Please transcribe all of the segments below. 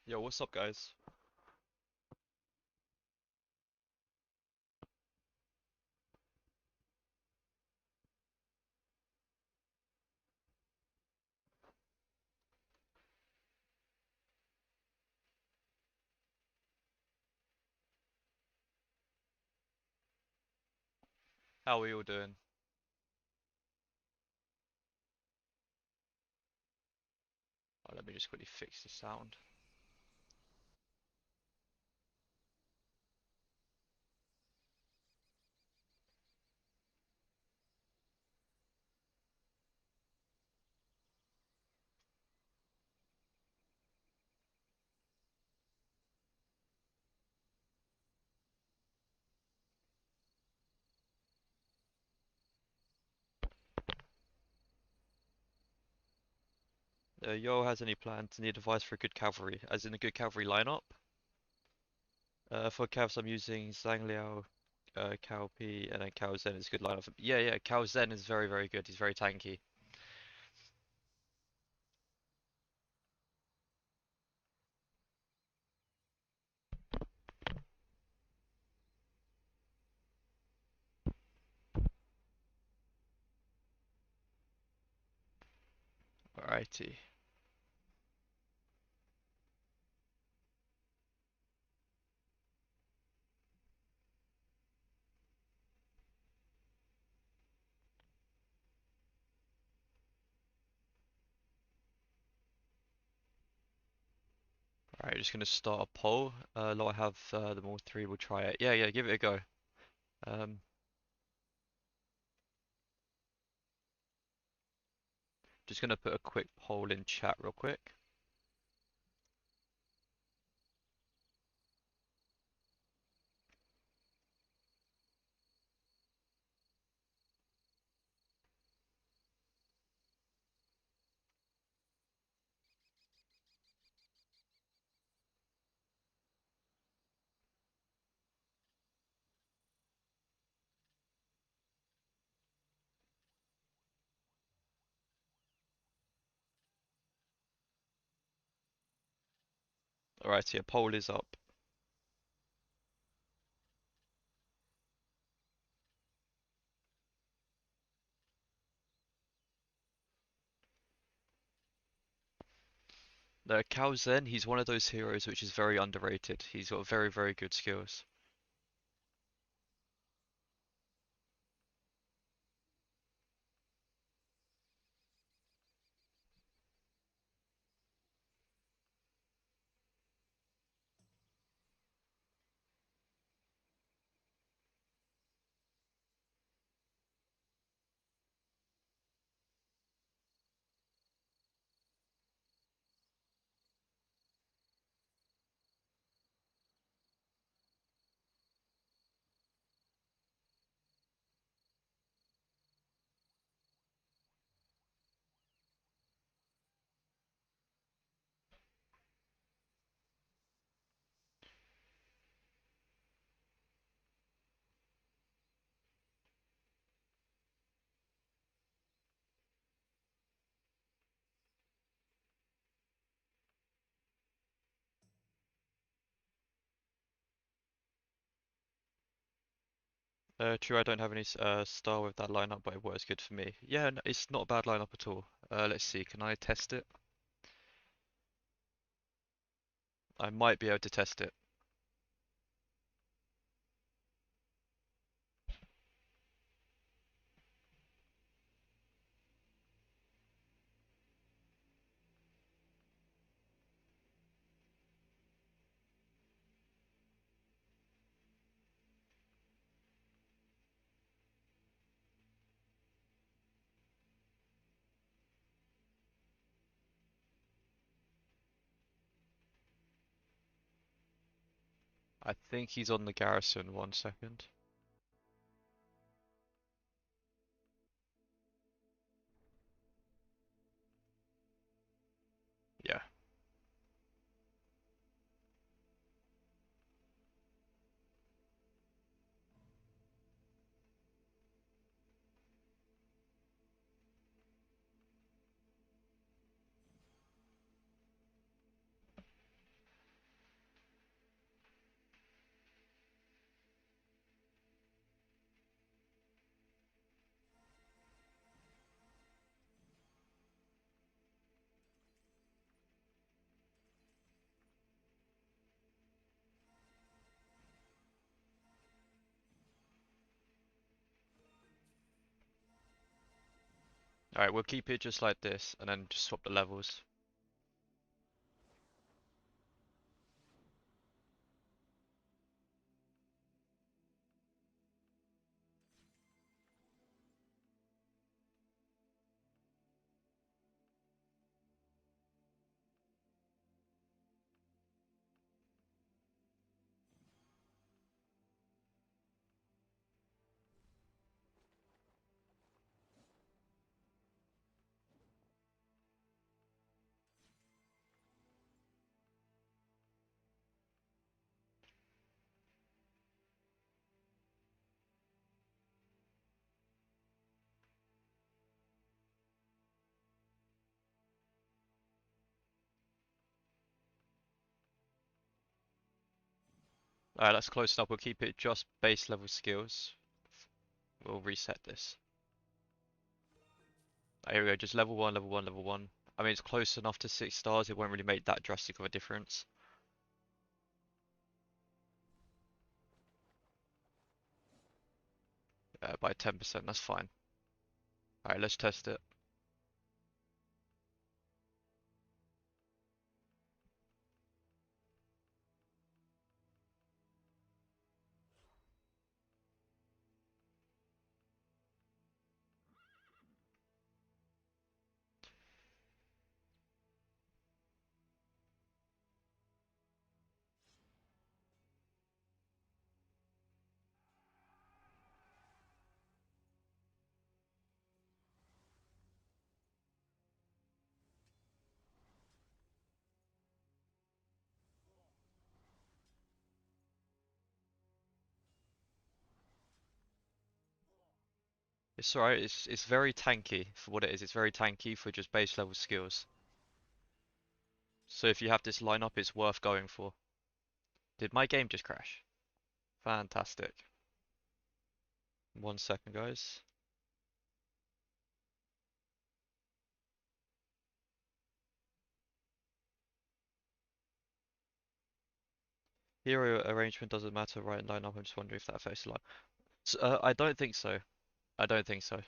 Yo, what's up, guys? How are you all doing? Oh, let me just quickly fix the sound. Yo has any plans? Need advice for a good cavalry, as in a good cavalry lineup? For Cavs, I'm using Zhang Liao, Cao Pi, and then Cao Zhen is a good lineup. Yeah, Cao Zhen is very, very good. He's very tanky. Alrighty. Alright, just gonna start a poll. Lot I have them all three. We'll try it. Yeah, give it a go. Um, just gonna put a quick poll in chat real quick. Alright, yeah, poll is up. Cao Zhen, he's one of those heroes which is very underrated. He's got very, very good skills. True, I don't have any star with that lineup, but it works good for me. Yeah, it's not a bad lineup at all. Let's see, can I test it? I might be able to test it. I think he's on the garrison. 1 second. Yeah, Alright, we'll keep it just like this and then just swap the levels. Alright, that's close enough. We'll keep it just base level skills. We'll reset this. Here we go, just level 1, level 1, level 1. I mean, it's close enough to 6 stars, it won't really make that drastic of a difference. By 10%, that's fine. Alright, let's test it. It's alright, it's very tanky for what it is. It's very tanky for just base level skills. So if you have this lineup, it's worth going for. Did my game just crash? Fantastic. 1 second, guys. Hero arrangement doesn't matter, right? Lineup, I'm just wondering if that affects the line. So, I don't think so. I don't think so.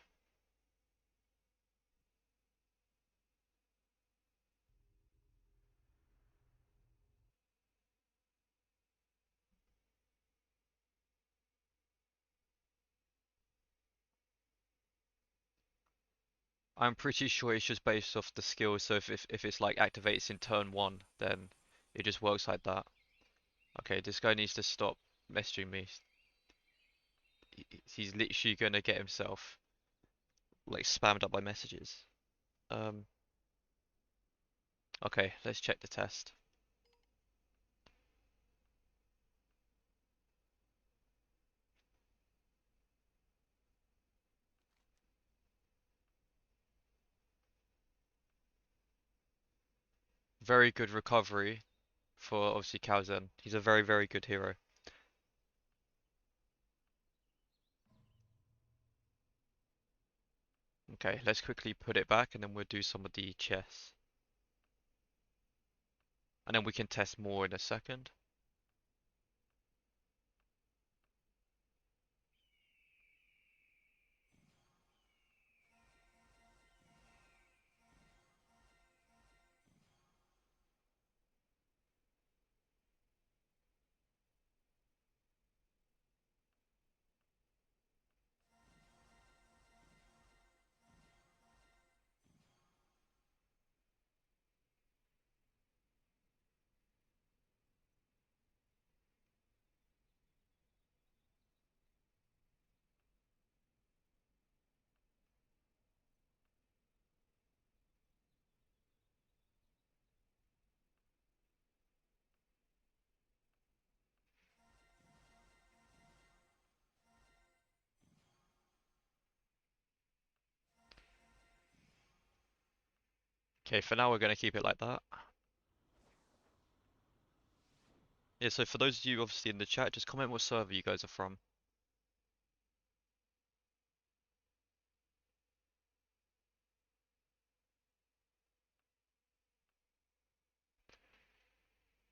I'm pretty sure it's just based off the skill, so if it's like activates in turn 1, then it just works like that. Okay, this guy needs to stop messaging me. He's literally gonna get himself like spammed up by messages. Um, okay, let's check the test. Very good recovery for obviously Calzen. He's a very, very good hero. Okay, let's quickly put it back and then we'll do some of the chess. And then we can test more in a second. Okay, for now we're going to keep it like that. Yeah, so for those of you obviously in the chat, just comment what server you guys are from.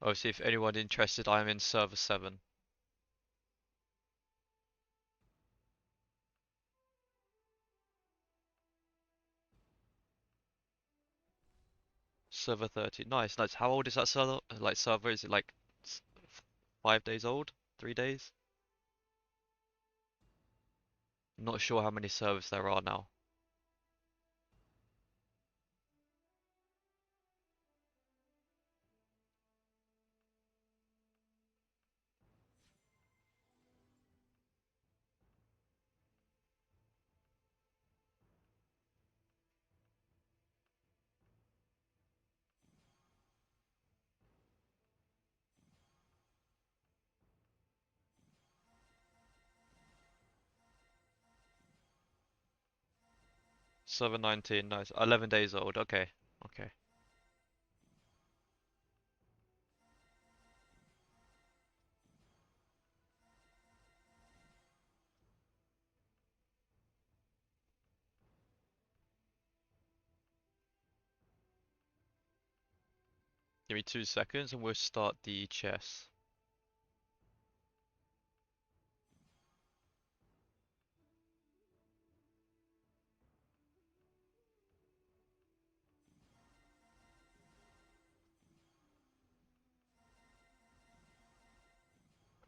Obviously, if anyone interested, I'm in server 7. Server 30. Nice, nice. How old is that server? Like server? Is it like 5 days old? 3 days? Not sure how many servers there are now. Server 19, nice. 11 days old. Okay, okay. Give me 2 seconds and we'll start the chess.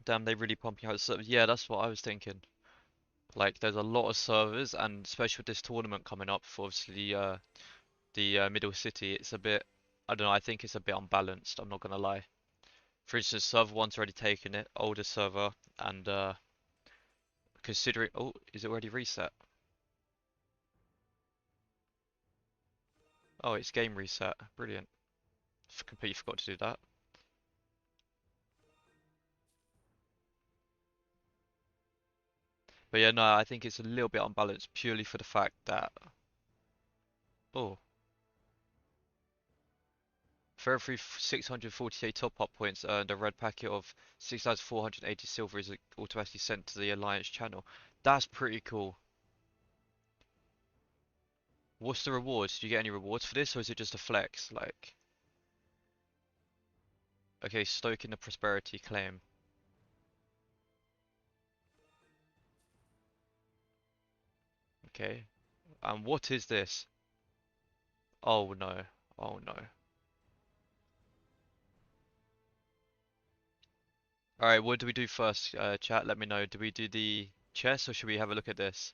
Damn, they really pumping out servers. Yeah, that's what I was thinking. Like, there's a lot of servers, and especially with this tournament coming up for obviously the middle city, it's a bit. I don't know. I think it's a bit unbalanced. I'm not gonna lie. For instance, server one's already taken it, older server, and considering. Oh, is it already reset? Oh, it's game reset. Brilliant. Completely forgot to do that. But yeah, no, I think it's a little bit unbalanced purely for the fact that. Oh. For every 648 top-up points earned, a red packet of 6,480 silver is automatically sent to the Alliance channel. That's pretty cool. What's the rewards? Do you get any rewards for this, or is it just a flex? Like, okay, stoking the prosperity claim. Okay. And what is this? Oh no. Oh no. Alright, what do we do first? Chat, let me know. Do we do the chess, or should we have a look at this?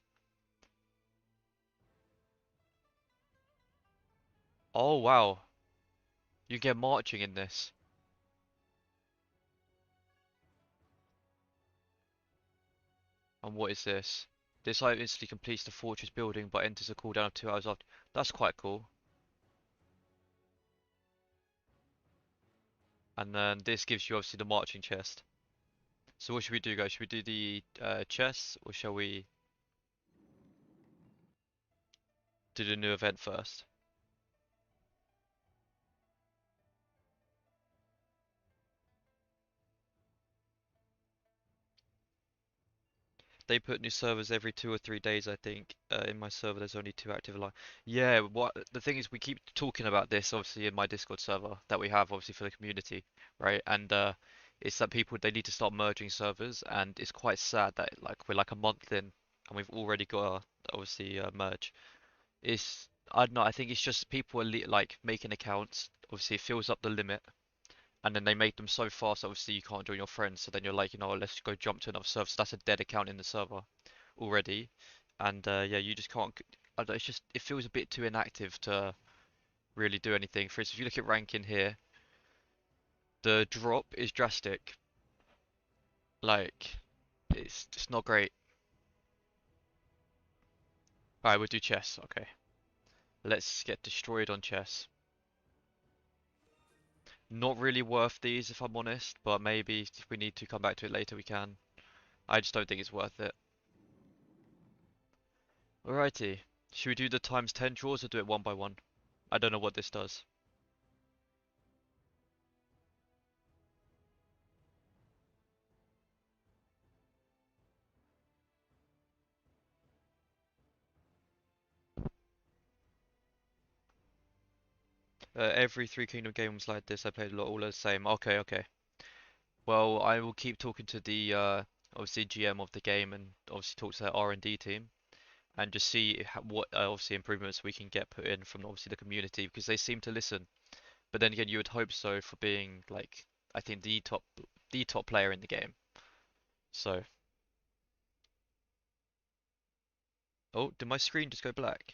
Oh wow. You get marching in this. And what is this? This item instantly completes the fortress building but enters a cooldown of 2 hours after. That's quite cool. And then this gives you obviously the marching chest. So what should we do, guys? Should we do the chest, or shall we do the new event first? They put new servers every 2 or 3 days, I think. In my server, there's only 2 active alive. Yeah, what the thing is, we keep talking about this, obviously, in my Discord server that we have, obviously, for the community, right? And it's that people they need to start merging servers, and it's quite sad that like we're like a month in, and we've already got obviously merge. It's I don't know. I think it's just people are like making accounts. Obviously, it fills up the limit, and then they make them so fast. Obviously, you can't join your friends. So then you're like, let's go jump to another server. So that's a dead account in the server already, and yeah, you just can't. I don't know, it's just it feels a bit too inactive to really do anything. For instance, if you look at ranking here, the drop is drastic. Like, it's just not great. Alright, we'll do chess. Okay, let's get destroyed on chess. Not really worth these if I'm honest, but maybe if we need to come back to it later we can. I just don't think it's worth it. Alrighty. Should we do the times 10 draws or do it one by one? I don't know what this does. Every Three Kingdom game was like this. I played a lot all the same. Okay, okay. Well, I will keep talking to the obviously GM of the game and obviously talk to their R&D team and just see what obviously improvements we can get put in from obviously the community because they seem to listen. But then again, you would hope so for being like I think the top player in the game. So, oh, did my screen just go black?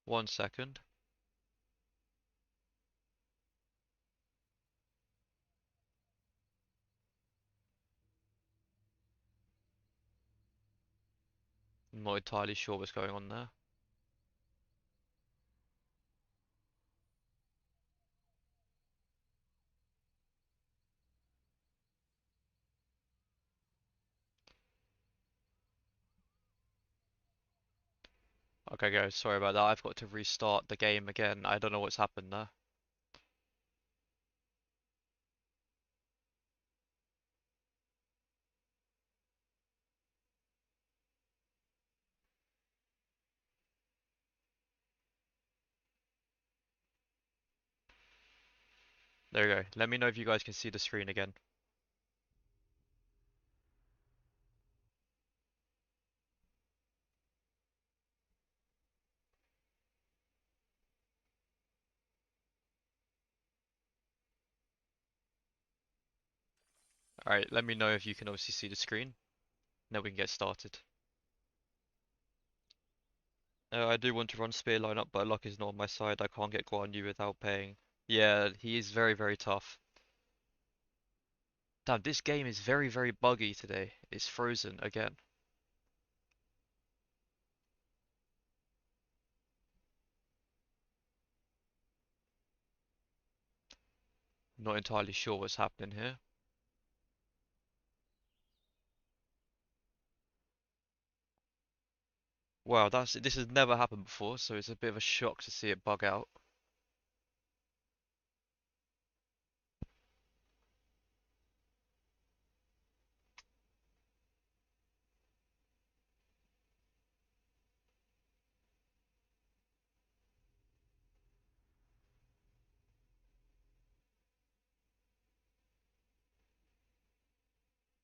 One second. I'm not entirely sure what's going on there. Okay, guys, sorry about that. I've got to restart the game again. I don't know what's happened there. There we go. Let me know if you guys can see the screen again. Alright, let me know if you can obviously see the screen. Then we can get started. I do want to run spear lineup, but luck is not on my side. I can't get Guan Yu without paying. Yeah, he is very, very tough. Damn, this game is very, very buggy today. It's frozen again. Not entirely sure what's happening here. Wow, this has never happened before, so it's a bit of a shock to see it bug out.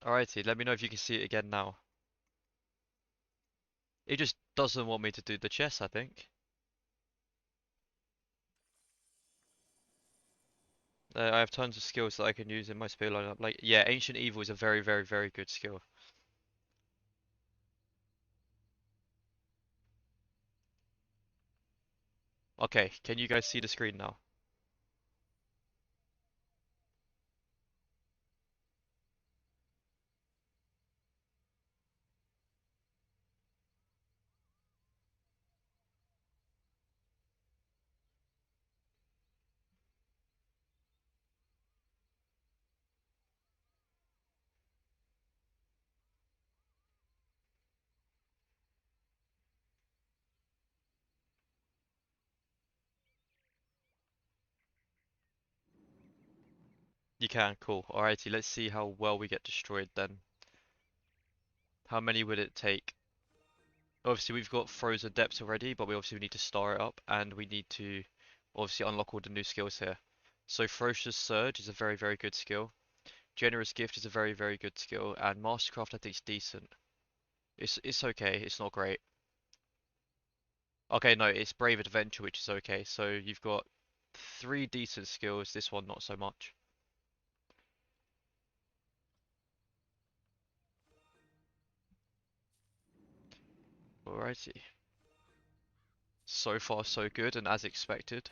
Alrighty, let me know if you can see it again now. It just doesn't want me to do the chess, I think. I have tons of skills that I can use in my spear lineup. Like, yeah, Ancient Evil is a very, very, very good skill. Okay, can you guys see the screen now? You can, cool. Alrighty, let's see how well we get destroyed then. How many would it take? Obviously, we've got Frozen Depths already, but we obviously need to star it up, and we need to obviously unlock all the new skills here. So Ferocious Surge is a very, very good skill. Generous Gift is a very, very good skill, and Mastercraft I think is decent. It's okay, it's not great. Okay, no, it's Brave Adventure, which is okay. So you've got three decent skills, this one not so much. Alrighty. So far so good, and as expected.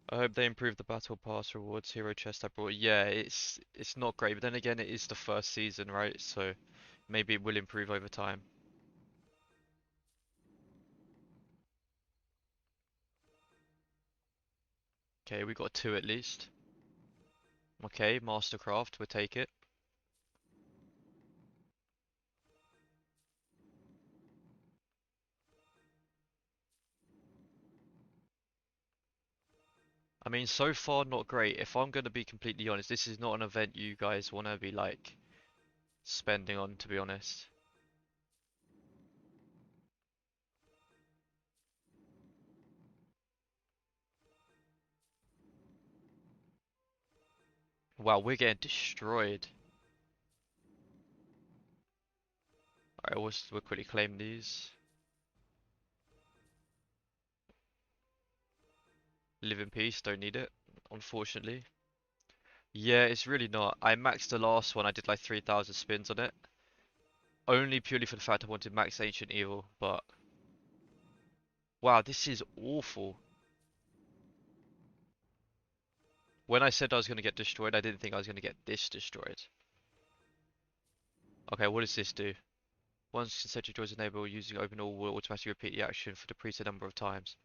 I hope they improve the Battle Pass rewards, Hero Chest I brought. Yeah, it's not great, but then again it is the first season, right? So maybe it will improve over time. Okay, we got two at least. Okay, Mastercraft, we'll take it. I mean, so far not great. If I'm gonna be completely honest, this is not an event you guys wanna be like spending on, to be honest. Wow, we're getting destroyed. Alright, we'll quickly claim these. Live in peace, don't need it, unfortunately. Yeah, it's really not. I maxed the last one, I did like 3,000 spins on it. Only purely for the fact I wanted max Ancient Evil, but... Wow, this is awful. When I said I was going to get destroyed, I didn't think I was going to get this destroyed. Okay, what does this do? Once consecutive joins enable, using open all will automatically repeat the action for the preset number of times.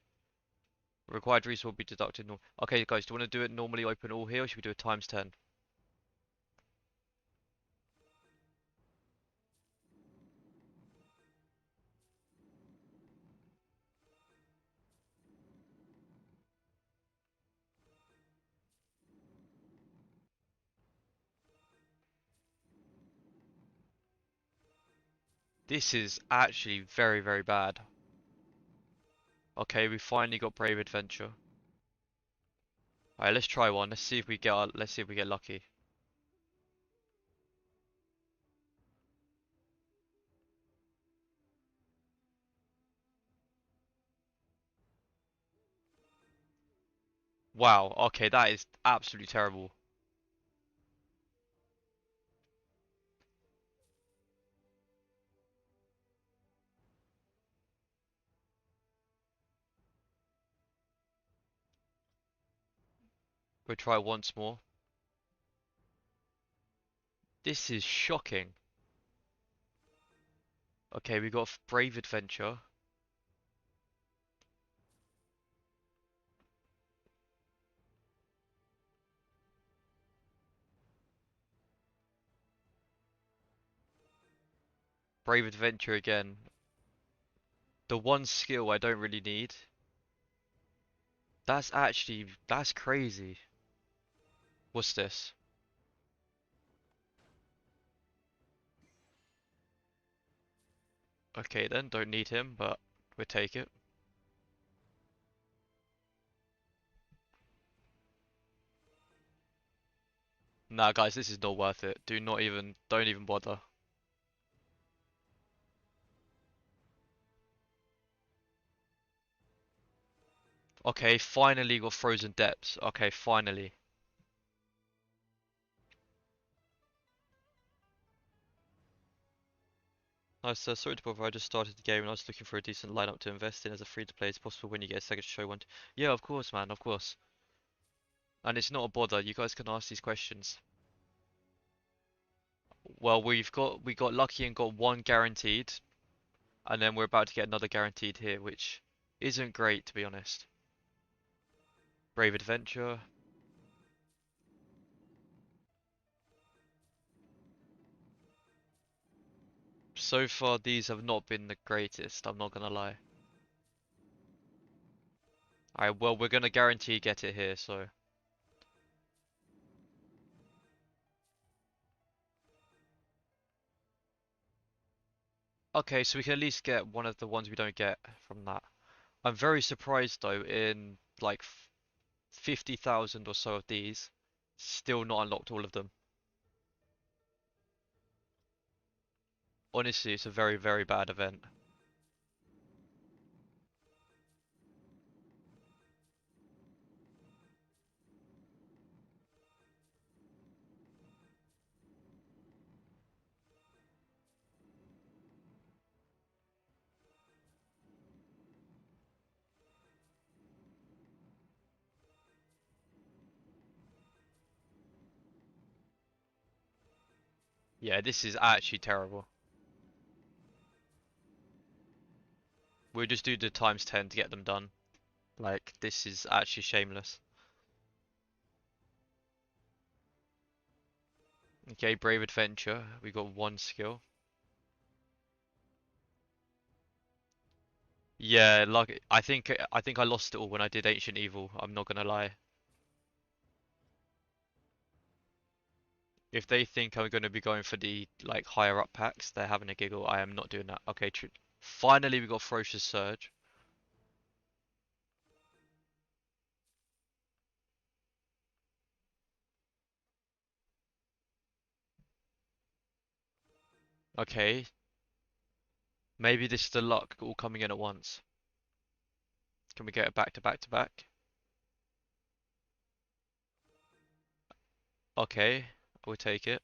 Required resource will be deducted. Okay, guys, do you want to do it normally open all here, or should we do it times 10? This is actually very, very bad. Okay, we finally got Brave Adventure. Alright, let's try one. Let's see if we get lucky. Wow, okay, that is absolutely terrible. We'll try once more. This is shocking. Okay, we got Brave Adventure. Brave Adventure again. The one skill I don't really need. That's crazy. What's this? Okay then, don't need him, but we'll take it. Nah, guys, this is not worth it. Don't even bother. Okay, finally got Frozen Depths. Okay, finally. Nice, sorry to bother, I just started the game and I was looking for a decent lineup to invest in as a free-to-play. It's possible when you get a second to show one. Yeah, of course, man, of course. And it's not a bother, you guys can ask these questions. Well, we got lucky and got one guaranteed, and then we're about to get another guaranteed here, which isn't great to be honest. Brave Adventure. So far, these have not been the greatest, I'm not gonna lie. Alright, well, we're gonna guarantee get it here, so. Okay, so we can at least get one of the ones we don't get from that. I'm very surprised though, in like 50,000 or so of these, still not unlocked all of them. Honestly, it's a very, very bad event. Yeah, this is actually terrible. We'll just do the times 10 to get them done. Like, this is actually shameless. Okay, Brave Adventure. We got one skill. Yeah, like I think I lost it all when I did Ancient Evil. I'm not gonna lie. If they think I'm gonna be going for the like higher up packs, they're having a giggle. I am not doing that. Okay, true. Finally, we got Ferocious Surge. Okay, maybe this is the luck all coming in at once. Can we get it back to back to back? Okay, we'll take it.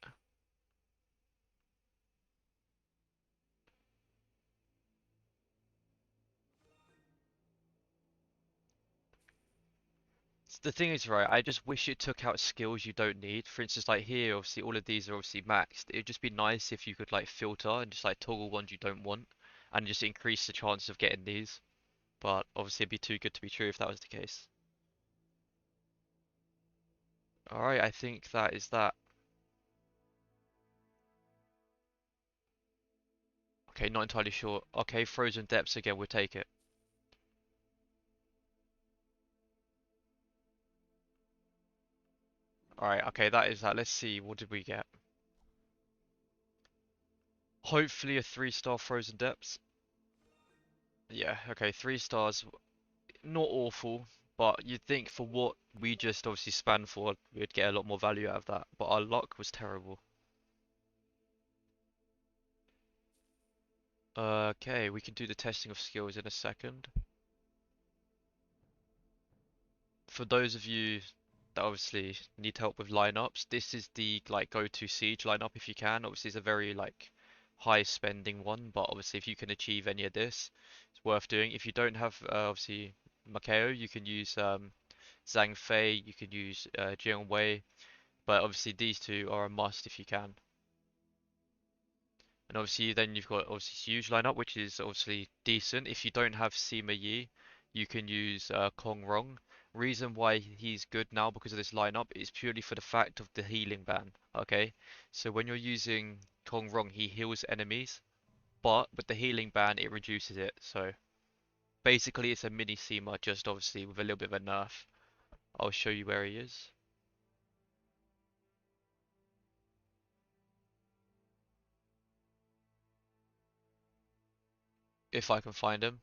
The thing is, right, I just wish it took out skills you don't need. For instance, like here, obviously all of these are obviously maxed. It'd just be nice if you could like filter and just like toggle ones you don't want and just increase the chance of getting these. But obviously it'd be too good to be true if that was the case. Alright, I think that is that. Okay, not entirely sure. Okay, Frozen Depths again, we'll take it. Alright, okay, that is that. Let's see, what did we get? Hopefully a 3-star Frozen Depths. Yeah, okay, 3 stars. Not awful, but you'd think for what we just obviously spanned for, we'd get a lot more value out of that. But our luck was terrible. Okay, we can do the testing of skills in a second. For those of you that obviously need help with lineups, this is the like go-to siege lineup if you can. Obviously, it's a very like high spending one, but obviously if you can achieve any of this, it's worth doing. If you don't have obviously Makeo, you can use Zhang Fei, you can use Jiang Wei, but obviously these two are a must if you can. And obviously then you've got obviously huge lineup, which is obviously decent. If you don't have Sima Yi, you can use Kong Rong. Reason why he's good now because of this lineup is purely for the fact of the healing ban. Okay, so when you're using Kong Rong, he heals enemies, but with the healing ban, it reduces it. So basically, it's a mini Sima, just obviously with a little bit of a nerf. I'll show you where he is if I can find him.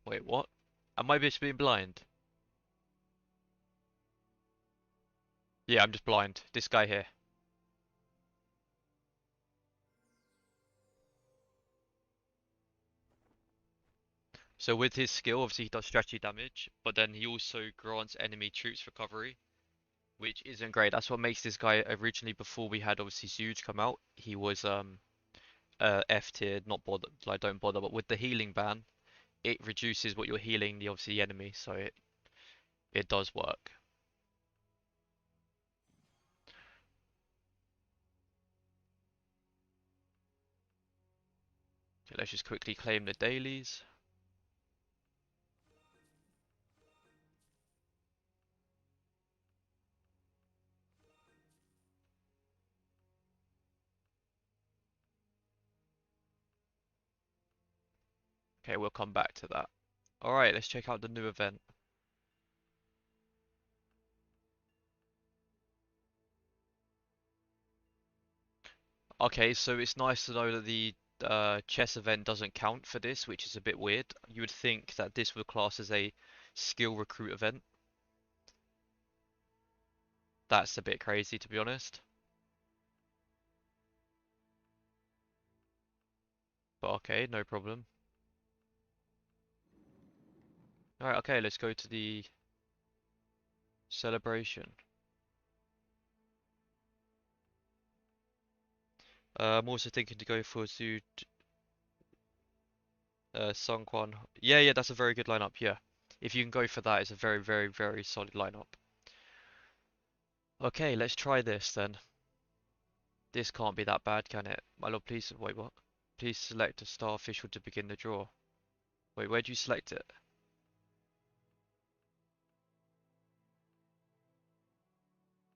Wait, what? Am I just being blind? Yeah, I'm just blind. This guy here. So with his skill, obviously he does strategy damage, but then he also grants enemy troops recovery, which isn't great. That's what makes this guy originally before we had obviously Huge come out. He was F tier, not bother, like don't bother. But with the healing ban, it reduces what you're healing the obviously enemy, so it does work. Okay, let's just quickly claim the dailies. Okay, we'll come back to that. All right, let's check out the new event. Okay, so it's nice to know that the chess event doesn't count for this, which is a bit weird. You would think that this would class as a skill recruit event. That's a bit crazy, to be honest. But okay, no problem. Alright, okay, let's go to the celebration. I'm also thinking to go for Zhu, Songkwan. Yeah, yeah, that's a very good lineup, yeah. If you can go for that, it's a very, very, very solid lineup. Okay, let's try this then. This can't be that bad, can it? My lord, please, wait, what? Please select a star official to begin the draw. Wait, where do you select it?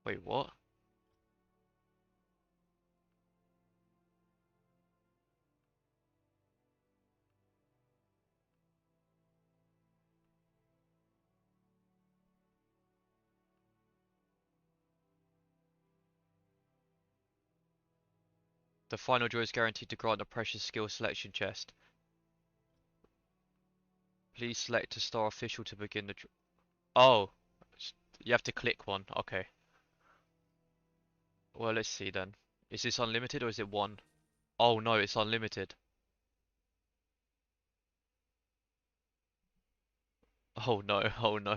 Wait, what? The final draw is guaranteed to grant a precious skill selection chest. Please select a star official to begin the draw. Oh, you have to click one. Okay. Well, let's see then. Is this unlimited or is it one? Oh no, it's unlimited. Oh no, oh no.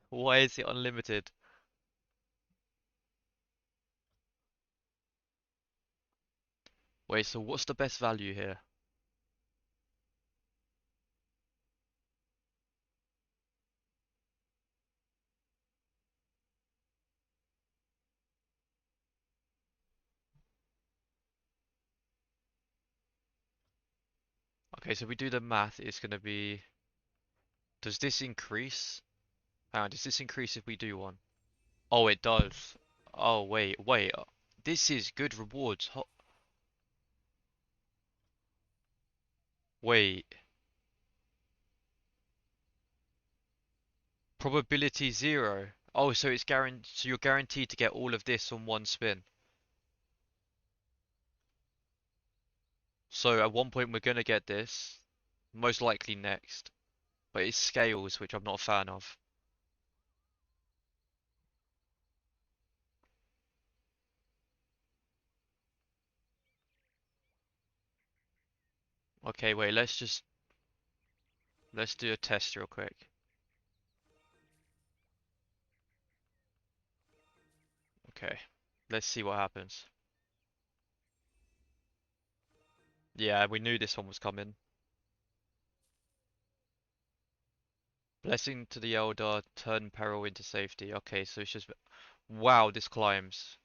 Why is it unlimited? Wait, so what's the best value here? Okay, so we do the math, it's gonna be... Does this increase? Hang on, does this increase if we do one? Oh, it does. Oh, wait. This is good rewards. Wait. Probability 0. Oh, so it's guaranteed. So you're guaranteed to get all of this on one spin. So at one point we're gonna get this, most likely next. But it's scales, which I'm not a fan of. Okay, wait. Let's do a test real quick. Okay. Let's see what happens. Yeah, we knew this one was coming. Blessing to the Elder, turn peril into safety. Okay, so it's just... Wow, this climbs.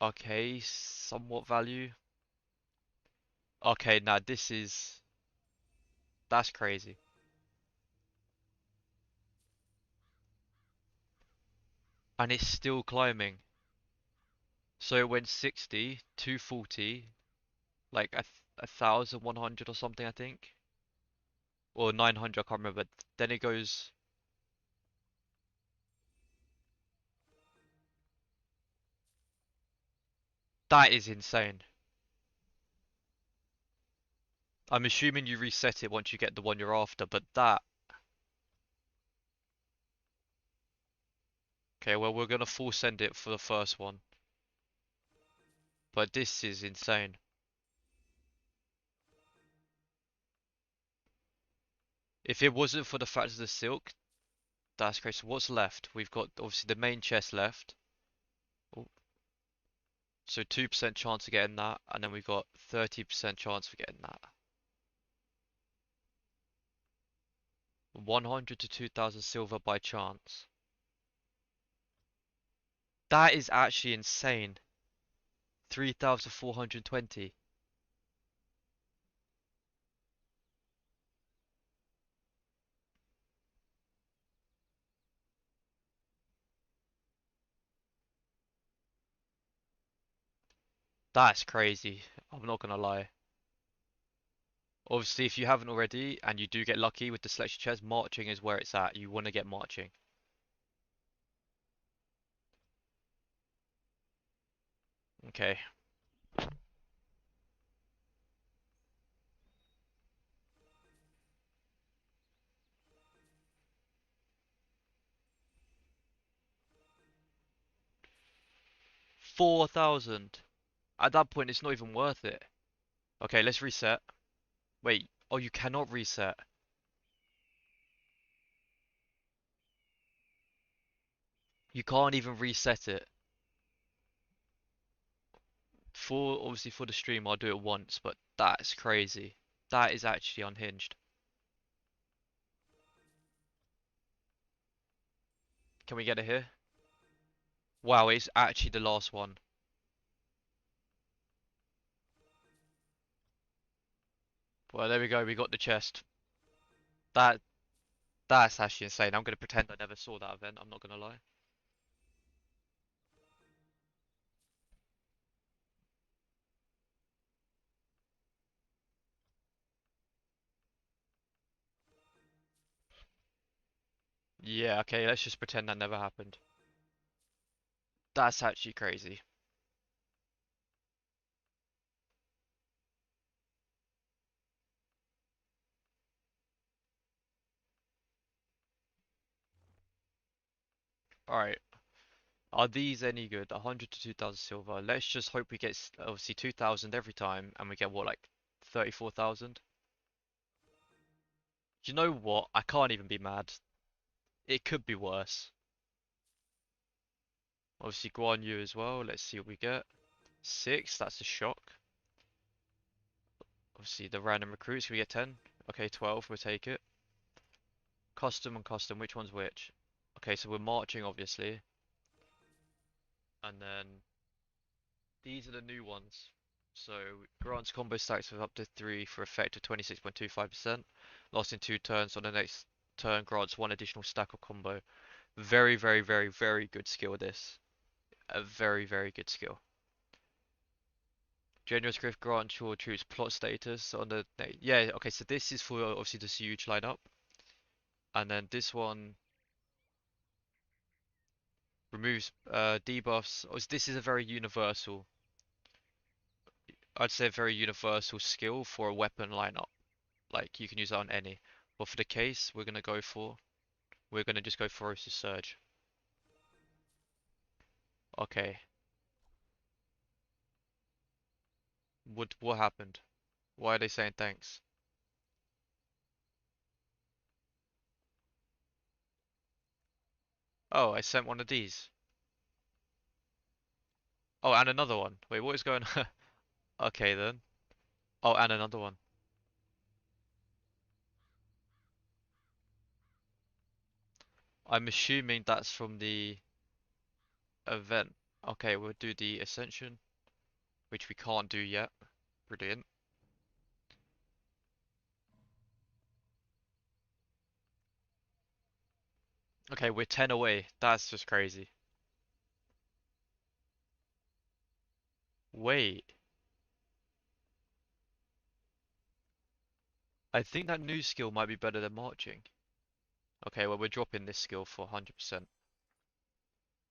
Okay, somewhat value. Okay, now this is... That's crazy. And it's still climbing. So it went 60, 240, like 1,100 or something, I think. Or 900, I can't remember. Then it goes... That is insane. I'm assuming you reset it once you get the one you're after, but that... Okay, well, we're gonna full send it for the first one. But this is insane. If it wasn't for the fact of the silk, that's great. So what's left? We've got obviously the main chest left. Oh, so 2% chance of getting that, and then we've got 30% chance of getting that. 100 to 2,000 silver by chance. That is actually insane. 3,420. That's crazy. I'm not gonna lie. Obviously, if you haven't already, and you do get lucky with the selection chest, marching is where it's at. You want to get marching. Okay. 4,000. At that point, it's not even worth it. Okay, let's reset. Wait. Oh, you cannot reset. You can't even reset it. Obviously for the stream, I'll do it once, but that's crazy. That is actually unhinged. Can we get it here? Wow, it's actually the last one. Well, there we go. We got the chest. That that's actually insane. I'm gonna pretend I never saw that event. I'm not gonna lie. Yeah, okay, let's just pretend that never happened. That's actually crazy. Alright, are these any good? 100 to 2000 silver. Let's just hope we get obviously 2000 every time and we get what, like 34,000? You know what? I can't even be mad. It could be worse. Obviously Guan Yu as well. Let's see what we get. 6, that's a shock. Obviously the random recruits, can we get 10? Okay, 12, we'll take it. Custom and custom, which one's which? Okay, so we're marching obviously. And then these are the new ones. So grants combo stacks with up to 3 for effect of 26.25%. Lost in 2 turns. On the next turn grants 1 additional stack or combo. Very, very, very, very good skill this. A very, very good skill. Generous Griff grants your troops plot status on the... Yeah, okay, so this is for obviously the huge lineup. And then this one removes debuffs. This is a very universal, I'd say a very universal skill for a weapon lineup. Like you can use that on any. But for the case, we're gonna just go Ferocious Surge. Okay. What happened? Why are they saying thanks? Oh, I sent one of these. Oh, and another one. Wait, what is going on? Okay then. Oh, and another one. I'm assuming that's from the event. Okay, we'll do the Ascension, which we can't do yet. Brilliant. Okay, we're 10 away. That's just crazy. Wait, I think that new skill might be better than marching. Okay, well we're dropping this skill for 100%.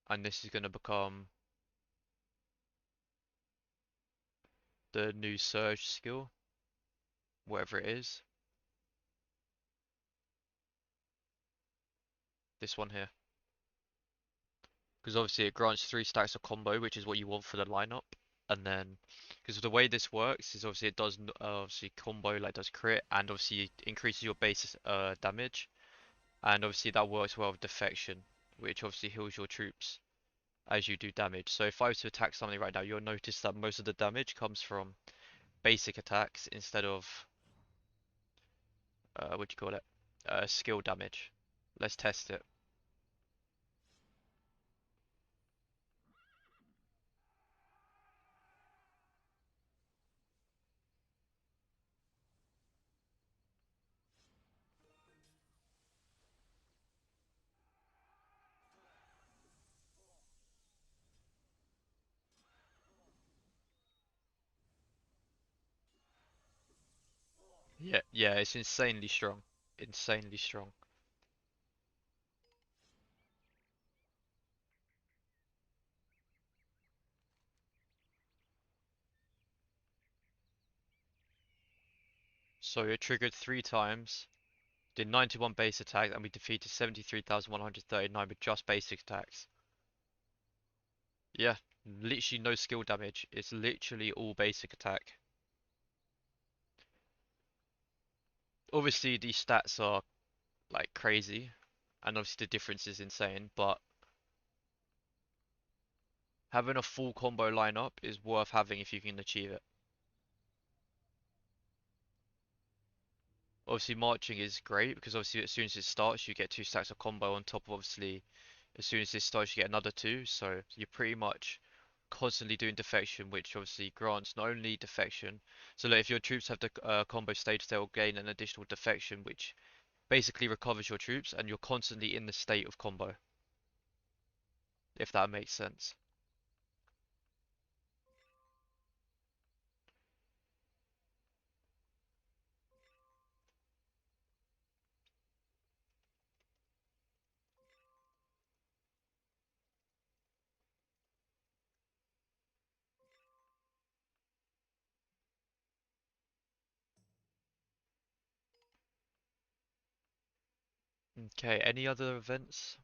And this is going to become the new surge skill, whatever it is. This one here. Because obviously it grants 3 stacks of combo, which is what you want for the lineup. And then, because the way this works is obviously it does obviously combo, like does crit, and obviously increases your base damage. And obviously that works well with defection, which obviously heals your troops as you do damage. So if I was to attack something right now, you'll notice that most of the damage comes from basic attacks instead of, what do you call it? Skill damage. Let's test it. Yeah, yeah, it's insanely strong. Insanely strong. So it triggered 3 times, did 91 base attacks, and we defeated 73,139 with just basic attacks. Yeah, literally no skill damage. It's literally all basic attack. Obviously, these stats are like crazy, and obviously the difference is insane, but having a full combo lineup is worth having if you can achieve it. Obviously, marching is great because obviously as soon as it starts, you get 2 stacks of combo on top of obviously as soon as this starts, you get another 2. So you're pretty much constantly doing defection, which obviously grants not only defection. So like, if your troops have the combo stage, they'll gain an additional defection, which basically recovers your troops, and you're constantly in the state of combo, if that makes sense. Okay, any other events?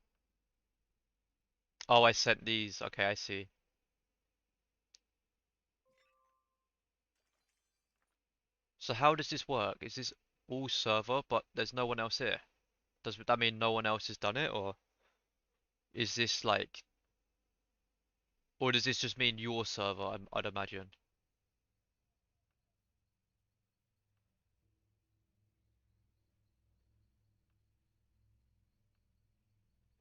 Oh, I sent these. Okay, I see. So how does this work? Is this all server, but there's no one else here? Does that mean no one else has done it, or is this like, or does this just mean your server? I'd imagine.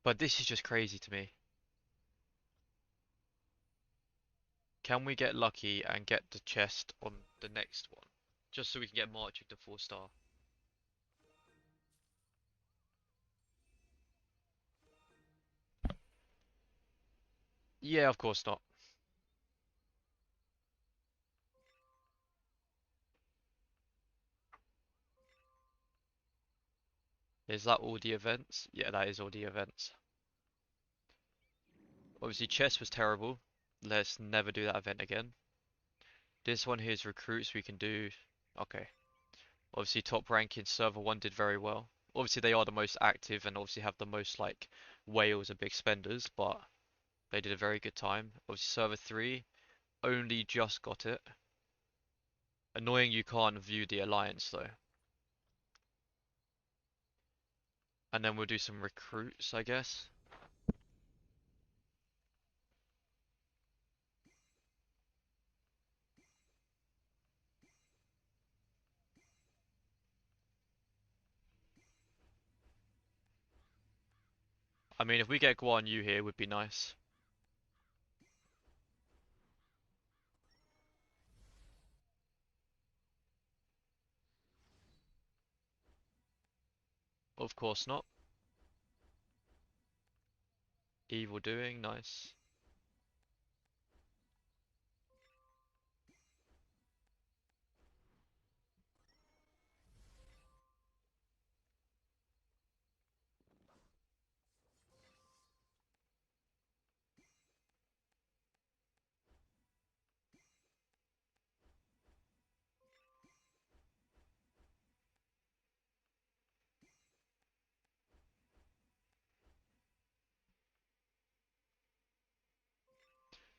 But this is just crazy to me. Can we get lucky and get the chest on the next one? Just so we can get marching to 4 star. Yeah, of course not. Is that all the events? Yeah, that is all the events. Obviously, chess was terrible. Let's never do that event again. This one here's recruits we can do. Okay. Obviously, top ranking server 1 did very well. Obviously, they are the most active and obviously have the most like whales and big spenders, but they did a very good time. Obviously, server 3 only just got it. Annoying you can't view the alliance though. And then we'll do some recruits, I guess. I mean, if we get Guan Yu here, would be nice. Of course not. Evil doing, nice.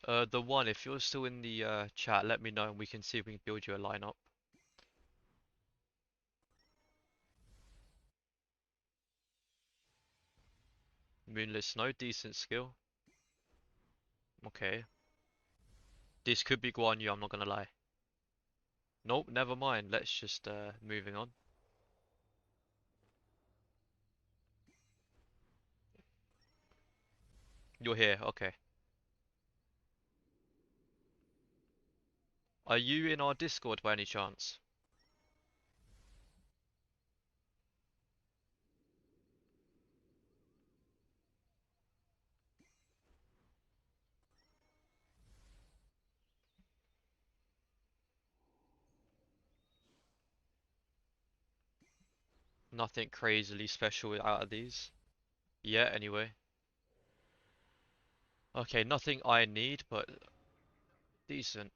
The one, if you're still in the chat, let me know and we can see if we can build you a lineup. Moonless Snow, decent skill. Okay. This could be Guan Yu, I'm not gonna lie. Nope, never mind. Let's just moving on. You're here, okay. Are you in our Discord by any chance? Nothing crazily special out of these. Yeah, anyway. Okay, nothing I need, but decent.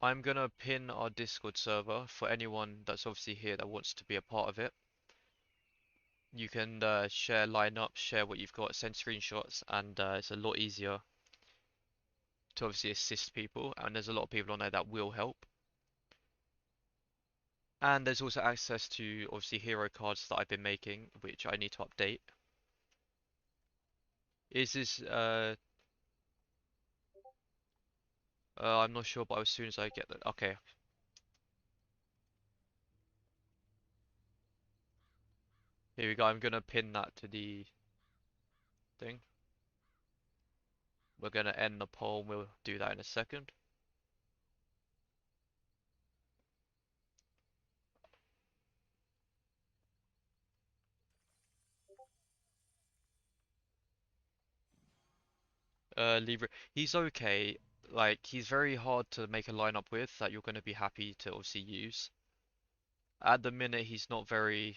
I'm gonna pin our Discord server for anyone that's obviously here that wants to be a part of it. You can share lineups, share what you've got, send screenshots, and it's a lot easier to obviously assist people. And there's a lot of people on there that will help. And there's also access to obviously hero cards that I've been making, which I need to update. Is this I'm not sure, but as soon as I get that, okay. Here we go. I'm gonna pin that to the thing. We're gonna end the poll. We'll do that in a second. Libra, he's okay. Like he's very hard to make a lineup with that you're gonna be happy to obviously use. At the minute, he's not very.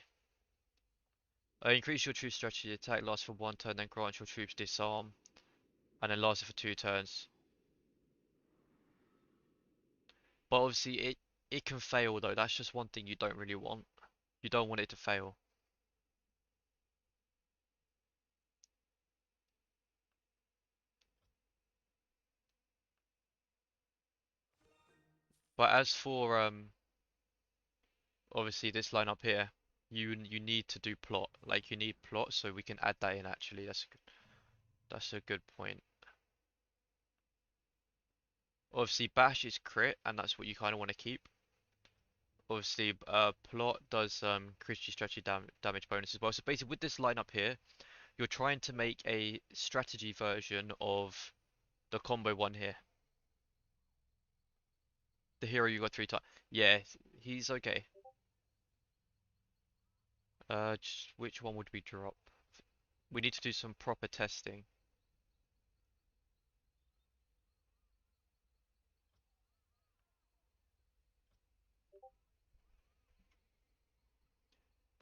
Increase your troop strategy attack lasts for 1 turn, then grant your troops disarm, and then lasts for 2 turns. But obviously, it It can fail though. That's just one thing you don't really want. You don't want it to fail. But as for obviously this line up here, you need to do plot. Like you need plot, so we can add that in actually. That's a good point. Obviously bash is crit, and that's what you kind of want to keep. Obviously, plot does increase your strategy damage bonus as well. So basically, with this lineup here, you're trying to make a strategy version of the combo one here. The hero you got 3 times. Yeah, he's okay. Just which one would we drop? We need to do some proper testing.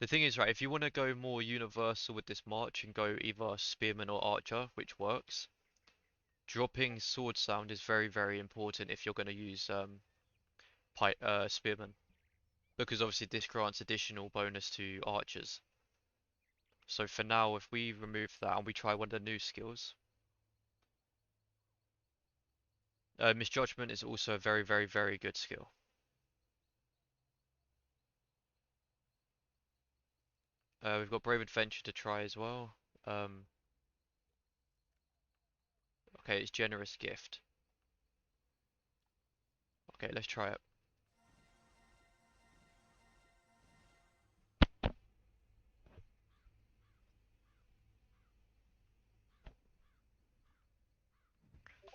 The thing is, right, if you want to go more universal with this march and go either spearman or archer, which works, dropping sword sound is very, very important if you're going to use spearman, because obviously this grants additional bonus to archers. So for now, if we remove that and we try one of the new skills, misjudgment is also a very, very, very good skill. We've got brave adventure to try as well. Um, okay, it's generous gift. Okay, let's try it.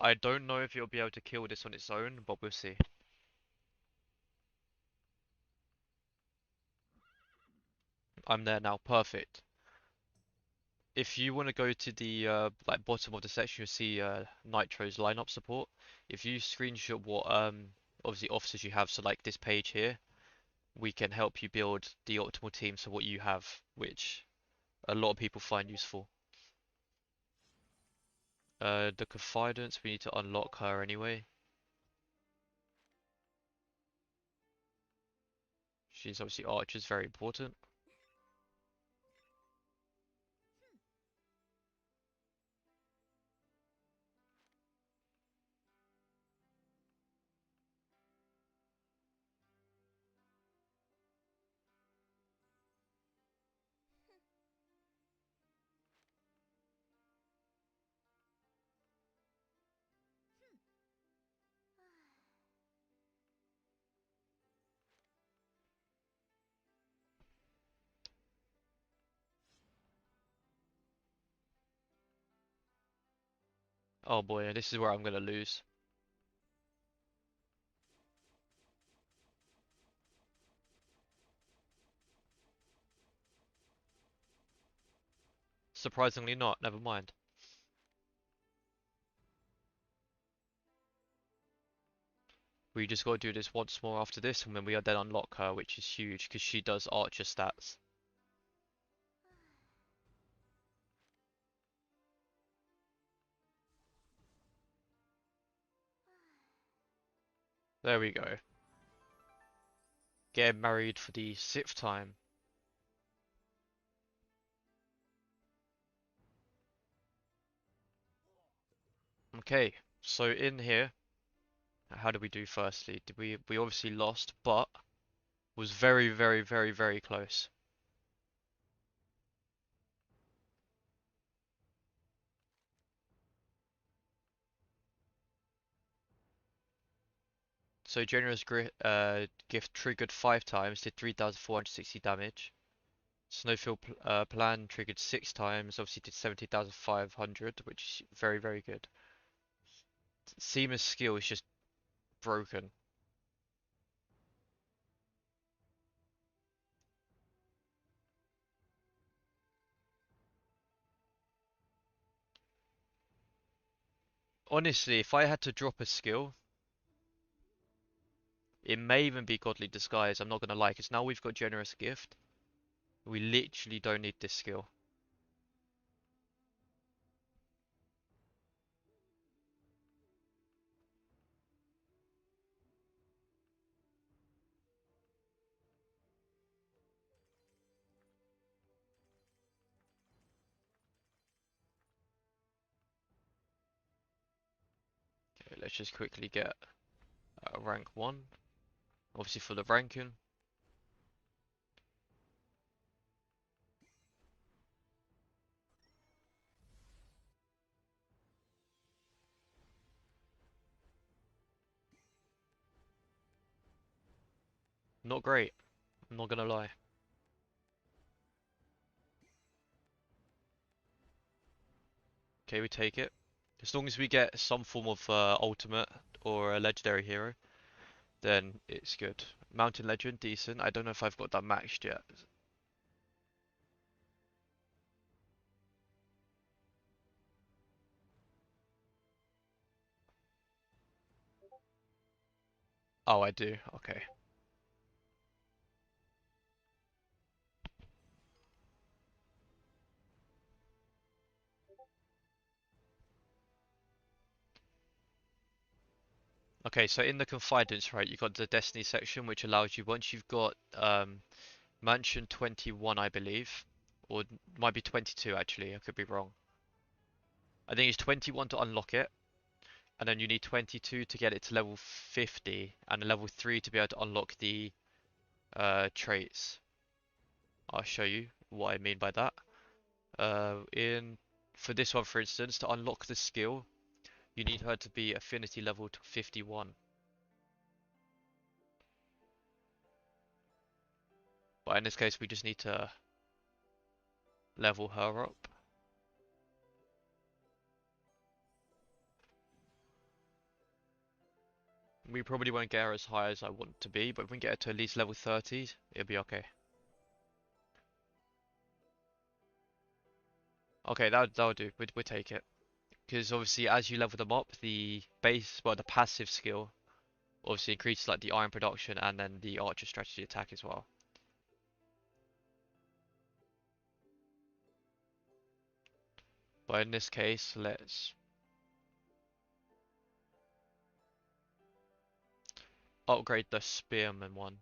I don't know if you'll be able to kill this on its own, but we'll see. I'm there now, perfect. If you want to go to the like bottom of the section, you'll see Nitro's lineup support. If you screenshot what obviously officers you have, so like this page here, we can help you build the optimal team to what you have, which a lot of people find useful. The confidence, we need to unlock her anyway. She's obviously archer's very important. Oh boy, this is where I'm gonna lose. Surprisingly not, never mind. We just gotta do this once more after this, and then we then unlock her, which is huge, because she does archer stats. There we go. Getting married for the 6th time. Okay, so in here, how did we do firstly? Did we obviously lost, but was very, very, very, very close. So generous gift triggered 5 times, did 3,460 damage. Snowfield plan triggered 6 times, obviously did 17,500, which is very, very good. Seamer's skill is just broken. Honestly, if I had to drop a skill, it may even be Godly Disguise, I'm not gonna lie, because now we've got Generous Gift. We literally don't need this skill. let's just quickly get rank 1. Obviously for the ranking. Not great, I'm not gonna lie. Okay, we take it. As long as we get some form of ultimate or a legendary hero, then it's good. Mountain Legend, decent. I don't know if I've got that maxed yet. Oh, I do. Okay. Okay, so in the Confidence, right, you got the Destiny section, which allows you, once you've got Mansion 21, I believe, or might be 22 actually, I could be wrong. I think it's 21 to unlock it, and then you need 22 to get it to level 50, and level 3 to be able to unlock the traits. I'll show you what I mean by that. In For this one, for instance, to unlock the skill, you need her to be affinity level to 51. But in this case, we just need to level her up. We probably won't get her as high as I want to be, but if we can get her to at least level 30, it'll be okay. Okay, that'll do. We'll take it. Because obviously, as you level them up, the base, well, the passive skill obviously increases like the iron production and then the archer strategy attack as well. But in this case, let's upgrade the spearman one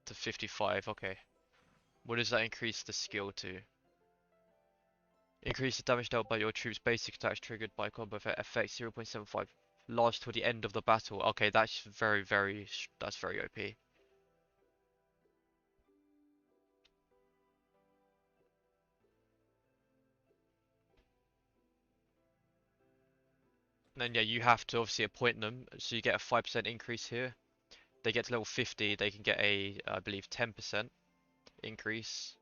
to 55. Okay. What does that increase the skill to? Increase the damage dealt by your troops' basic attacks triggered by combo effect 0.75. Lasts till the end of the battle. Okay, that's that's very OP. And then yeah, you have to obviously appoint them, so you get a 5% increase here. They get to level 50, they can get a, I believe, 10% increase.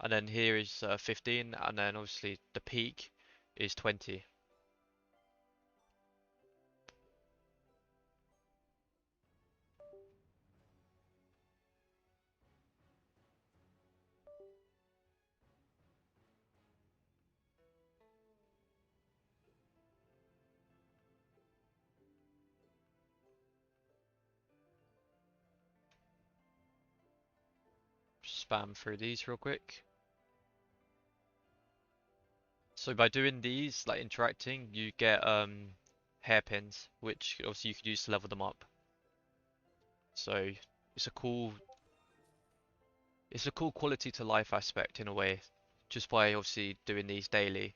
And then here is 15, and then obviously the peak is 20. Spam through these real quick. So by doing these, like interacting, you get hairpins, which obviously you could use to level them up. So it's a cool quality to life aspect in a way, just by obviously doing these daily.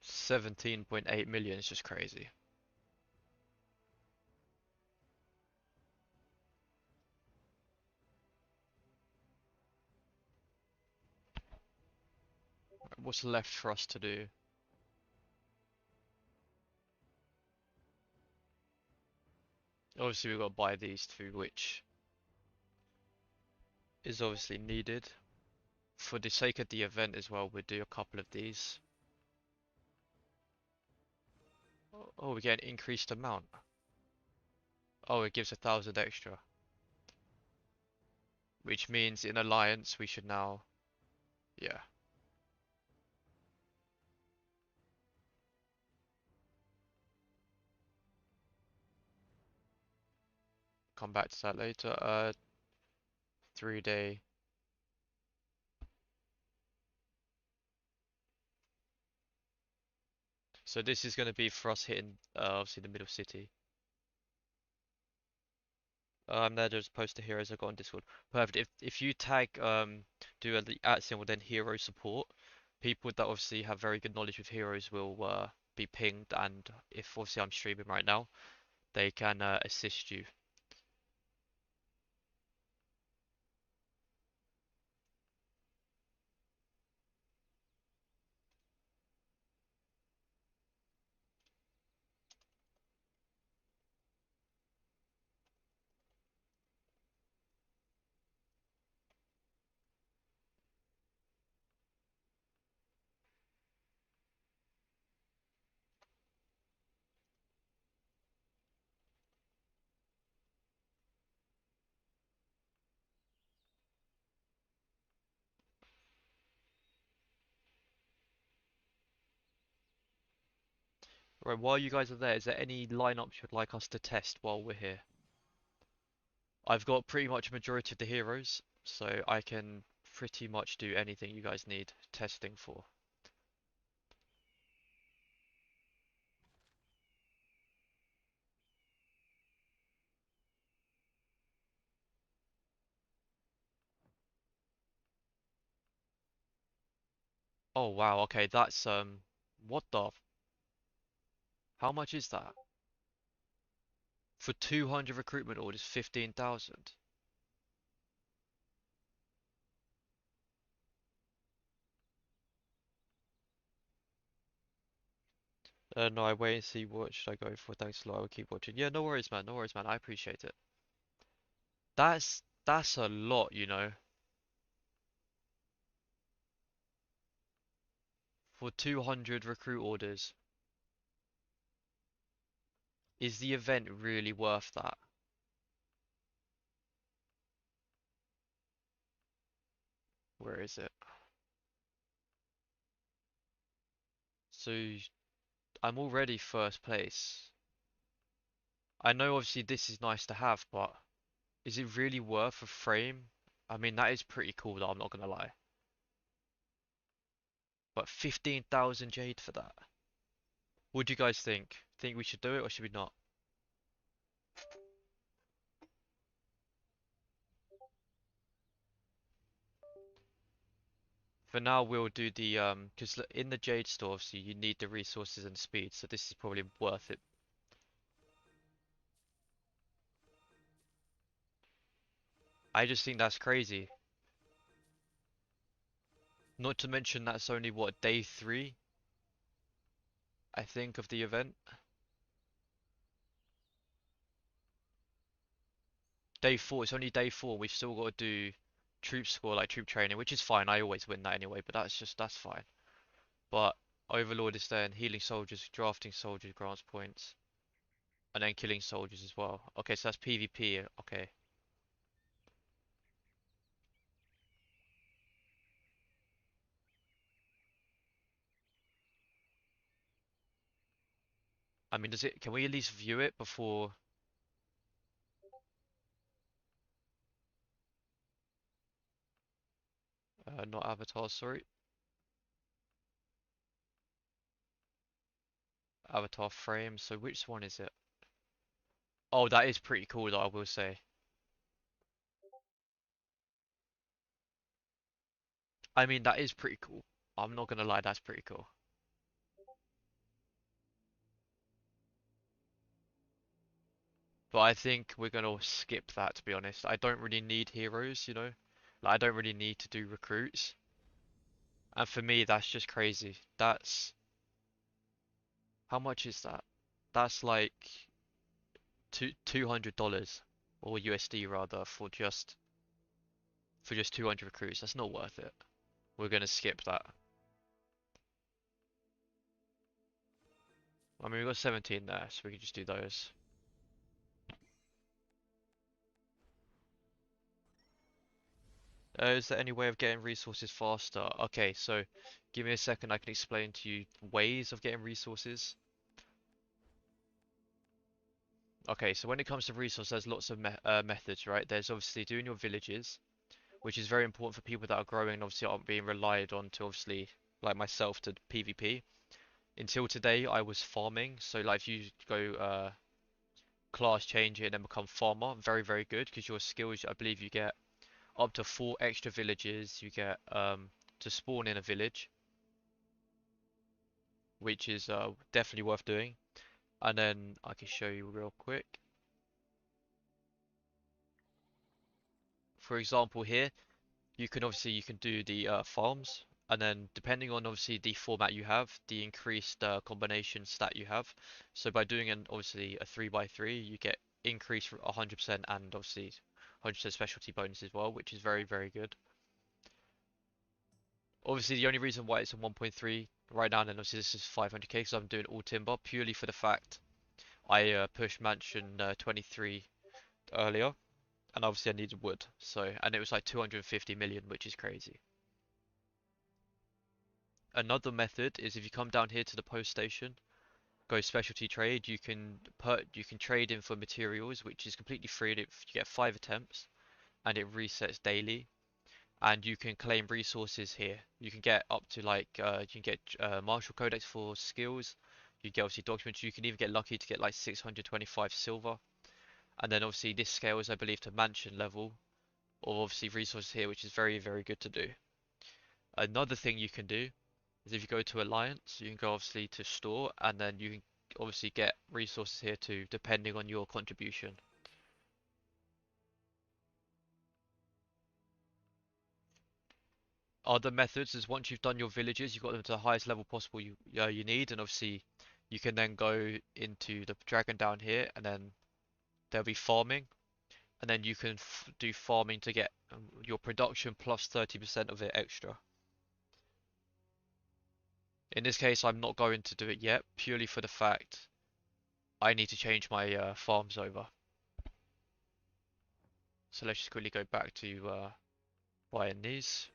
$17.8 million is just crazy. What's left for us to do? Obviously we've got to buy these two, which is obviously needed. For the sake of the event as well, we'll do a couple of these. Oh, we get an increased amount. Oh, it gives 1,000 extra. Which means in Alliance we should now... Yeah. Come back to that later. 3 day. So this is going to be for us hitting, obviously the middle city. There, just post the heroes I got on Discord. Perfect. If you tag do the @ symbol then hero support, people that obviously have very good knowledge with heroes will be pinged, and if obviously I'm streaming right now, they can assist you. Right, while you guys are there, is there any lineups you'd like us to test while we're here? I've got pretty much a majority of the heroes, so I can pretty much do anything you guys need testing for. Oh wow, okay, that's what the how much is that? For 200 recruitment orders, 15,000. No, I wait and see what should I go for. Thanks a lot. I will keep watching. Yeah, no worries, man. No worries, man. I appreciate it. That's a lot, you know. For 200 recruit orders. Is the event really worth that? Where is it? So I'm already first place. I know obviously this is nice to have, but is it really worth a frame? I mean, that is pretty cool though, I'm not gonna lie. But 15,000 Jade for that. What do you guys think? Think we should do it or should we not? For now, we'll do the because in the Jade store, obviously, you need the resources and speed, so this is probably worth it. I just think that's crazy. Not to mention that's only what, day 3, I think, of the event. Day 4, it's only day 4. We've still got to do troop score, like troop training, which is fine. I always win that anyway, but that's fine. But Overlord is there, and healing soldiers, drafting soldiers grants points, and then killing soldiers as well. Okay, so that's PvP. Okay. I mean, does it? Can we at least view it before? Not avatars, sorry. Avatar frame. So which one is it? Oh, that is pretty cool though, I will say. I mean, that is pretty cool. I'm not gonna lie, that's pretty cool. But I think we're gonna skip that, to be honest. I don't really need heroes, you know? Like, I don't really need to do recruits. And for me, that's just crazy. That's... How much is that? That's like $200 or USD rather for just 200 recruits. That's not worth it. We're gonna skip that. I mean, we've got 17 there, so we can just do those. Is there any way of getting resources faster? Okay, so give me a second, I can explain to you ways of getting resources. Okay, so when it comes to resources, there's lots of methods, right? There's obviously doing your villages. which is very important for people that are growing and obviously aren't being relied on to obviously like myself to PvP. Until today, I was farming, so like if you go class change it and then become farmer, very very good because your skills, I believe you get up to 4 extra villages. You get to spawn in a village, which is definitely worth doing. And then I can show you real quick. For example, here you can do the farms, and then depending on obviously the format you have, the increased combination stat you have. So by doing an obviously a 3 by 3, you get increase 100% and obviously 100% specialty bonus as well, which is very very good. Obviously, the only reason why it's a 1.3 right now, and obviously this is 500k, because I'm doing all timber purely for the fact I pushed Mansion 23 earlier, and obviously I needed wood. So, and it was like 250 million, which is crazy. Another method is if you come down here to the post station, go specialty trade, you can trade in for materials, which is completely free. If you get 5 attempts, and it resets daily. And you can claim resources here. You can get up to like you can get martial codex for skills. You get obviously documents. You can even get lucky to get like 625 silver. And then obviously this scales, I believe, to mansion level, or obviously resources here, which is very very good to do. Another thing you can do is if you go to alliance, you can go obviously to store, and then you can obviously get resources here too, depending on your contribution. Other methods is once you've done your villages, you've got them to the highest level possible you need, and obviously you can then go into the dragon down here, and then there'll be farming, and then you can do farming to get your production plus 30% of it extra. In this case, I'm not going to do it yet, purely for the fact I need to change my farms over. So let's just quickly go back to buying these.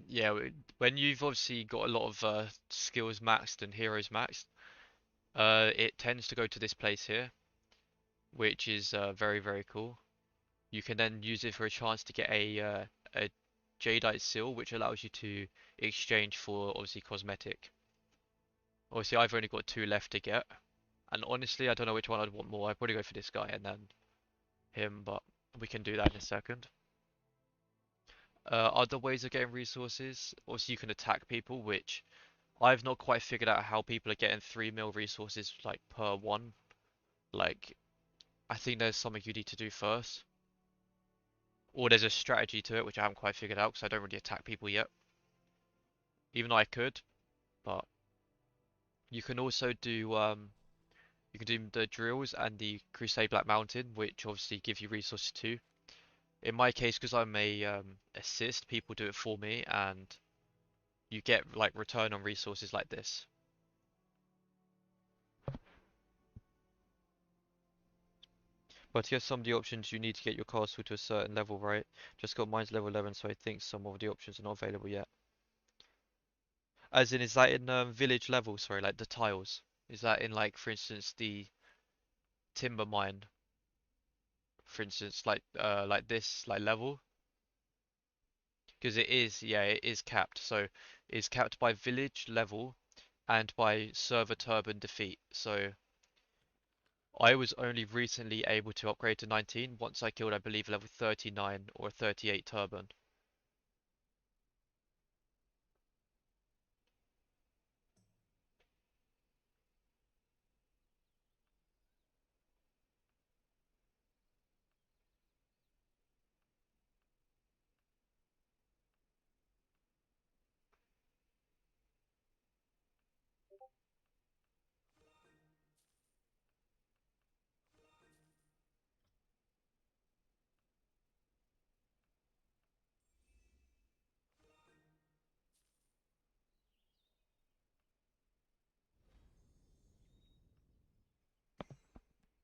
Yeah, when you've obviously got a lot of skills maxed and heroes maxed, it tends to go to this place here, which is very very cool. You can then use it for a chance to get a jadeite seal, which allows you to exchange for obviously cosmetic. Obviously, I've only got 2 left to get, and honestly, I don't know which one I'd want more. I'd probably go for this guy and then him, but we can do that in a second. Other ways of getting resources, obviously you can attack people, which I've not quite figured out how people are getting 3 mil resources like per one. Like, I think there's something you need to do first. Or there's a strategy to it, which I haven't quite figured out because I don't really attack people yet. Even though I could, but you can also do you can do the drills and the Crusade Black Mountain, which obviously give you resources too. In my case, because I'm a assist, people do it for me, and you get like return on resources like this. But to get some of the options, you need to get your castle to a certain level, right? Just got mine's level 11, so I think some of the options are not available yet. As in, is that in village level? Sorry, like the tiles. Is that in like, for instance, the timber mine? For instance, like this like level? Because it is, yeah, it is capped. So it's capped by village level and by server turban defeat. So I was only recently able to upgrade to 19 once I killed, I believe, level 39 or 38 turban.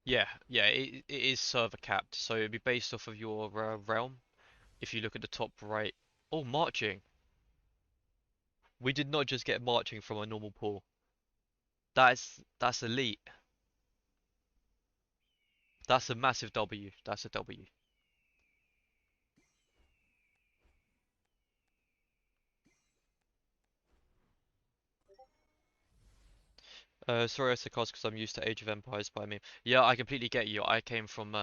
Yeah, it is server capped, so it'd be based off of your realm. If you look at the top right, oh, marching. We did not just get marching from a normal pool. That's elite. That's a massive W. That's a W. Sorry, I said cost because I'm used to Age of Empires by me. Yeah, I completely get you. I came from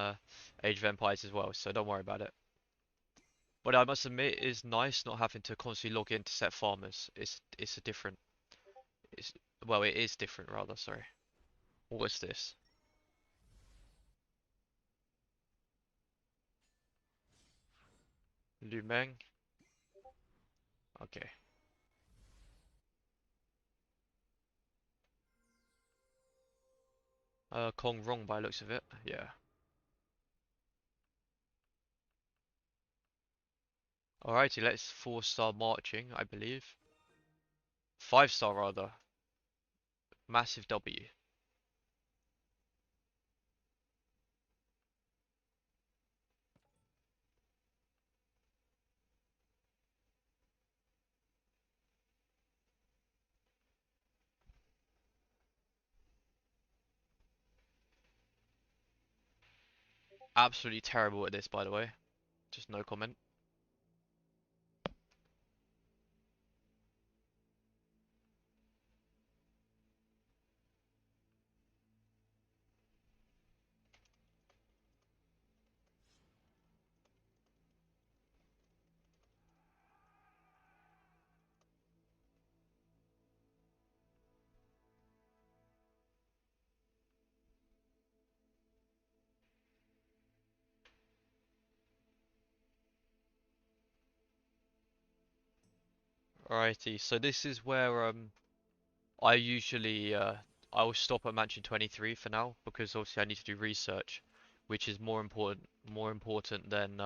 Age of Empires as well, so don't worry about it. But I must admit, it is nice not having to constantly log in to set farmers. It's a different. It's well, it is different rather. Sorry. What was this? Lumeng. Okay. Kong wrong by looks of it. Yeah. Alrighty, let's 4-star marching, I believe. 5-star rather. Massive W. Absolutely terrible at this, by the way. Just no comment. Alrighty, so this is where I usually I will stop at Mansion 23 for now because obviously I need to do research, which is more important than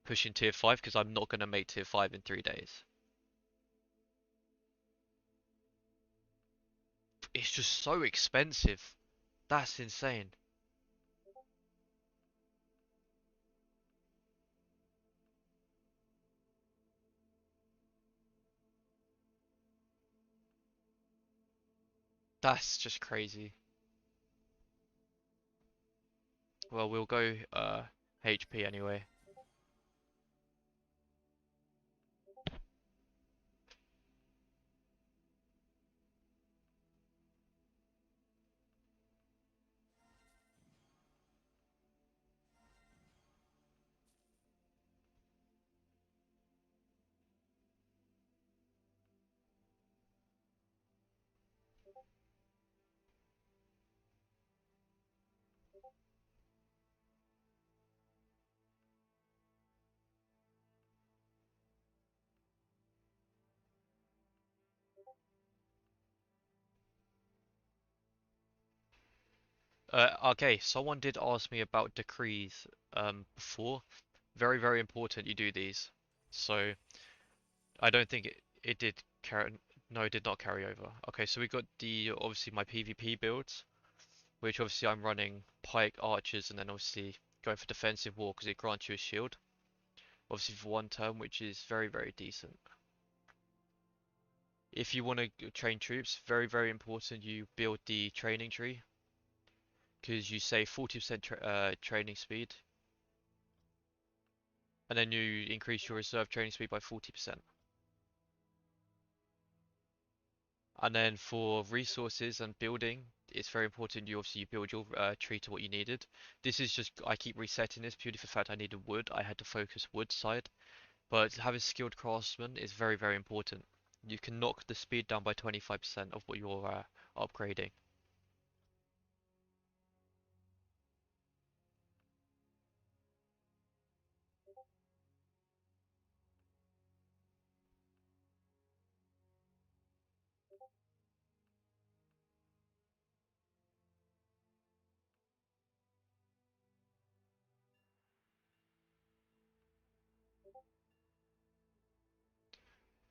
pushing tier 5 because I'm not gonna make tier 5 in 3 days. It's just so expensive. That's insane. That's just crazy. Well, we'll go HP anyway. Okay, someone did ask me about decrees before. Very, very important you do these. So I don't think it did carry. No, it did not carry over. Okay, so we got the obviously my PvP builds, which obviously I'm running pike archers and then obviously going for defensive war because it grants you a shield. Obviously for 1 turn, which is very, very decent. If you want to train troops, very, very important you build the training tree because you save 40% training speed and then you increase your reserve training speed by 40%. And then for resources and building, it's very important you obviously build your tree to what you needed. This is just, I keep resetting this purely for the fact I needed wood. I had to focus wood side. But having skilled craftsmen is very, very important. You can knock the speed down by 25% of what you're upgrading.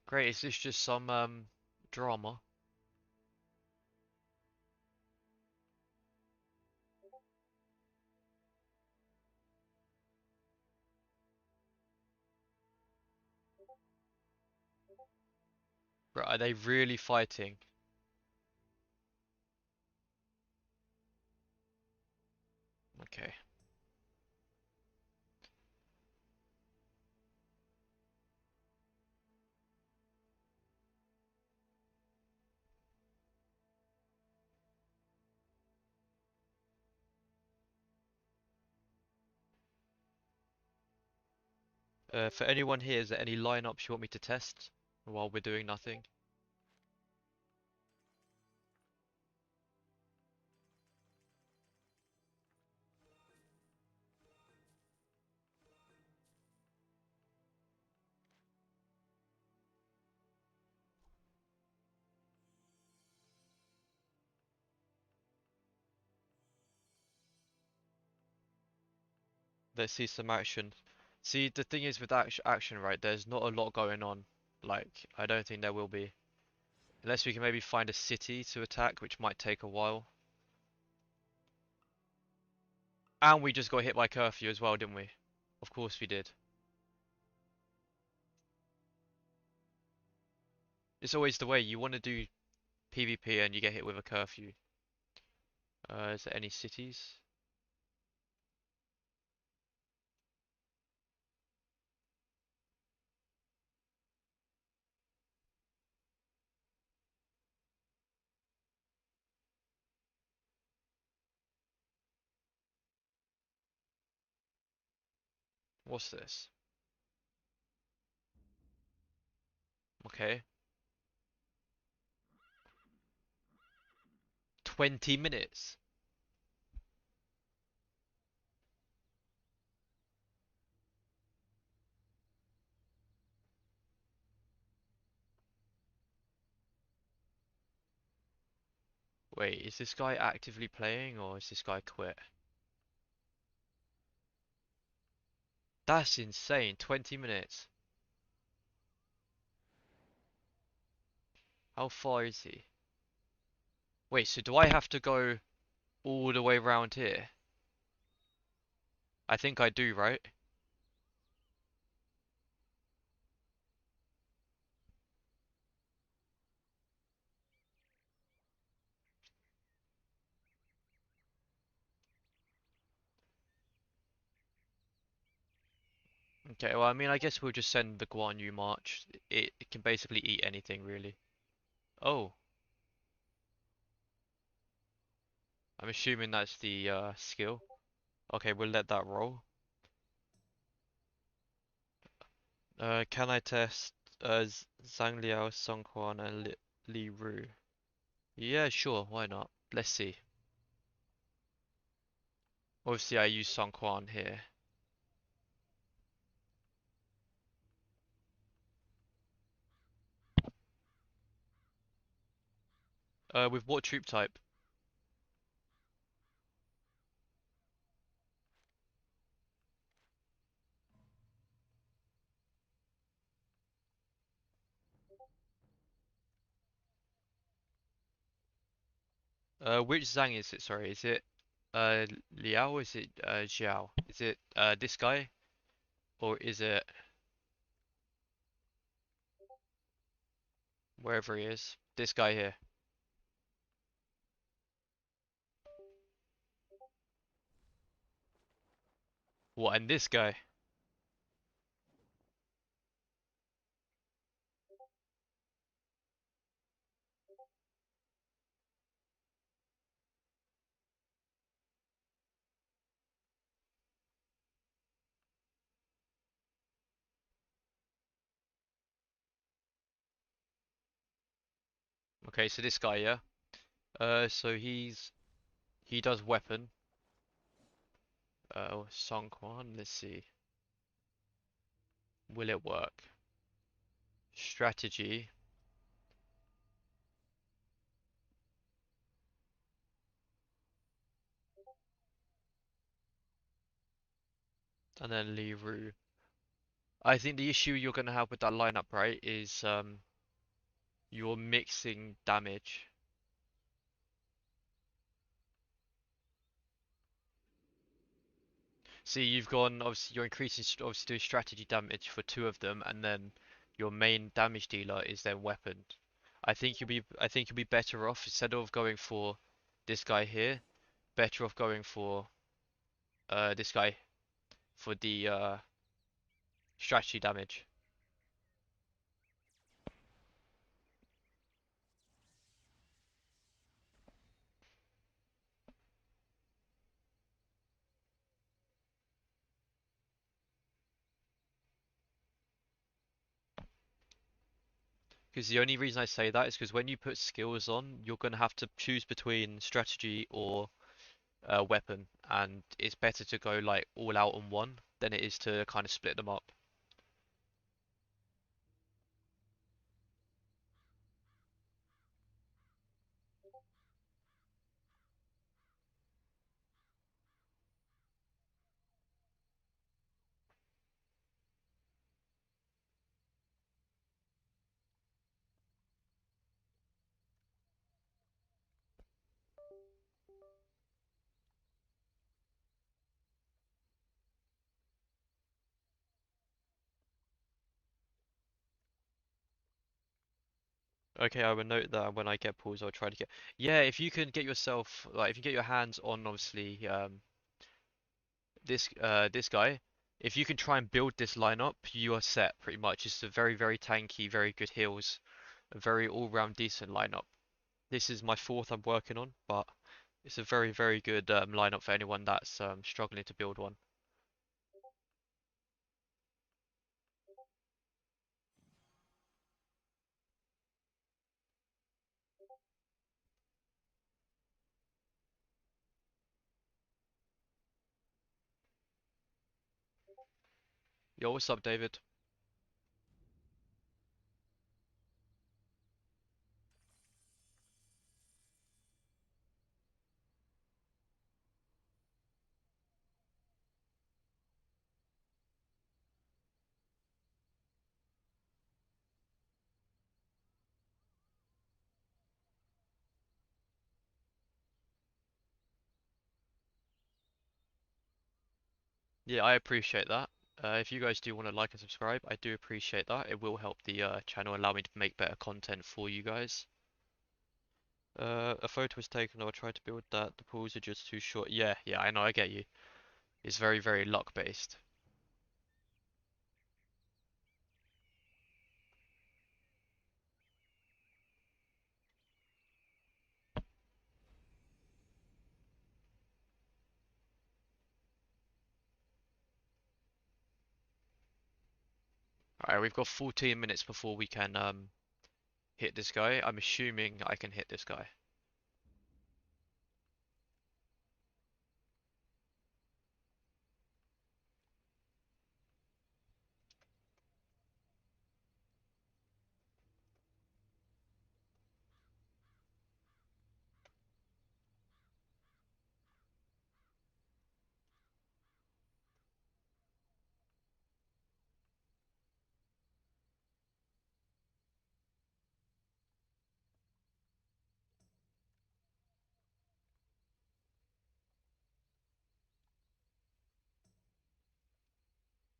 Great, is this just some drama? Right, are they really fighting? Okay. For anyone here, is there any lineups you want me to test while we're doing nothing? Let's see some action. See, the thing is with action, right, there's not a lot going on. Like, I don't think there will be. Unless we can maybe find a city to attack, which might take a while. And we just got hit by curfew as well, didn't we? Of course we did. It's always the way, you want to do PvP and you get hit with a curfew. Is there any cities? What's this? Okay. 20 minutes. Wait, is this guy actively playing or is this guy quit? That's insane. 20 minutes. How far is he? Wait, so do I have to go all the way around here? I think I do, right? Okay, well, I mean, I guess we'll just send the Guan Yu March. It can basically eat anything, really. Oh, I'm assuming that's the skill. Okay, we'll let that roll. Can I test Zhang Liao, Song Quan, and Li Ru? Yeah, sure, why not? Let's see. Obviously, I use Song Quan here. With what troop type? Which Zhang is it? Sorry, is it Liao or is it Xiao? Is it this guy or is it wherever he is? This guy here. What, and this guy? Okay, so this guy, yeah. So he does weapon. Song Quan. Let's see. Will it work? Strategy, and then Li Ru. I think the issue you're gonna have with that lineup, right, is you're mixing damage. See, you've gone, obviously, you're increasing, obviously, doing strategy damage for two of them, and then your main damage dealer is their weapon. I think you'll be better off instead of going for this guy here, better off going for this guy for the strategy damage. Because the only reason I say that is because when you put skills on, you're gonna have to choose between strategy or weapon, and it's better to go like all out on one than it is to kind of split them up. Okay, I will note that when I get pulls, I'll try to get. Yeah, if you can get yourself like if you get your hands on obviously this guy, if you can try and build this lineup, you are set pretty much. It's a very very tanky, very good heals, a very all-round decent lineup. This is my fourth I'm working on, but it's a very very good lineup for anyone that's struggling to build one. Yo, what's up, David? Yeah, I appreciate that. If you guys do want to like and subscribe, I do appreciate that. It will help the channel, allow me to make better content for you guys. A photo was taken, or I tried to build that. The pools are just too short. Yeah, yeah, I know, I get you. It's very, very luck based. Alright, we've got 14 minutes before we can hit this guy. I'm assuming I can hit this guy.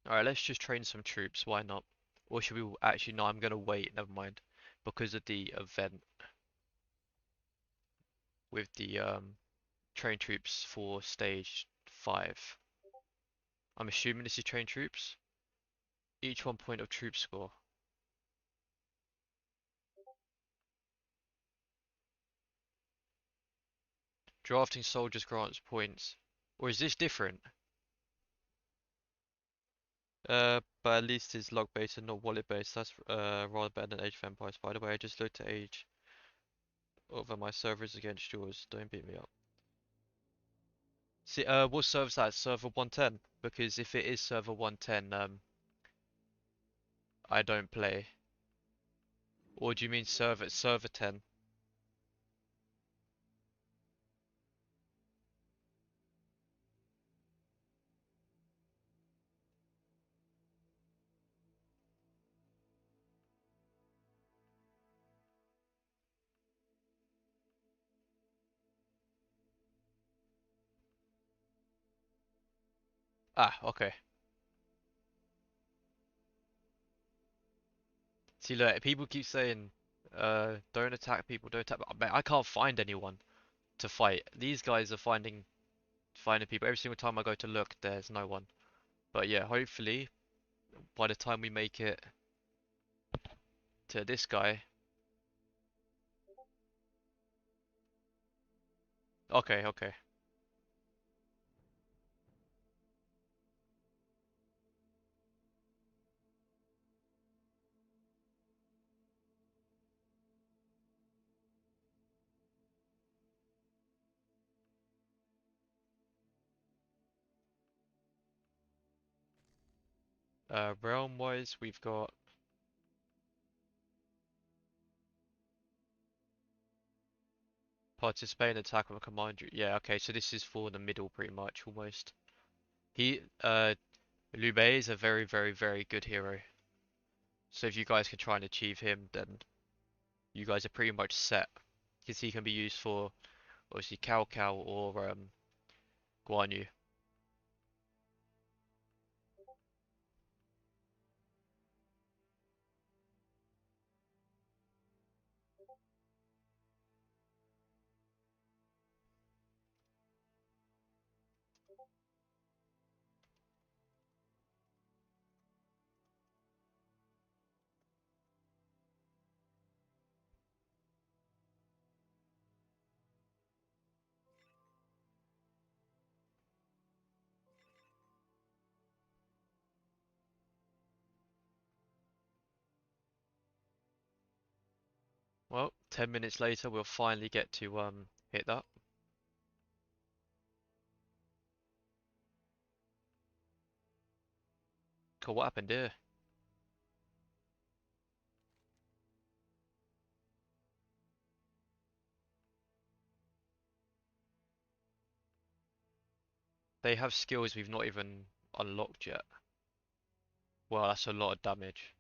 Alright, let's just train some troops. Why not? Or should we actually? No, I'm gonna wait. Never mind, because of the event with the train troops for stage 5. I'm assuming this is train troops. Each 1 point of troop score. Drafting soldiers grants points. Or is this different? But at least it's log based and not wallet based. That's rather better than Age of Empires. By the way, I just looked at Age over my servers against yours. Don't beat me up. See, what server's that? Server 110? Because if it is server 110, I don't play. Or do you mean server 10? Ah, okay. See, look, people keep saying Don't attack people. Don't attack. Man, I can't find anyone to fight. These guys are finding people. Every single time I go to look, there's no one. But yeah, hopefully by the time we make it to this guy. Okay, okay. Realm wise, we've got participate in attack of a commander. Yeah, okay, so this is for the middle pretty much almost. He Liu Bei is a very, very, very good hero. So if you guys can try and achieve him, then you guys are pretty much set. Because he can be used for obviously Cao Cao or Guan Yu. Well, 10 minutes later we'll finally get to hit that. Cool, what happened here? They have skills we've not even unlocked yet. Well, that's a lot of damage.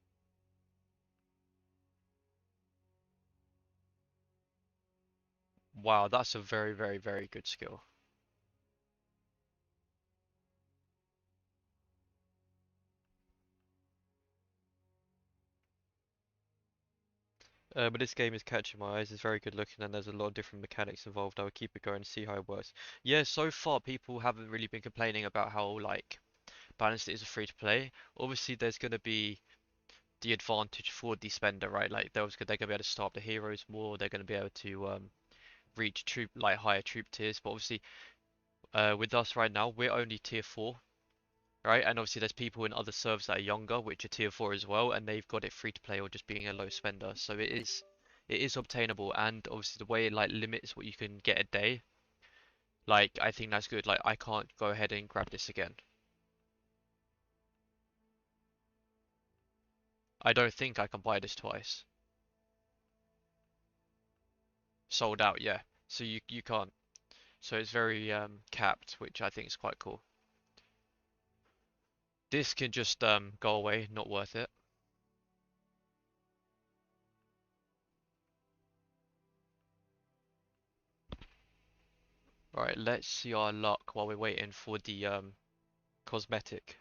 Wow, that's a very, very, very good skill. But this game is catching my eyes. It's very good looking, and there's a lot of different mechanics involved. I would keep it going and see how it works. Yeah, so far people haven't really been complaining about how like balanced it is a free to play. Obviously, there's going to be the advantage for the spender, right? Like they're gonna be able to start the heroes more. They're gonna be able to reach troop like higher troop tiers. But obviously, with us right now, we're only tier 4, right? And obviously, there's people in other servers that are younger, which are tier 4 as well, and they've got it free to play or just being a low spender. So it is obtainable, and obviously the way it like limits what you can get a day, like I think that's good. Like I can't go ahead and grab this again. I don't think I can buy this twice. Sold out, yeah. So you can't. So it's very capped, which I think is quite cool. This can just go away, not worth it. Right, let's see our luck while we're waiting for the cosmetic.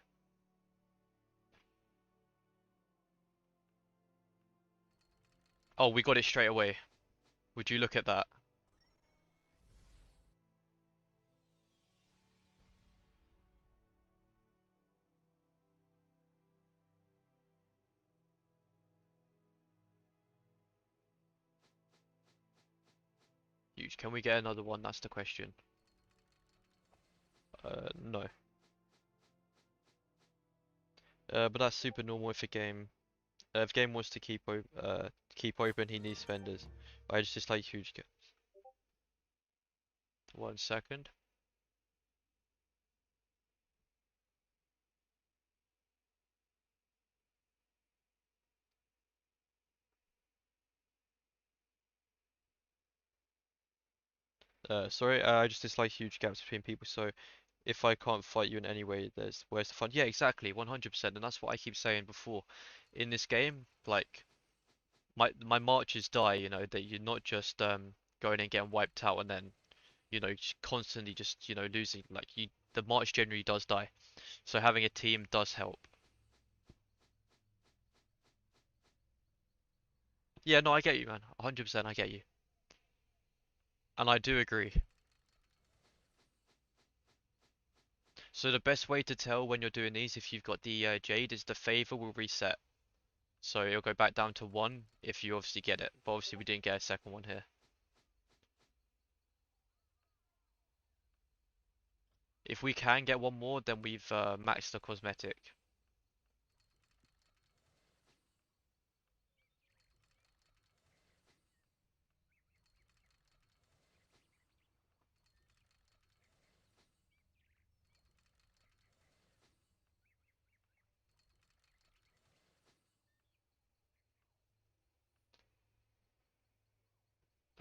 Oh, we got it straight away. Would you look at that? Huge. Can we get another one? That's the question. No. But that's super normal if a game, if game wants to keep open, he needs spenders. I just like huge. 1 second. Sorry, I just dislike huge gaps between people. So if I can't fight you in any way, where's the fun? Yeah, exactly, 100%. And that's what I keep saying before. In this game, like my marches die. That you're not just going and getting wiped out and then just constantly just losing. Like the march generally does die. So having a team does help. Yeah, no, I get you, man. 100% I get you. And I do agree. So the best way to tell when you're doing these, if you've got the Jade, is the favor will reset. So it'll go back down to one if you obviously get it. But obviously we didn't get a second one here. If we can get one more, then we've maxed the cosmetic.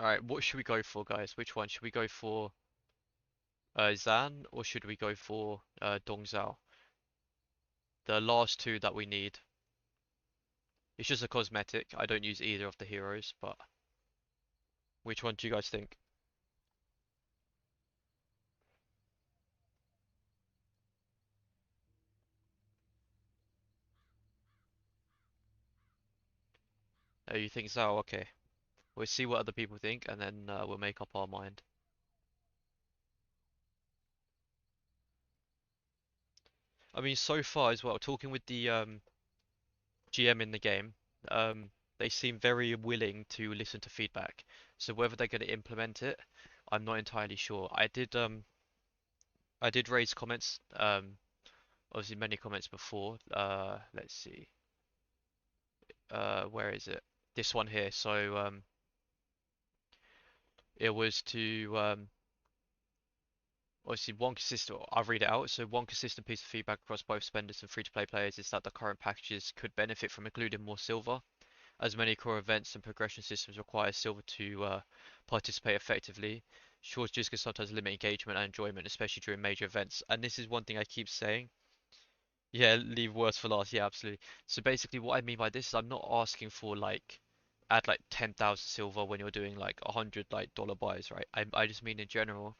Alright, what should we go for, guys? Which one? Should we go for Zan or should we go for Dongzhao? The last two that we need. It's just a cosmetic. I don't use either of the heroes, but which one do you guys think? You think Zhao? Okay. We'll see what other people think and then we'll make up our mind. I mean, so far as well, talking with the GM in the game, they seem very willing to listen to feedback. So whether they're going to implement it, I'm not entirely sure. I did raise comments, obviously many comments before. Let's see, where is it? This one here. So it was to obviously one consistent. I'll read it out. So one consistent piece of feedback across both spenders and free-to-play players is that the current packages could benefit from including more silver, as many core events and progression systems require silver to participate effectively. Shortages can sometimes limit engagement and enjoyment, especially during major events. And this is one thing I keep saying. Yeah, leave worse for last. Yeah, absolutely. So basically, what I mean by this is I'm not asking for like add like 10,000 silver when you're doing like 100 like dollar buys, right? I just mean in general,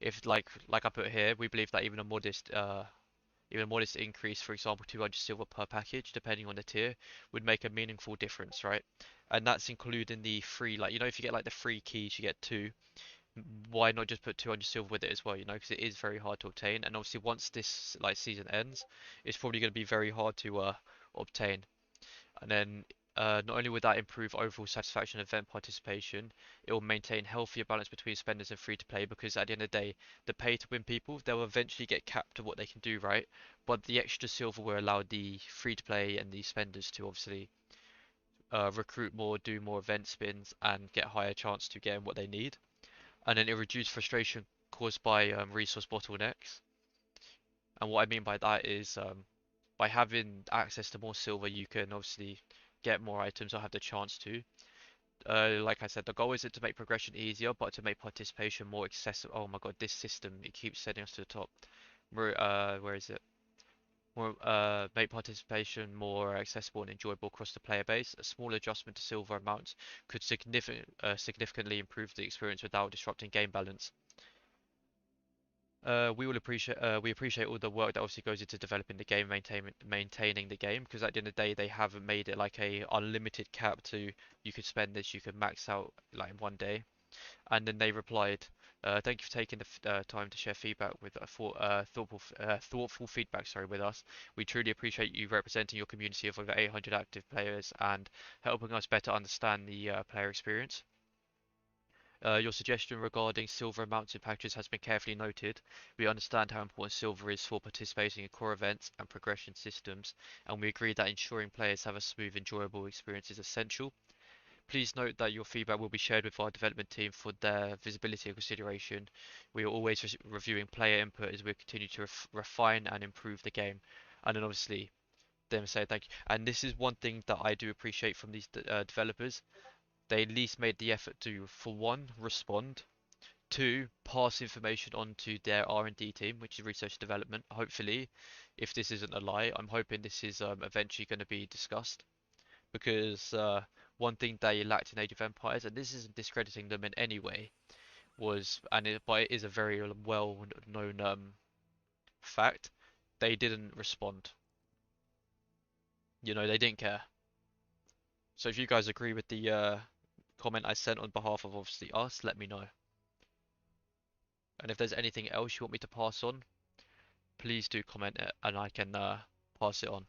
if like I put here, we believe that even a modest increase, for example, 200 silver per package, depending on the tier, would make a meaningful difference, right? And that's including the free, like, if you get like the free keys, you get two. Why not just put 200 silver with it as well, because it is very hard to obtain. And obviously, once this like season ends, it's probably going to be very hard to obtain. And then not only would that improve overall satisfaction and event participation, it will maintain healthier balance between spenders and free to play because at the end of the day, the pay to win people, they'll eventually get capped to what they can do, right? But the extra silver will allow the free to play and the spenders to obviously recruit more, do more event spins, and get higher chance to get what they need. And then it reduce frustration caused by resource bottlenecks. And what I mean by that is by having access to more silver, you can obviously get more items or have the chance to. Like I said, the goal isn't to make progression easier, but to make participation more accessible. Oh my god, this system, it keeps sending us to the top. Where is it? Make participation more accessible and enjoyable across the player base. A small adjustment to silver amounts could significantly improve the experience without disrupting game balance. We appreciate all the work that obviously goes into developing the game, maintaining the game, because at the end of the day, they haven't made it like a unlimited cap to you could spend this, you could max out like in one day. And then they replied, "Thank you for taking the time to share feedback with thoughtful feedback, sorry, with us. We truly appreciate you representing your community of over 800 active players and helping us better understand the player experience." Your suggestion regarding silver amounts in packages has been carefully noted. We understand how important silver is for participating in core events and progression systems, and we agree that ensuring players have a smooth, enjoyable experience is essential. Please note that your feedback will be shared with our development team for their visibility and consideration. We are always reviewing player input as we continue to refine and improve the game. And then obviously, them say thank you. And this is one thing that I do appreciate from these developers. They at least made the effort to, for one, respond, two, pass information on to their R&D team, which is research and development. Hopefully, if this isn't a lie, I'm hoping this is eventually going to be discussed because one thing they lacked in Age of Empires, and this isn't discrediting them in any way, but it is a very well-known fact, they didn't respond. They didn't care. So if you guys agree with the comment I sent on behalf of obviously us, let me know. And if there's anything else you want me to pass on, please do comment it and I can pass it on.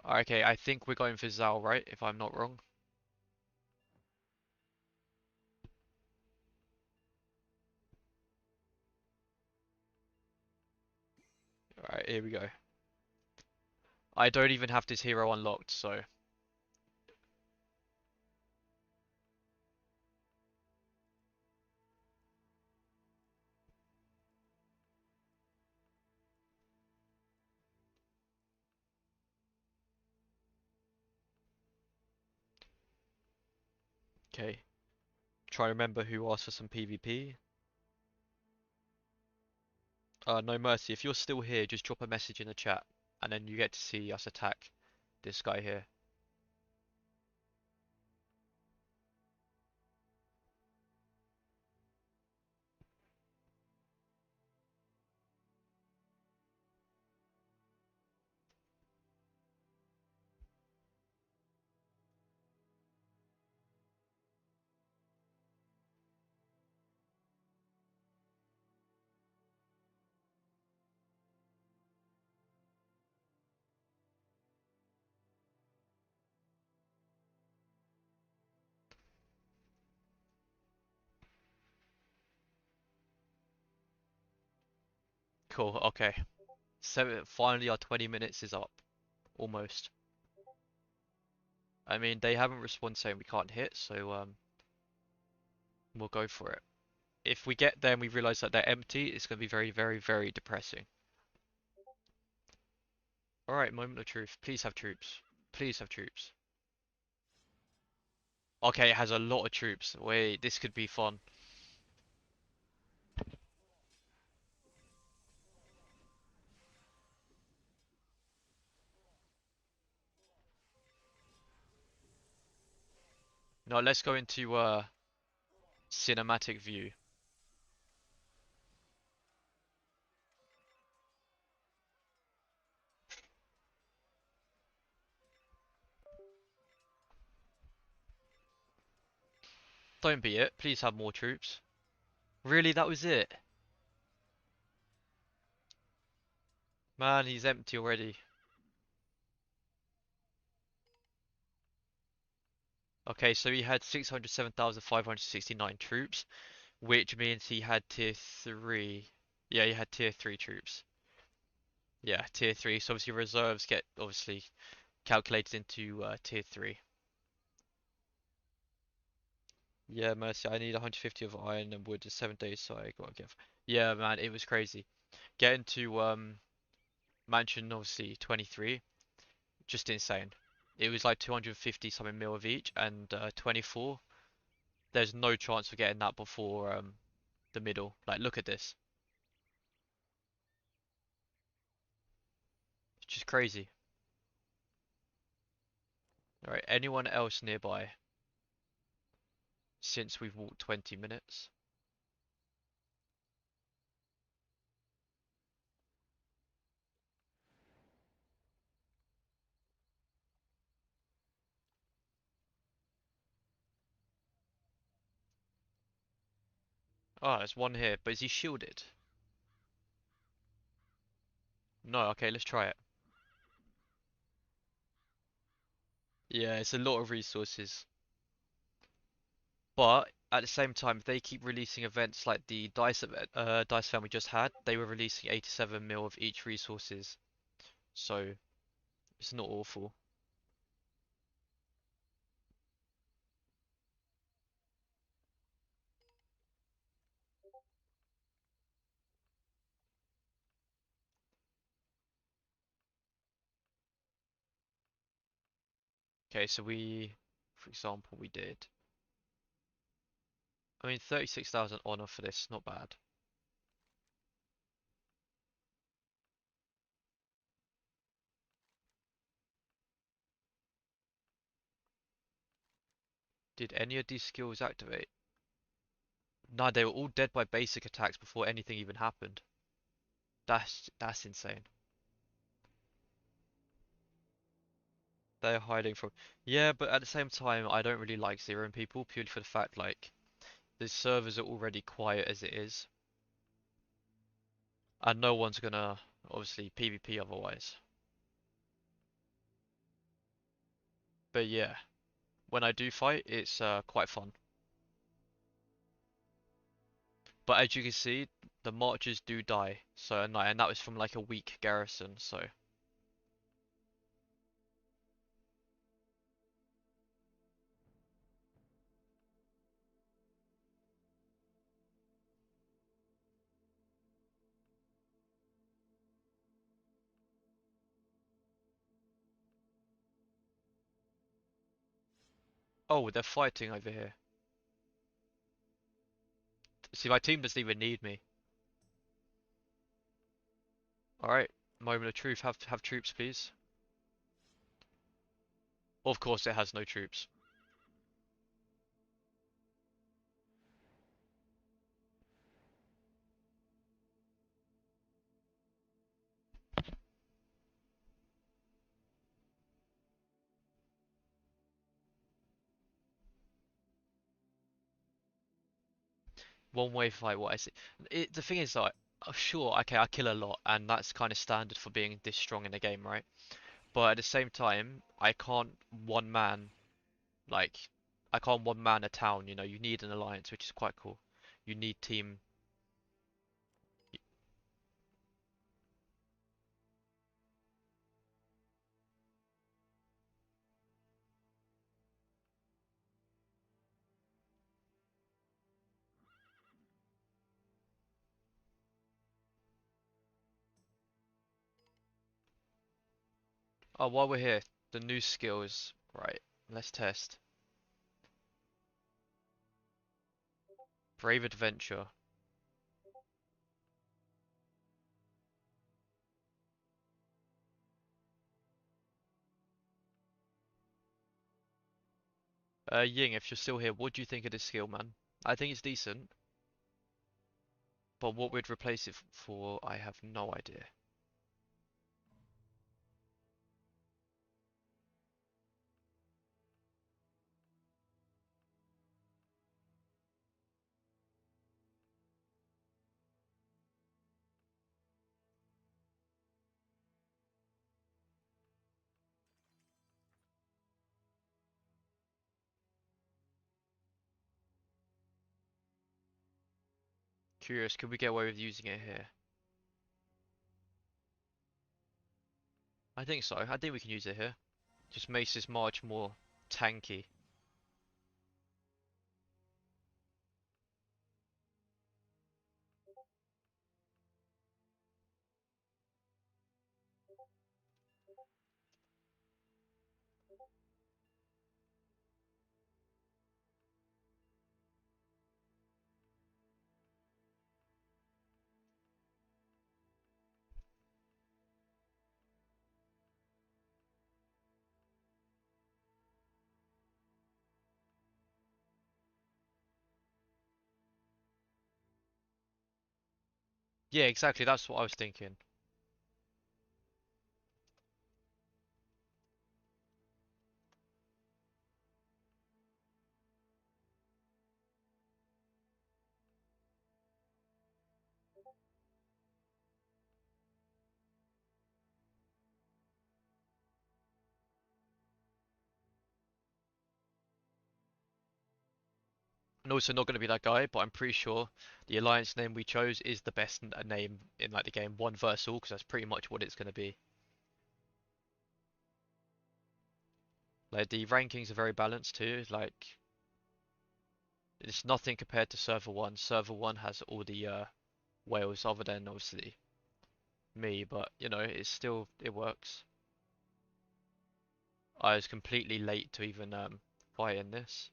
Okay, I think we're going for Zal, right? If I'm not wrong. Alright, here we go. I don't even have this hero unlocked, so... Okay. Try to remember who asked for some PvP. No mercy, if you're still here, just drop a message in the chat, and then you get to see us attack this guy here. Cool, okay. Finally our 20 minutes is up. Almost. I mean, they haven't responded saying we can't hit, so we'll go for it. If we get there and we realize that they're empty, it's going to be very, very, very depressing. Alright, moment of truth. Please have troops. Please have troops. Okay, it has a lot of troops. Wait, this could be fun. No, let's go into cinematic view. Don't be it. Please have more troops. Really, that was it? Man, he's empty already. Okay, so he had 607,569 troops, which means he had tier 3. Yeah, he had tier 3 troops. Yeah, tier 3. So obviously reserves get obviously calculated into tier 3. Yeah, Mercy, I need 150 of iron and wood in 7 days, so I gotta give. Yeah, man, it was crazy. Getting to mansion obviously 23, just insane. It was like 250 something mil of each, and 24. There's no chance of getting that before the middle. Like, look at this. It's just crazy. Alright, anyone else nearby? Since we've walked 20 minutes. Oh, there's one here, but is he shielded? No, okay, let's try it. Yeah, it's a lot of resources. But at the same time, if they keep releasing events like the Dice event, Dice fan we just had, they were releasing 87 mil of each resources. So it's not awful. Okay, so for example, we did. I mean, 36,000 honor for this, not bad. Did any of these skills activate? No, they were all dead by basic attacks before anything even happened. That's insane. They're hiding from. Yeah, but at the same time, I don't really like zeroing people purely for the fact like the servers are already quiet as it is, and no one's gonna obviously PvP otherwise. But yeah, when I do fight, it's quite fun. But as you can see, the marchers do die. So and that was from like a weak garrison. So oh, they're fighting over here. See, my team doesn't even need me. All right, moment of truth. Have troops, please. Of course, it has no troops. One way fight. What I see. The thing is, like, sure, okay, I kill a lot, and that's kind of standard for being this strong in the game, right? But at the same time, I can't one man like I can't one man a town. You know, you need an alliance, which is quite cool. You need team. Oh, while we're here, the new skills. Right, let's test. Brave Adventure. Ying, if you're still here, what do you think of this skill, man? I think it's decent, but what we'd replace it for, I have no idea. Curious, could we get away with using it here? I think so. I think we can use it here. Just makes this march more tanky. Yeah, exactly. That's what I was thinking. And also not going to be that guy, but I'm pretty sure the alliance name we chose is the best name in like the game, one versus all, because that's pretty much what it's going to be. Like the rankings are very balanced too. Like it's nothing compared to server one. Server one has all the whales other than obviously me, but you know it's still it works. I was completely late to even fight in this.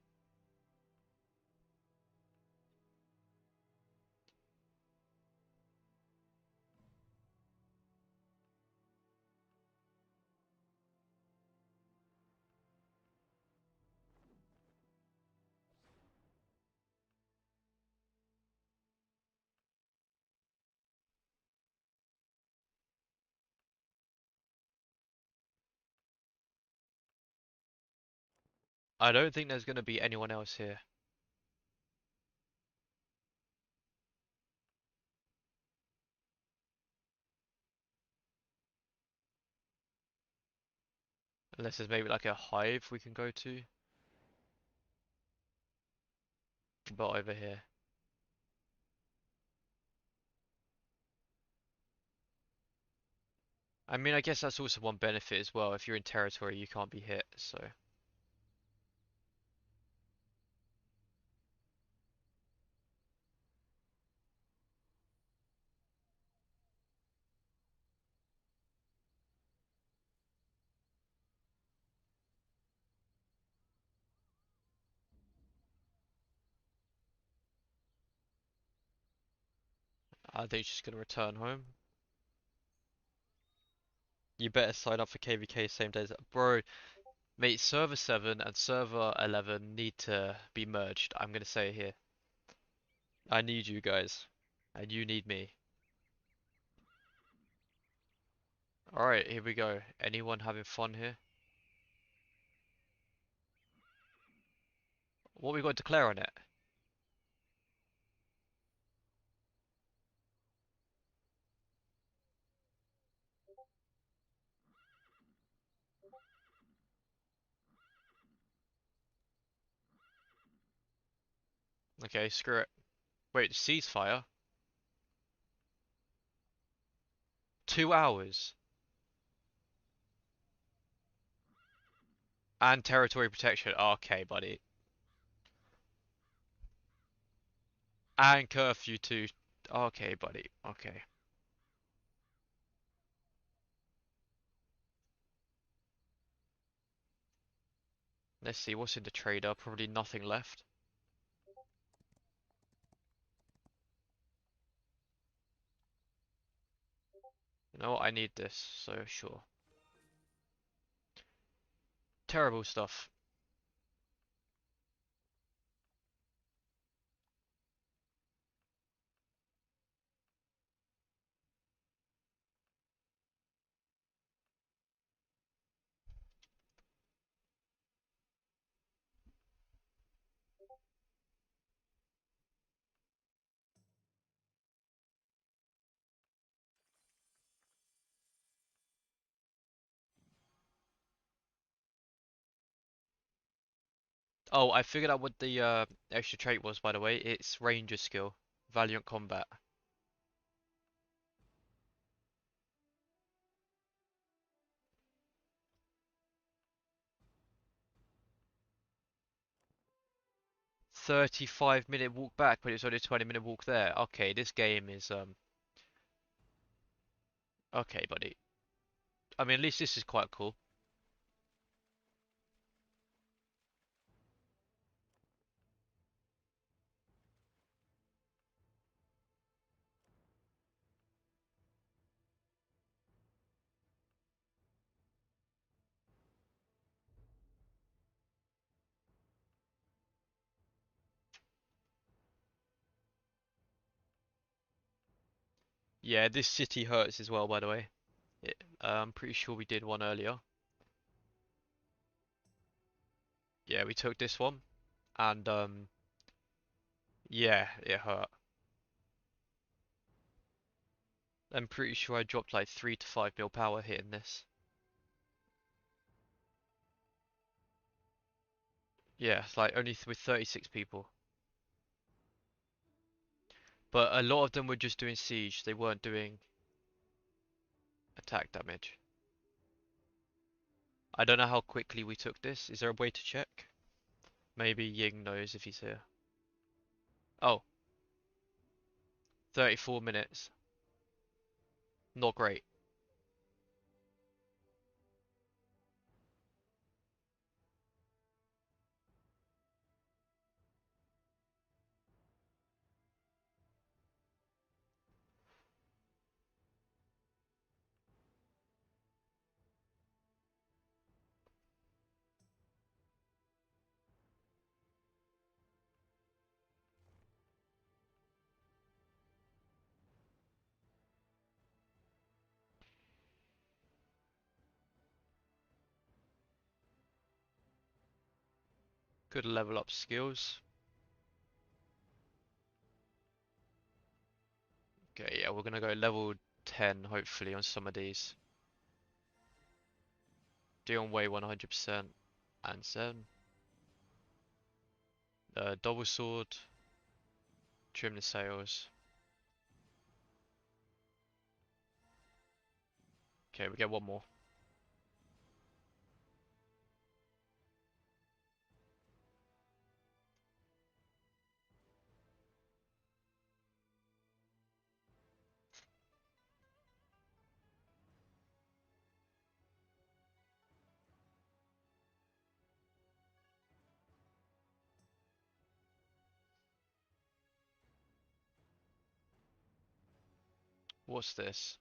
I don't think there's gonna be anyone else here. Unless there's maybe like a hive we can go to. But over here. I mean, I guess that's also one benefit as well. If you're in territory, you can't be hit, so. I think she's gonna return home. You better sign up for KVK same day as bro. Mate, server 7 and server 11 need to be merged. I'm gonna say it here. I need you guys. And you need me. Alright, here we go. Anyone having fun here? What we got to declare on it? Okay, screw it. Wait, ceasefire? 2 hours. And territory protection. Okay, buddy. And curfew too. Okay, buddy. Okay. Let's see, what's in the trader? Probably nothing left. You know what? I need this, so sure. Terrible stuff. Oh, I figured out what the extra trait was, by the way. It's Ranger skill. Valiant Combat. 35-minute walk back, but it's only a 20-minute walk there. Okay, this game is okay, buddy. I mean, at least this is quite cool. Yeah, this city hurts as well, by the way. I'm pretty sure we did one earlier. Yeah, we took this one, and yeah, it hurt. I'm pretty sure I dropped like 3 to 5 mil power hitting this. Yeah, like only with 36 people. But a lot of them were just doing siege, they weren't doing attack damage. I don't know how quickly we took this. Is there a way to check? Maybe Ying knows if he's here. Oh, 34 minutes. Not great. Good level up skills. Okay, yeah, we're gonna go level 10 hopefully on some of these. Dion Way 100% and 7. Double sword, trim the sails. Okay, we get one more. What's this?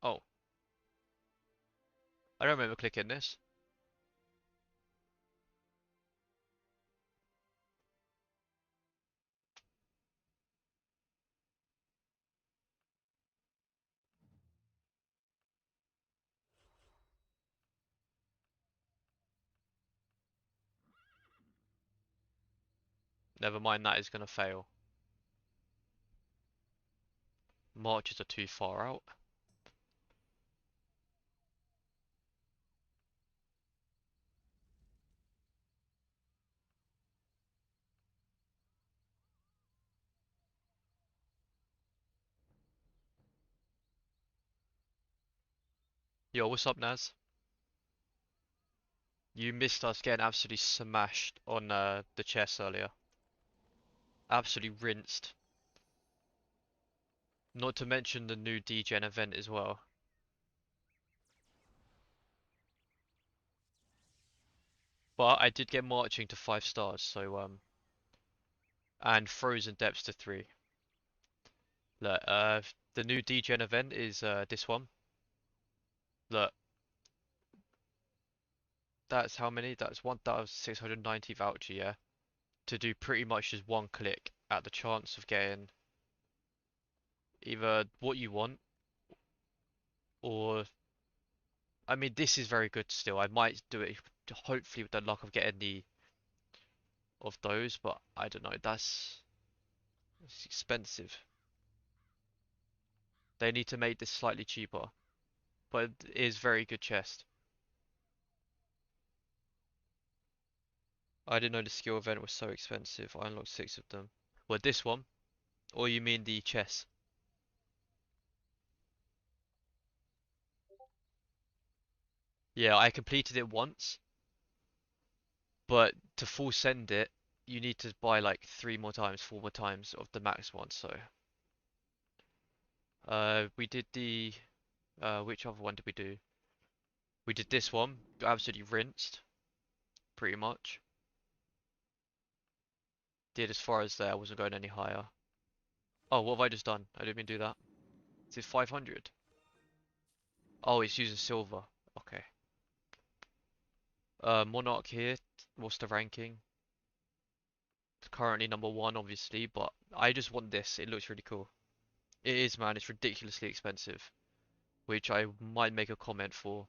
Oh, I don't remember clicking this. Never mind, that is gonna fail. Marches are too far out. Yo, what's up, Naz? You missed us getting absolutely smashed on the chess earlier. Absolutely rinsed. Not to mention the new DGen event as well. But I did get marching to 5 stars, so and frozen depths to 3. Look, the new DGen event is this one. Look, that's how many? That's 1,690 voucher, yeah. To do pretty much just one click at the chance of getting either what you want or I mean this is very good still. I might do it hopefully with the luck of getting the of those, but I don't know. It's expensive. They need to make this slightly cheaper, but it is very good chest. I didn't know the skill event was so expensive. I unlocked 6 of them. Well, this one, or you mean the chess? Yeah, I completed it once, but to full send it, you need to buy like 3 more times, 4 more times of the max one. So, we did the which other one did we do? We did this one, got absolutely rinsed, pretty much. Did as far as there, I wasn't going any higher. Oh, what have I just done? I didn't even do that. Is it 500? Oh, it's using silver. Okay. Monarch here. What's the ranking? It's currently number 1, obviously, but I just want this. It looks really cool. It is, man. It's ridiculously expensive, which I might make a comment for.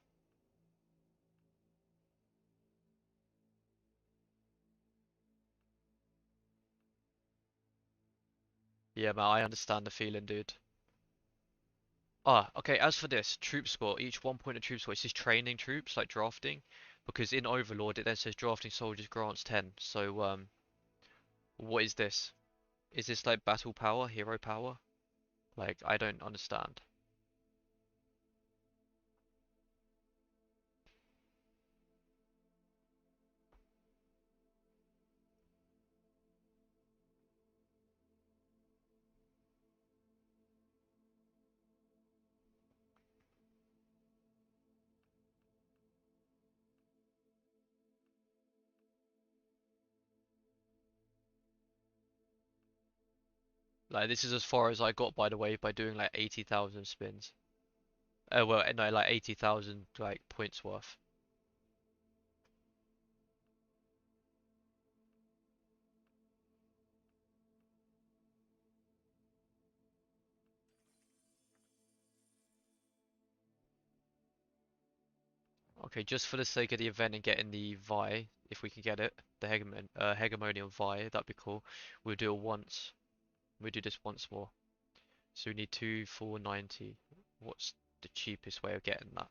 Yeah, man, I understand the feeling, dude. Ah, okay, as for this, troop score, each 1 point of troop score, it says training troops, like drafting, because in Overlord it then says drafting soldiers grants 10, so, what is this? Is this like battle power, hero power? Like, I don't understand. Like, this is as far as I got, by the way, by doing like 80,000 spins. Oh, well, no, like 80,000, like, points worth. Okay, just for the sake of the event and getting the Vi, if we can get it, the hegemonial Vi, that'd be cool. We'll do it once. We'll do this once more. So we need 2, 4, 90. What's the cheapest way of getting that?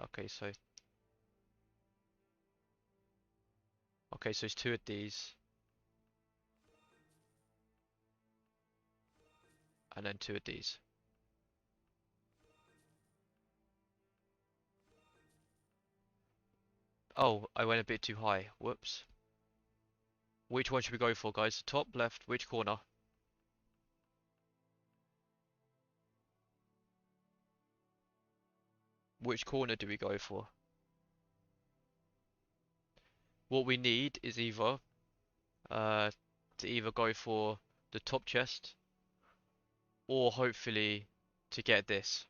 Okay, so it's two of these, and then two of these. Oh, I went a bit too high. Whoops. Which one should we go for, guys? Top, left, which corner? Which corner do we go for? What we need is uh, to either go for the top chest, or hopefully to get this.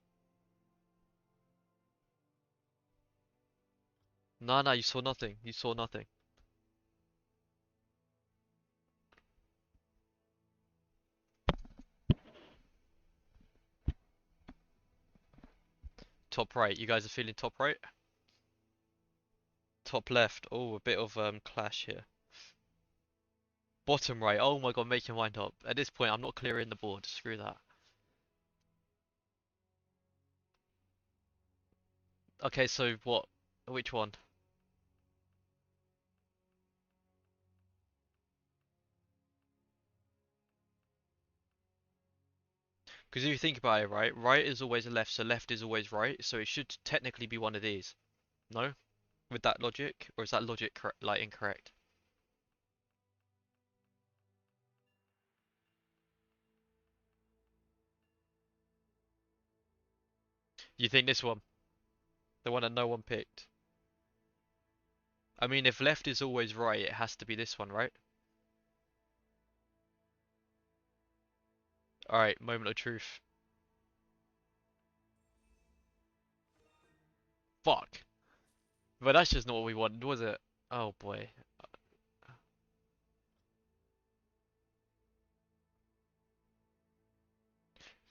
No, no, you saw nothing. You saw nothing. Top right. You guys are feeling top right? Top left. Oh, a bit of clash here. Bottom right. Oh my god, make your mind up. At this point, I'm not clearing the board. Screw that. Okay, so what? Which one? Because if you think about it, right? Right is always left, so left is always right. So it should technically be one of these. No? With that logic? Or is that logic like incorrect? You think this one? The one that no one picked? I mean, if left is always right, it has to be this one, right? Alright, moment of truth. Fuck. But that's just not what we wanted, was it? Oh boy.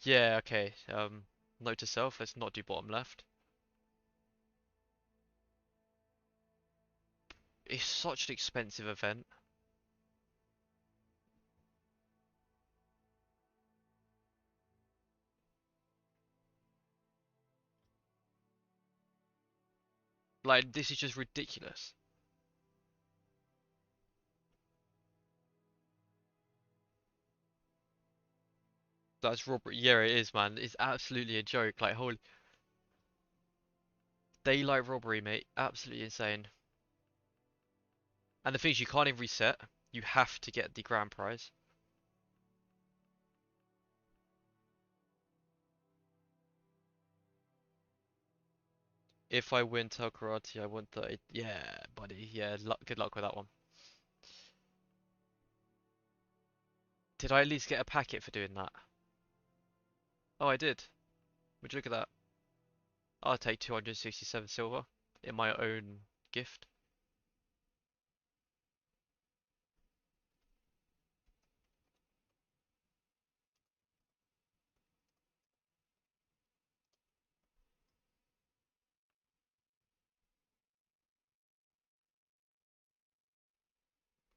Yeah, okay. Note to self, let's not do bottom left. It's such an expensive event. Like, this is just ridiculous. That's robbery. Yeah, it is, man. It's absolutely a joke. Like, holy daylight robbery, mate. Absolutely insane. And the thing is, you can't even reset. You have to get the grand prize. If I win Tel Karate, I want the. Yeah, buddy. Yeah, good luck with that one. Did I at least get a packet for doing that? Oh, I did. Would you look at that? I'll take 267 silver in my own gift.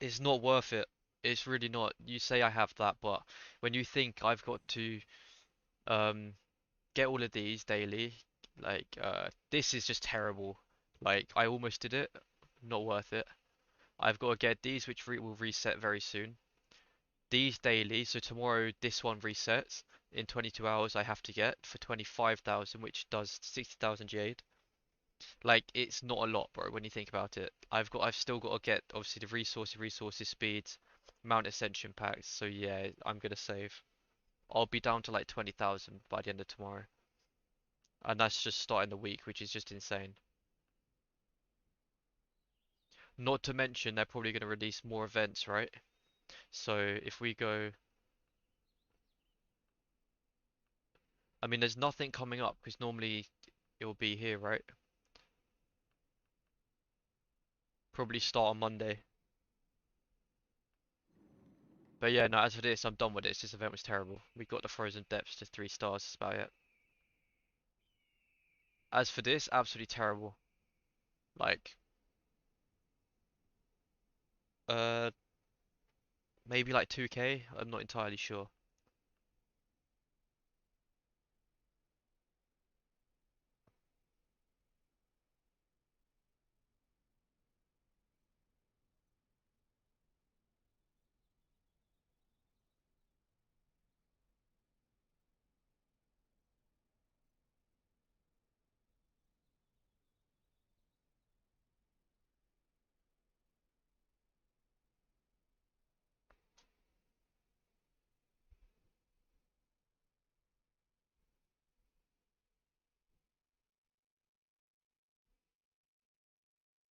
It's not worth it. It's really not. You say I have that, but when you think I've got to um get all of these daily, like this is just terrible. Like I almost did it. Not worth it. I've got to get these which will reset very soon. These daily, so tomorrow this one resets. In 22 hours I have to get for 25,000, which does 60,000 jade. Like it's not a lot, bro, when you think about it. I've still got to get obviously the resources, speeds, mount ascension packs. So yeah, I'm gonna save. I'll be down to like 20,000 by the end of tomorrow. And that's just starting the week, which is just insane. Not to mention they're probably gonna release more events, right? So if we go, I mean, there's nothing coming up because normally it will be here, right? Probably start on Monday. But yeah, no, as for this, I'm done with this. This event was terrible. We got the frozen depths to 3 stars, that's about it. As for this, absolutely terrible. Like, uh, maybe like 2k? I'm not entirely sure.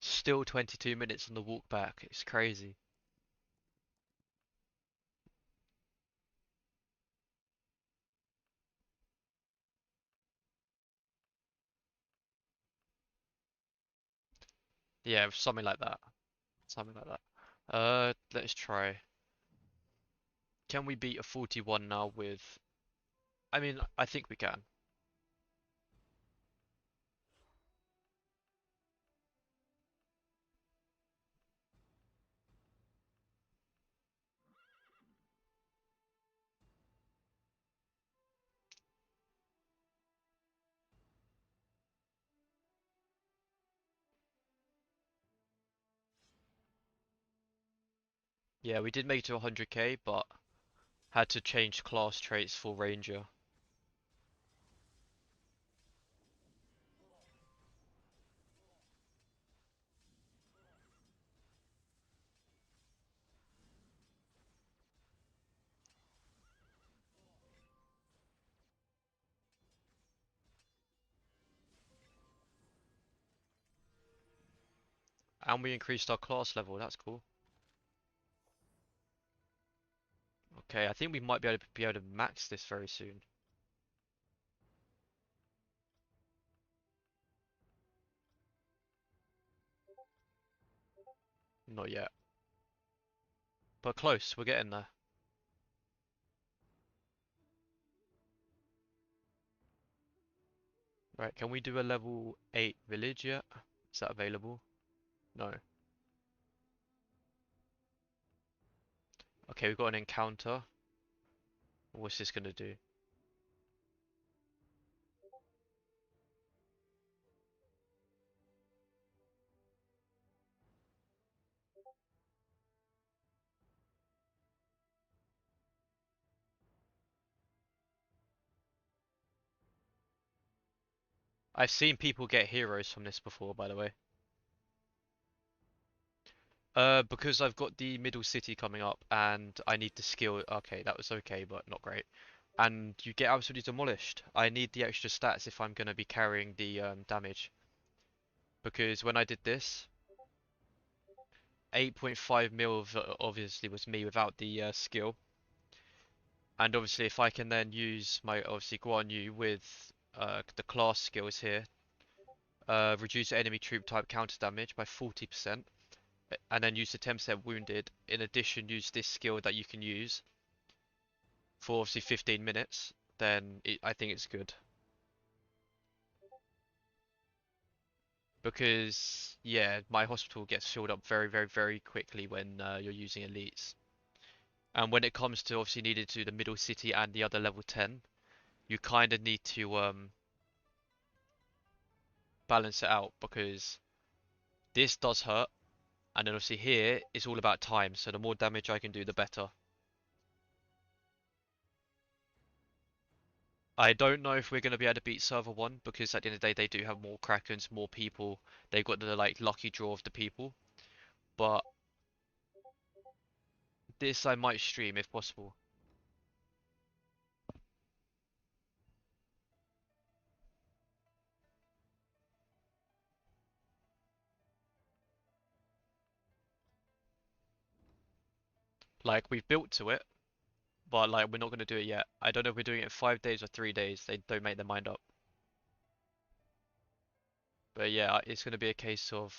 Still 22 minutes on the walk back. It's crazy. Yeah, something like that. Something like that. Let's try. Can we beat a 41 now with... I mean, I think we can. Yeah, we did make it to 100k, but had to change class traits for Ranger. And we increased our class level, that's cool. Okay, I think we might be able to max this very soon. Not yet. But close, we're getting there. Right, can we do a level 8 village yet? Is that available? No. Okay, we've got an encounter. What's this gonna do? I've seen people get heroes from this before, by the way. Because I've got the middle city coming up and I need the skill. Okay, that was okay, but not great. And you get absolutely demolished. I need the extra stats if I'm gonna be carrying the damage. Because when I did this, 8.5 mil obviously was me without the skill. And obviously if I can then use my obviously Guan Yu with the class skills here, reduce enemy troop type counter damage by 40%, and then use the 10% wounded. In addition, use this skill that you can use for obviously 15 minutes, then I think it's good. Because, yeah, my hospital gets filled up very, very, very quickly when you're using elites. And when it comes to obviously needed to the middle city and the other level 10, you kind of need to balance it out because this does hurt, and then obviously here it's all about time. So the more damage I can do, the better. I don't know if we're going to be able to beat server 1 because at the end of the day they do have more Krakens, more people. They've got the like lucky draw of the people. But this I might stream if possible. Like we've built to it, but like we're not going to do it yet. I don't know if we're doing it in 5 days or 3 days. They don't make their mind up. But yeah, it's going to be a case of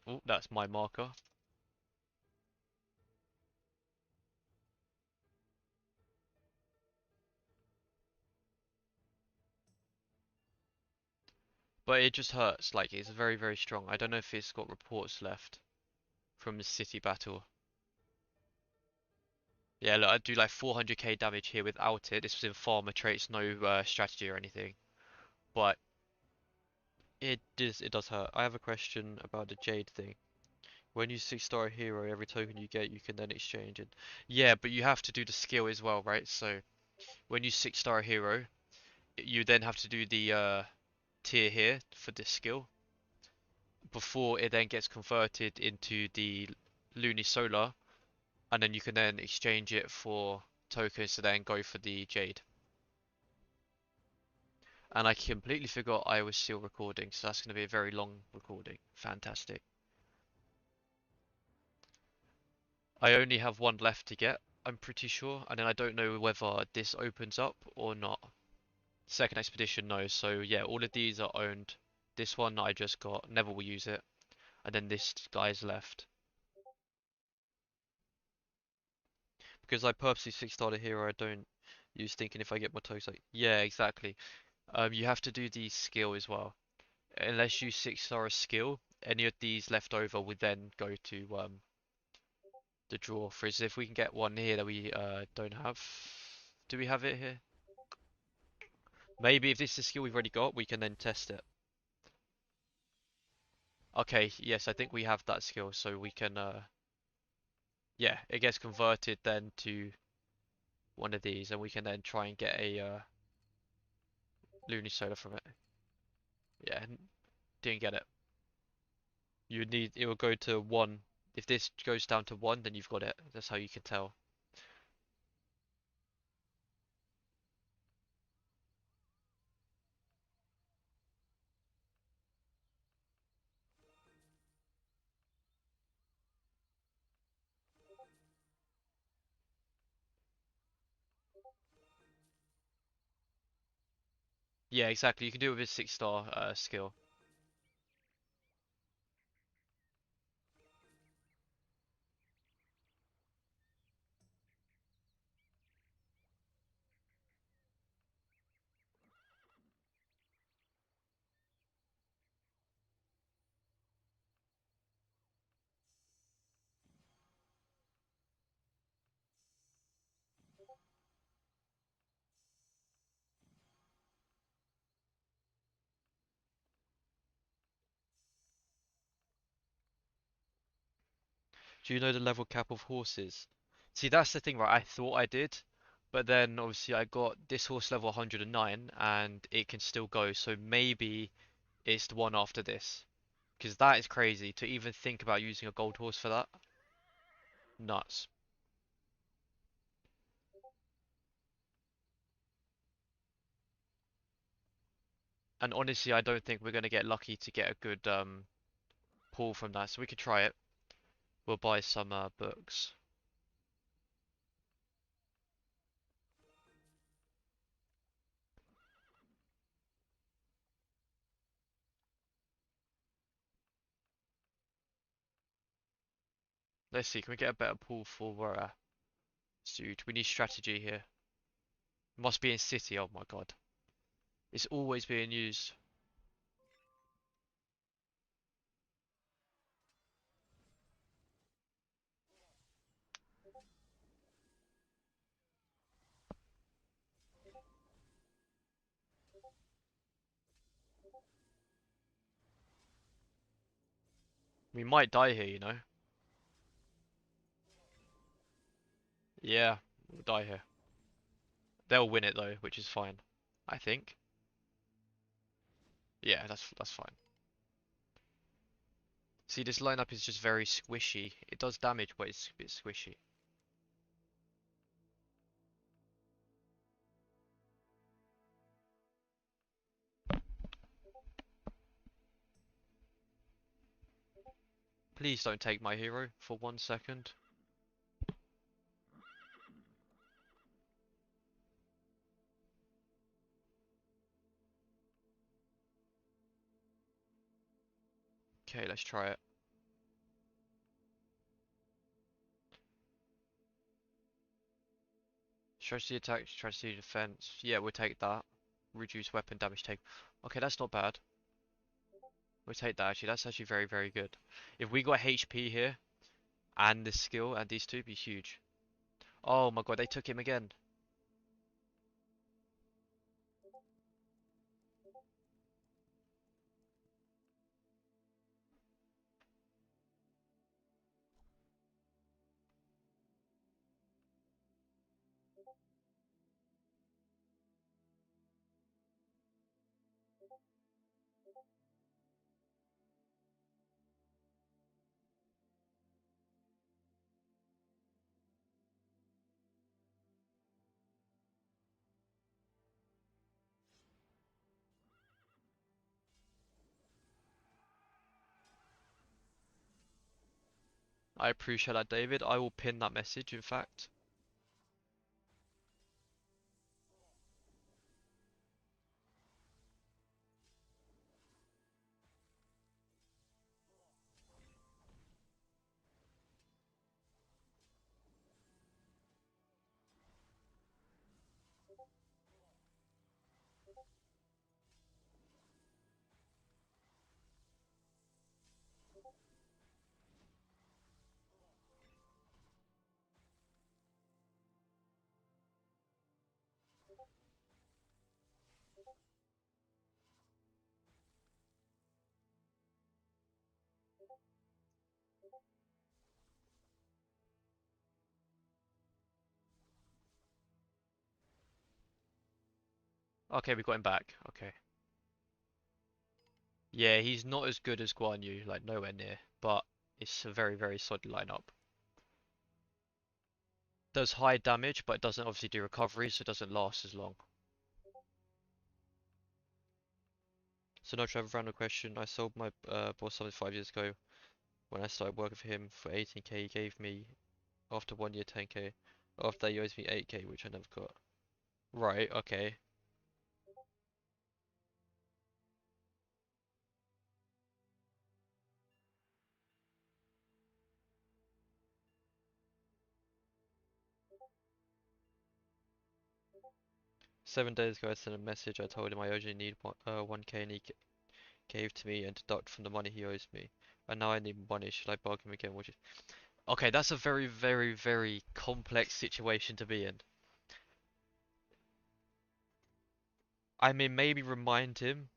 Oh, that's my marker. But it just hurts. Like, it's very, very strong. I don't know if it's got reports left from the city battle. Yeah, look, I do like 400k damage here without it. This was in farmer traits, no strategy or anything. But it does hurt. I have a question about the Jade thing. When you 6-star a hero, every token you get, you can then exchange it. Yeah, but you have to do the skill as well, right? So when you 6-star a hero, you then have to do the tier here for this skill before it then gets converted into the Lunisolar, and then you can then exchange it for tokens to then go for the Jade. And I completely forgot I was still recording, so that's going to be a very long recording. Fantastic. I only have one left to get, I'm pretty sure, and then I don't know whether this opens up or not. Second expedition, no. So yeah, all of these are owned. This one I just got, never will use it, and then this guy's left. Because I purposely 6-starred a hero I don't use, thinking if I get more tokens, like, yeah, exactly. You have to do the skill as well. Unless you 6-star a skill, any of these left over would then go to the draw. For instance, if we can get one here that we don't have. Do we have it here? Maybe if this is a skill we've already got, we can then test it. Okay, yes, I think we have that skill, so we can yeah, it gets converted then to one of these, and we can then try and get a Lunisolar from it. Yeah, didn't get it. You need, it will go to 1. If this goes down to 1, then you've got it. That's how you can tell. Yeah, exactly. You can do it with a 6-star skill. Do you know the level cap of horses? See, that's the thing, right? I thought I did, but then obviously I got this horse level 109 and it can still go, so maybe it's the one after this. Because that is crazy to even think about using a gold horse for that. Nuts. And honestly, I don't think we're going to get lucky to get a good pull from that, so we could try it. We'll buy some books. Let's see, can we get a better pull for suit? We need strategy here. Must be in city, oh my god. It's always being used. We might die here, you know? Yeah, we'll die here. They'll win it though, which is fine. I think. Yeah, that's fine. See, this lineup is just very squishy. It does damage, but it's a bit squishy. Please don't take my hero for 1 second. Okay, let's try it. Strategy attack, strategy defense. Yeah, we'll take that. Reduce weapon damage take. Okay, that's not bad. We'll take that actually. That's actually very, very good. If we got HP here and this skill and these two, it'd be huge. Oh my god, they took him again. I appreciate that, David. I will pin that message, in fact. 'Okay, we got him back. Okay. Yeah, he's not as good as Guan Yu, like nowhere near, but it's a very, very solid lineup. Does high damage, but it doesn't obviously do recovery, so it doesn't last as long. So no, Trevor, random question. I sold my boss something 5 years ago. When I started working for him for 18k, he gave me, after 1 year, 10k. After that, he owes me 8k, which I never got. Right, okay. 7 days ago, I sent a message. I told him I urgently need 1k, and he gave to me and deduct from the money he owes me. And now I need money. Should I bug him again? Which is okay. That's a very, very, very complex situation to be in. I mean, maybe remind him,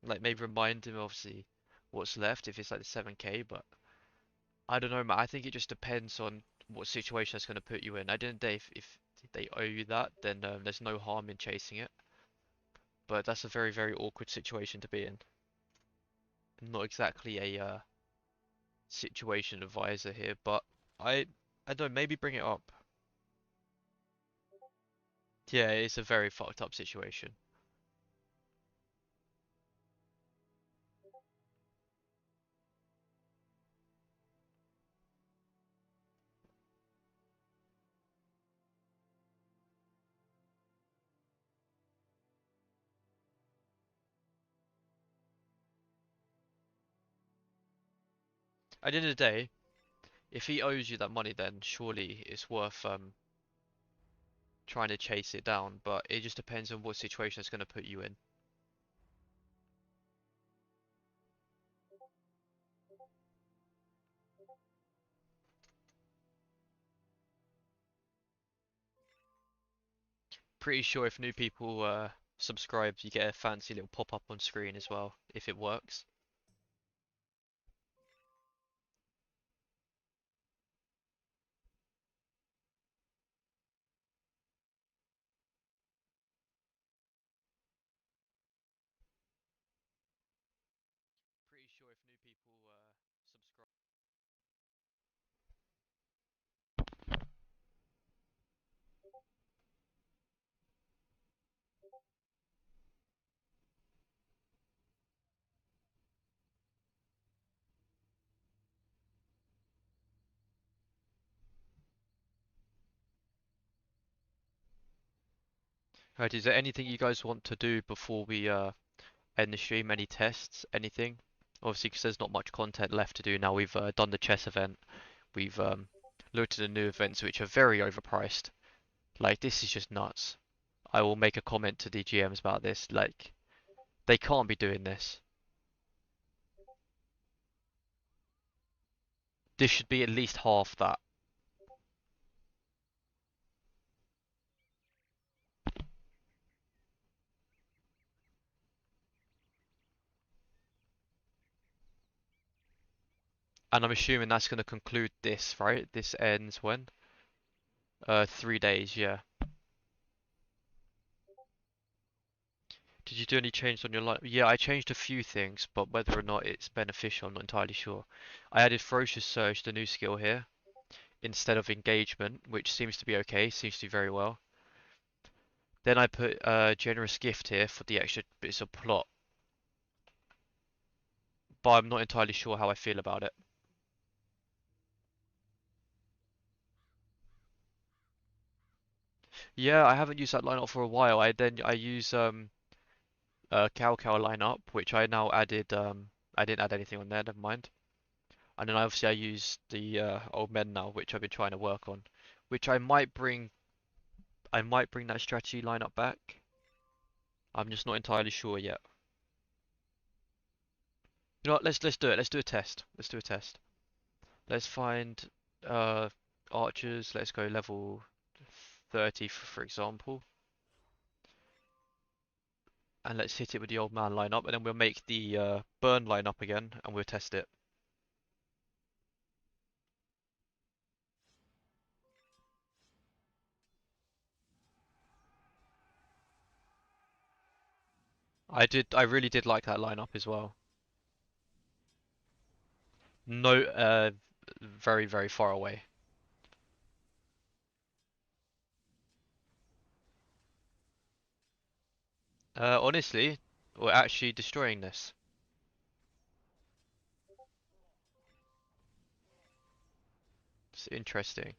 like maybe remind him, obviously, what's left if it's like the 7k. But I don't know, man. I think it just depends on what situation that's going to put you in. At the end of the day, if they owe you that, then there's no harm in chasing it. But that's a very, very awkward situation to be in. Not exactly a situation advisor here, but I I don't know, maybe bring it up. Yeah, it's a very fucked up situation. At the end of the day, if he owes you that money, then surely it's worth trying to chase it down, but it just depends on what situation it's going to put you in. Pretty sure if new people subscribe, you get a fancy little pop-up on screen as well, if it works. Pretty sure if new people subscribe. Right, is there anything you guys want to do before we end the stream? Any tests? Anything? Obviously, because there's not much content left to do now. We've done the chess event. We've Looked at the new events, which are very overpriced. Like, this is just nuts. I will make a comment to the GMs about this. Like, they can't be doing this. This should be at least half that. And I'm assuming that's going to conclude this, right? This ends when? 3 days, yeah. Did you do any changes on your line? Yeah, I changed a few things, but whether or not it's beneficial, I'm not entirely sure. I added Ferocious Surge, the new skill here, instead of Engagement, which seems to be okay, seems to do very well. Then I put Generous Gift here for the extra bits of plot, but I'm not entirely sure how I feel about it. Yeah, I haven't used that lineup for a while. I use Cow Cow lineup, which I now added. I didn't add anything on there. Never mind. And then obviously I use the old men now, which I've been trying to work on, which I might bring. I might bring that strategy lineup back. I'm just not entirely sure yet. You know what? Let's do it. Let's do a test. Let's do a test. Let's find uh archers. Let's go level 30 for example, and let's hit it with the old man lineup, and then we'll make the burn lineup again, and we'll test it. I really did like that lineup as well. No, very, very far away. Honestly, we're actually destroying this. It's interesting.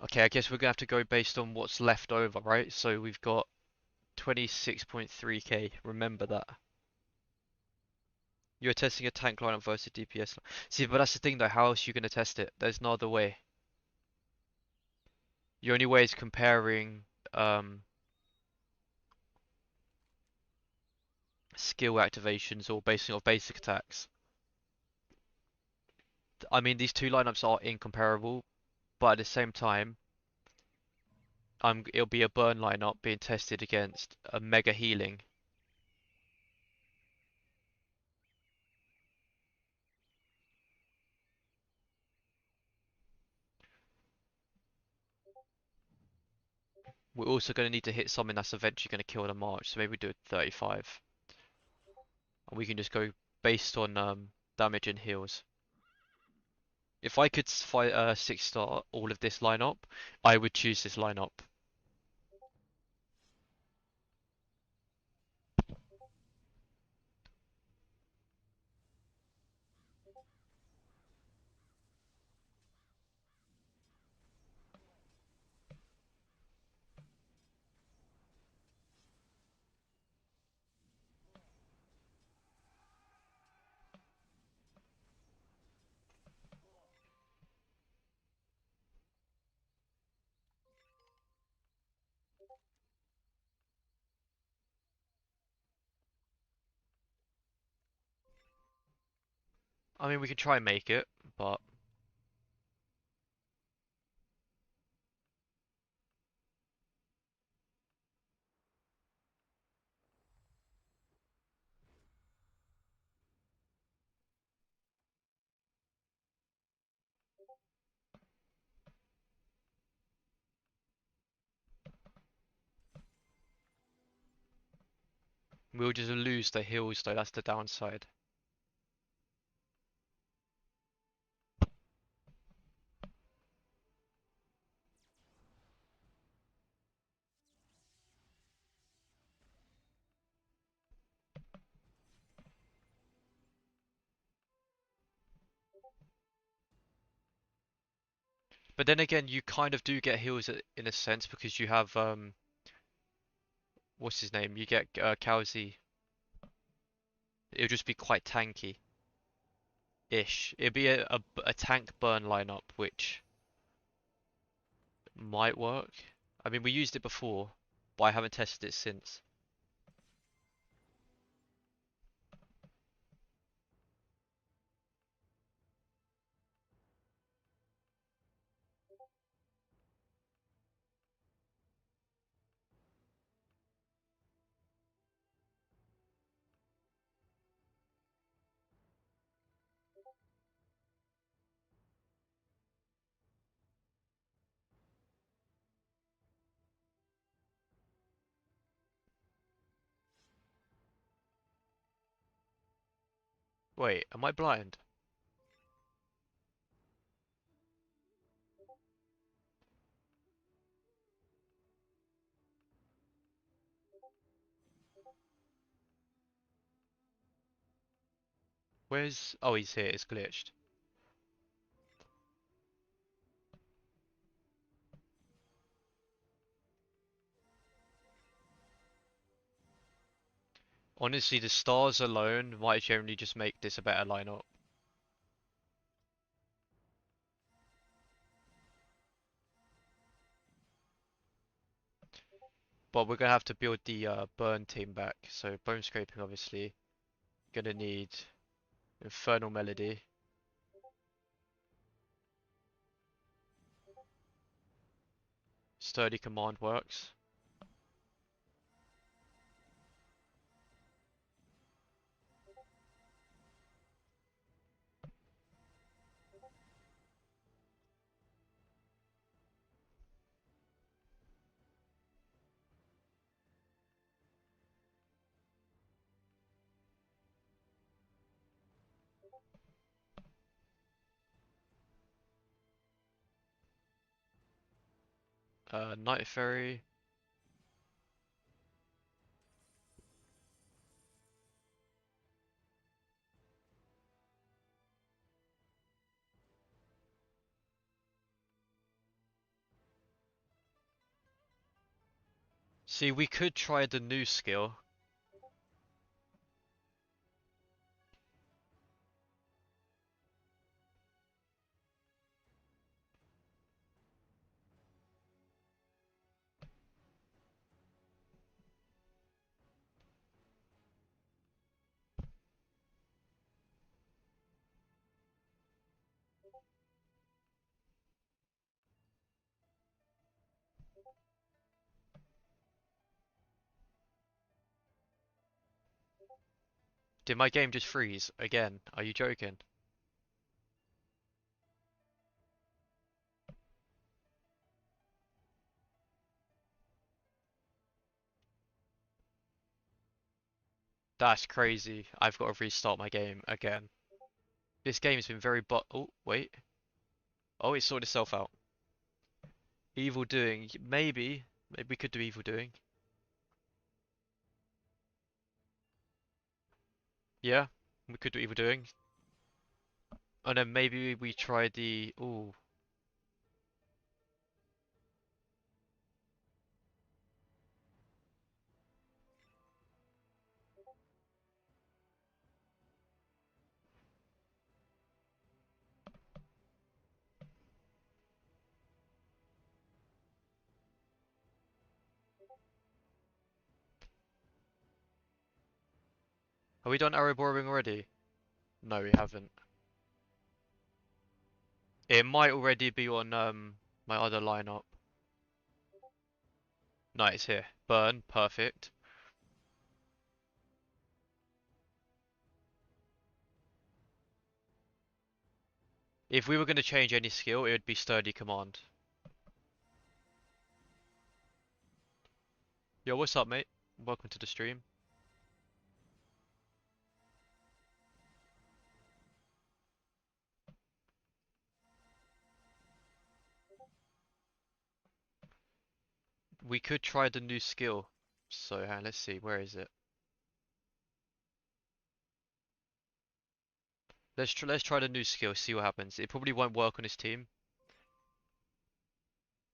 Okay, I guess we're gonna have to go based on what's left over, right? So we've got 26.3k. Remember that. You're testing a tank lineup versus DPS. See, but that's the thing though. How else are you gonna test it? There's no other way. Your only way is comparing um, skill activations or basing off basic attacks. I mean, these two lineups are incomparable, but at the same time, it'll be a burn lineup being tested against a mega healing. We're also going to need to hit something that's eventually going to kill the March, so maybe we do it 35. And we can just go based on damage and heals. If I could fight 6-star all of this lineup, I would choose this lineup. I mean, we can try and make it, but we'll just lose the heals though, that's the downside. But then again, you kind of do get heals in a sense because you have what's his name? You get Cowsey. It'll just be quite tanky-ish. It'd be a tank burn lineup, which might work. I mean, we used it before, but I haven't tested it since. Wait, am I blind? Where's... Oh, he's here. It's glitched. Honestly, the stars alone might generally just make this a better lineup. But we're gonna have to build the burn team back. So bone scraping, obviously. Gonna need infernal melody. Sturdy command works. Night Ferry. See, we could try the new skill. Did my game just freeze again? Are you joking? That's crazy. I've got to restart my game again. This game's been very oh, wait. Oh, it sorted itself out. Evil doing. Maybe we could do evil doing. Yeah, we could do evil doing. And then maybe we try the... Ooh. Have we done arrow boring already? No, we haven't. It might already be on my other lineup. No, it's here. Burn, perfect. If we were going to change any skill, it would be sturdy command. Yo, what's up, mate? Welcome to the stream. We could try the new skill. So, let's see, where is it? Let's try the new skill, see what happens. It probably won't work on his team.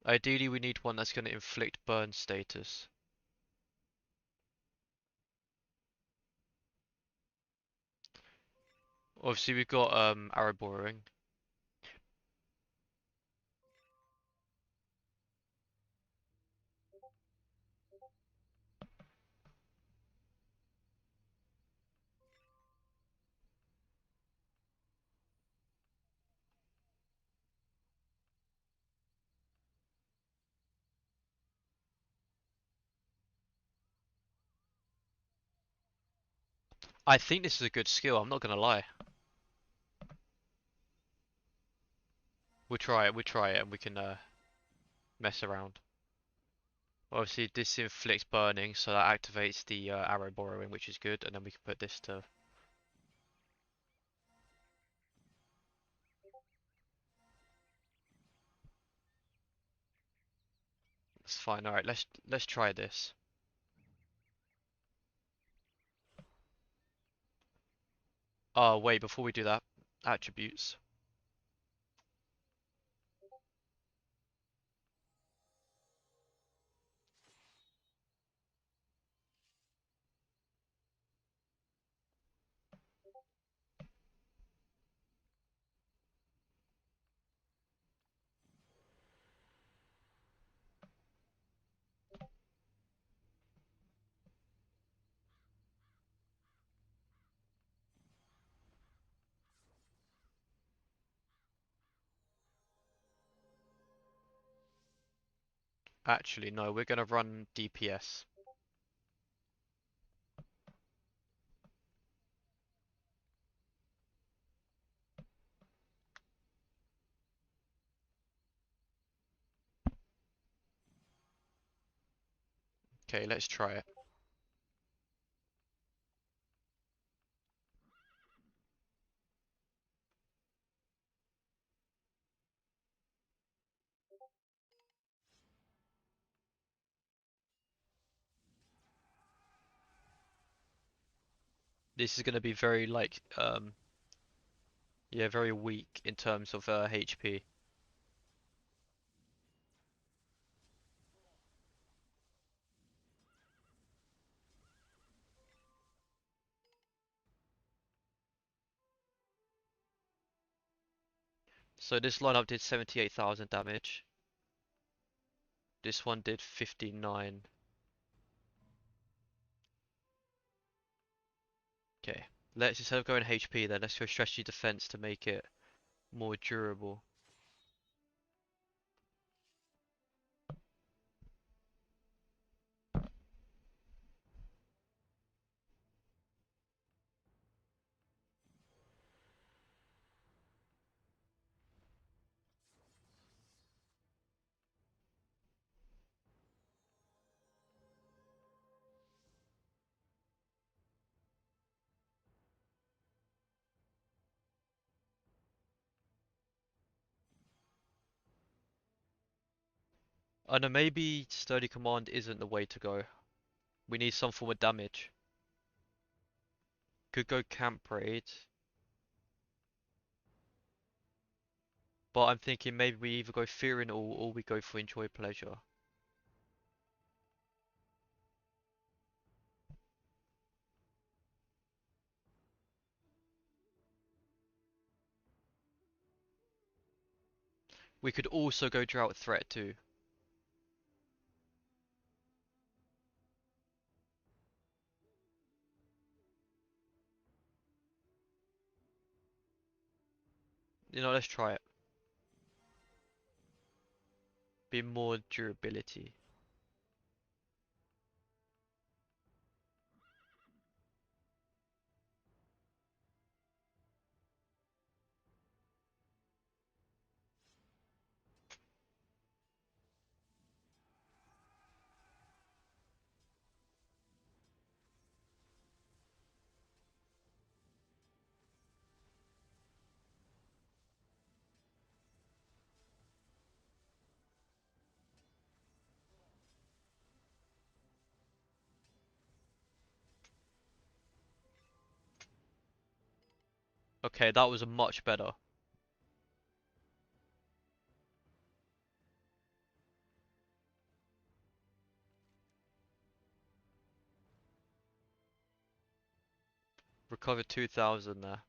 Ideally, we need one that's going to inflict burn status. Obviously we've got arrow borrowing. I think this is a good skill, I'm not gonna lie. We'll try it and we can mess around. Obviously this inflicts burning, so that activates the arrow borrowing, which is good, and then we can put this to... It's fine, alright, let's try this. Oh wait, before we do that, attributes. Actually, no, we're gonna run DPS. Okay, let's try it. This is gonna be very like yeah, very weak in terms of HP. So this lineup did 78,000 damage. This one did 59. Okay, let's instead of going HP then, let's go strategy defense to make it more durable. I know maybe sturdy command isn't the way to go. We need some form of damage. Could go camp raid, but I'm thinking maybe we either go fear and all or we go for enjoy pleasure. We could also go drought threat too. You know, let's try it. Be more durability. Okay, that was a much better. Recovered 2,000 there.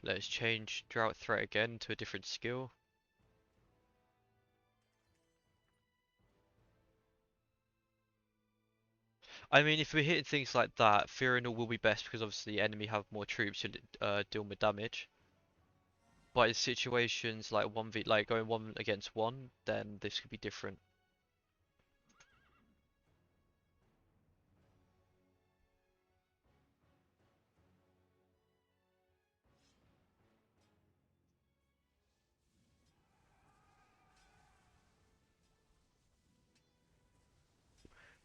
Let's change Drought Threat again to a different skill. I mean, if we're hitting things like that, Fear and All will be best because obviously the enemy have more troops to deal more damage. But in situations like 1v, like going 1 against 1, then this could be different.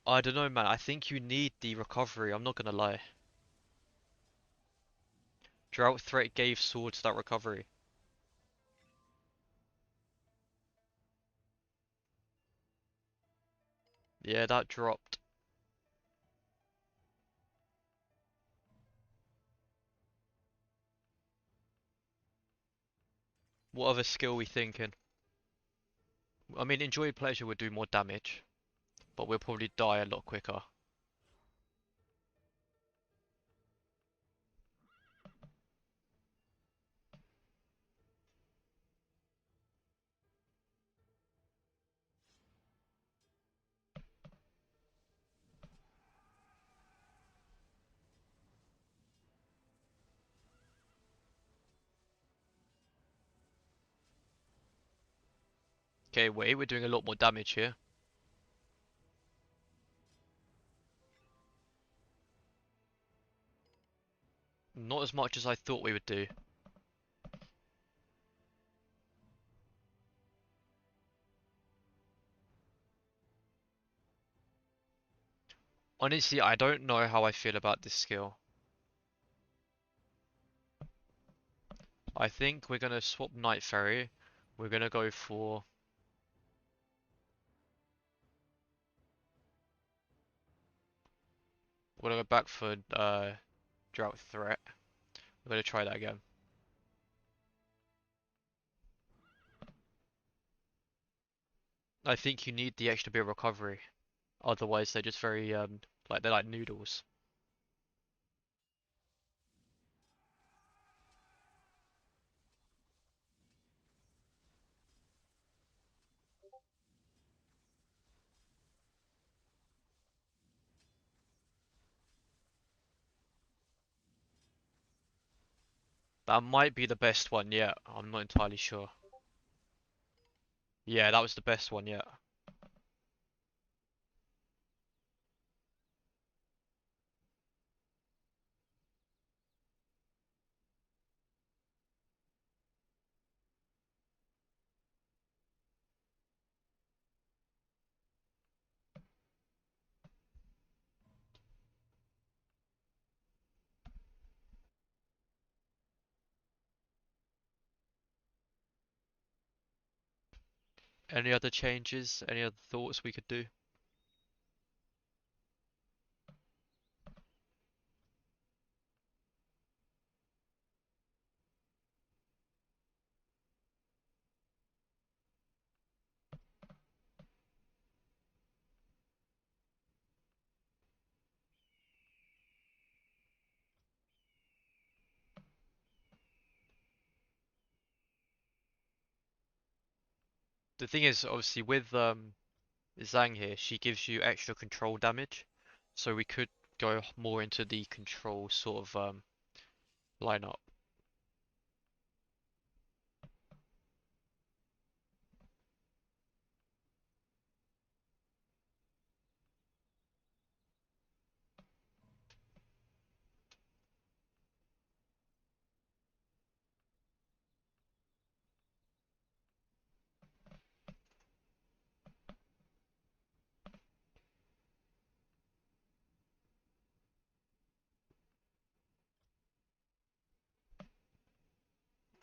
I don't know, man. I think you need the recovery. I'm not gonna lie. Drought Threat gave swords that recovery. Yeah, that dropped. What other skill we thinking? I mean, Enjoy Pleasure would do more damage, but we'll probably die a lot quicker. Okay, wait, we're doing a lot more damage here. Not as much as I thought we would do. Honestly, I don't know how I feel about this skill. I think we're gonna swap Night Ferry. We're gonna go for... We're gonna go back for Drought Threat. We're gonna try that again. I think you need the extra bit of recovery. Otherwise, they're just very, like, they're like noodles. That might be the best one yet. I'm not entirely sure. Yeah, that was the best one yet. Any other changes? Any other thoughts we could do? The thing is, obviously, with Zhang here, she gives you extra control damage, so we could go more into the control sort of lineup.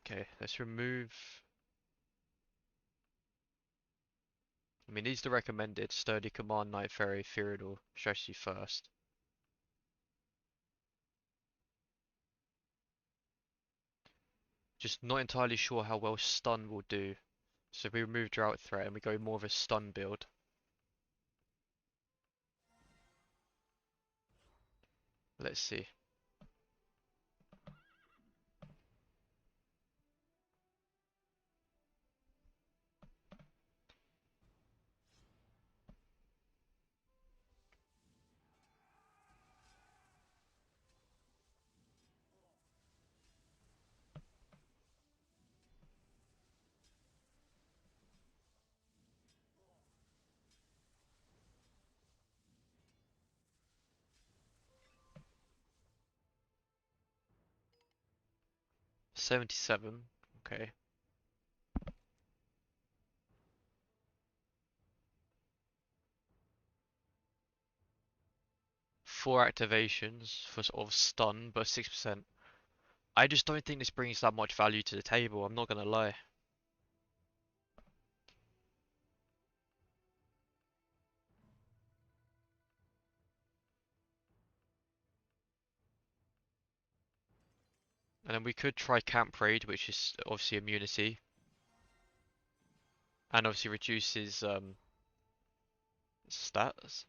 Okay, let's remove. I mean, these are the recommended: Sturdy Command, Night Ferry, Fearodor, Strategy first. Just not entirely sure how well Stun will do. So if we remove Drought Threat and we go more of a stun build. Let's see. 77. Okay. 4 activations for sort of stun, but 6%. I just don't think this brings that much value to the table, I'm not gonna lie. And then we could try Camp Raid, which is obviously immunity. And obviously reduces stats.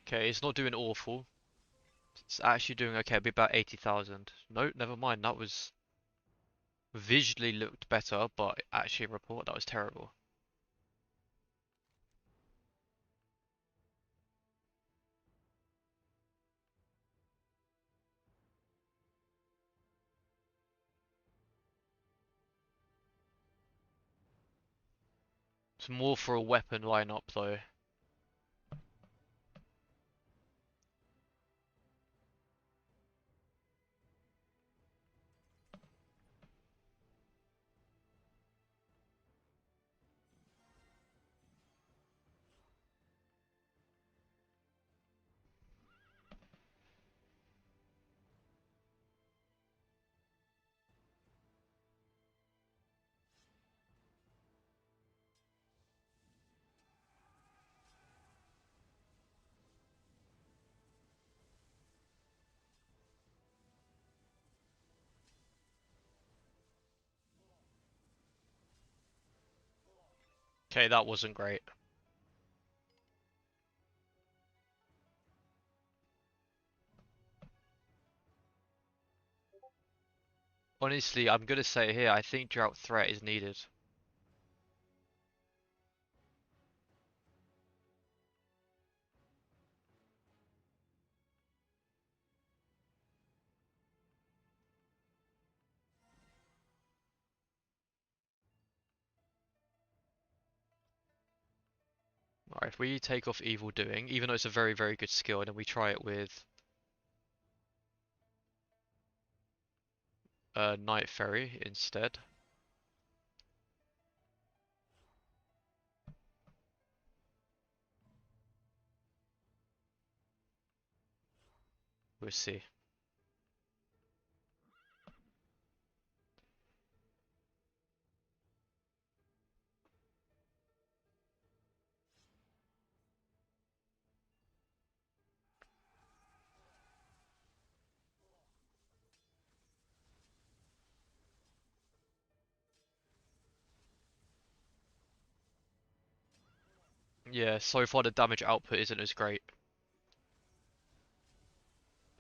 Okay, it's not doing awful. It's actually doing okay, it'll be about 80,000. No, never mind, that was visually looked better, but actually report that was terrible. It's more for a weapon lineup though. Okay, that wasn't great. Honestly, I'm gonna say here, I think Drought Threat is needed. Alright, if we take off Evil Doing, even though it's a very, very good skill, and then we try it with Night Ferry instead. We'll see. Yeah, so far the damage output isn't as great.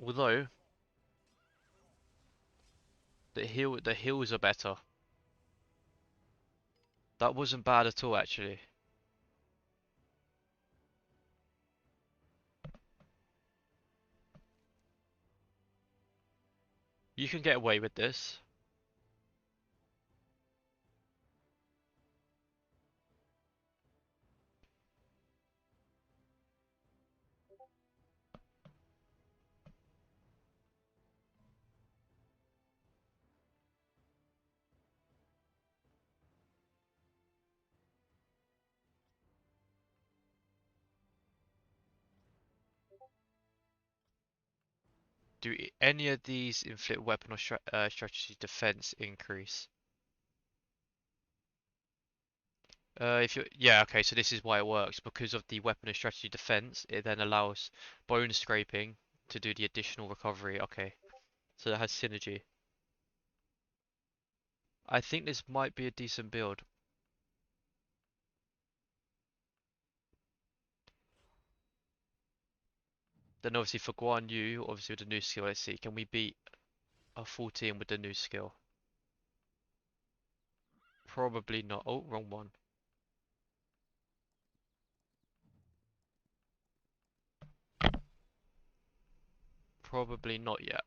Although the heals are better. That wasn't bad at all actually. You can get away with this. Do any of these inflict weapon or strategy defense increase? If you yeah, okay, so this is why it works. Because of the weapon and strategy defense, it then allows bone scraping to do the additional recovery. Okay, so that has synergy. I think this might be a decent build. Then obviously for Guan Yu, obviously with the new skill, let's see, can we beat a 14 with the new skill? Probably not. Oh, wrong one. Probably not yet.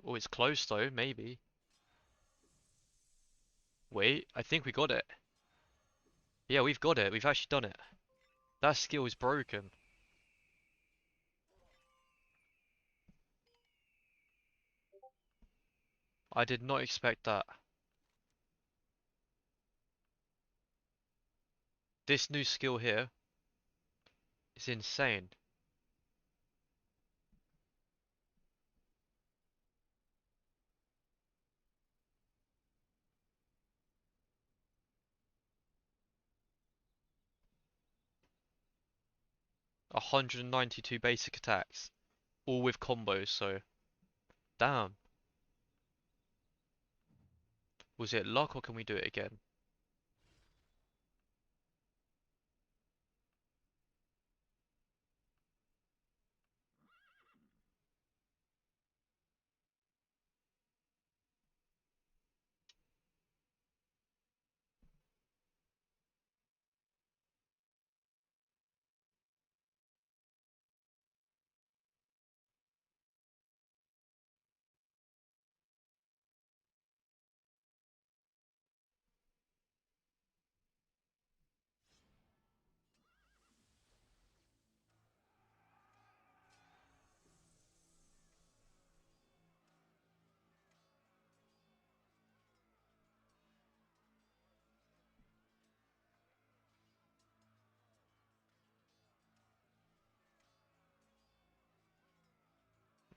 Oh, it's close though, maybe. Wait, I think we got it. Yeah, we've got it. We've actually done it. That skill is broken. I did not expect that. This new skill here is insane. 192 basic attacks, all with combos, so damn. Was it luck or can we do it again?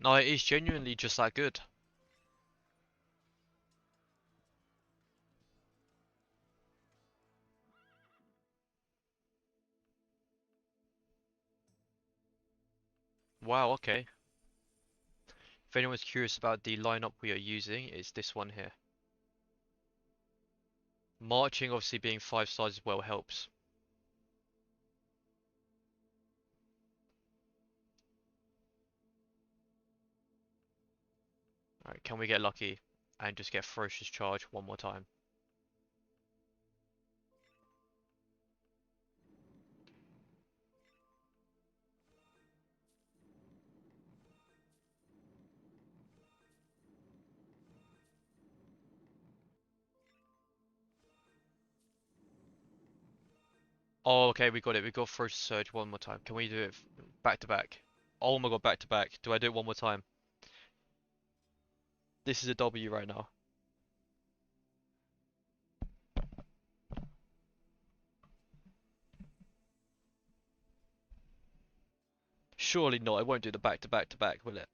No, it is genuinely just that good. Wow, okay. If anyone's curious about the lineup we are using, it's this one here. Marching obviously being 5 stars as well helps. Alright, can we get lucky and just get Ferocious Charge one more time? Oh, okay, we got it. We got Ferocious Surge one more time. Can we do it back to back? Oh my god, back to back. Do I do it one more time? This is a W right now. Surely not. I won't do the back to back to back, will it?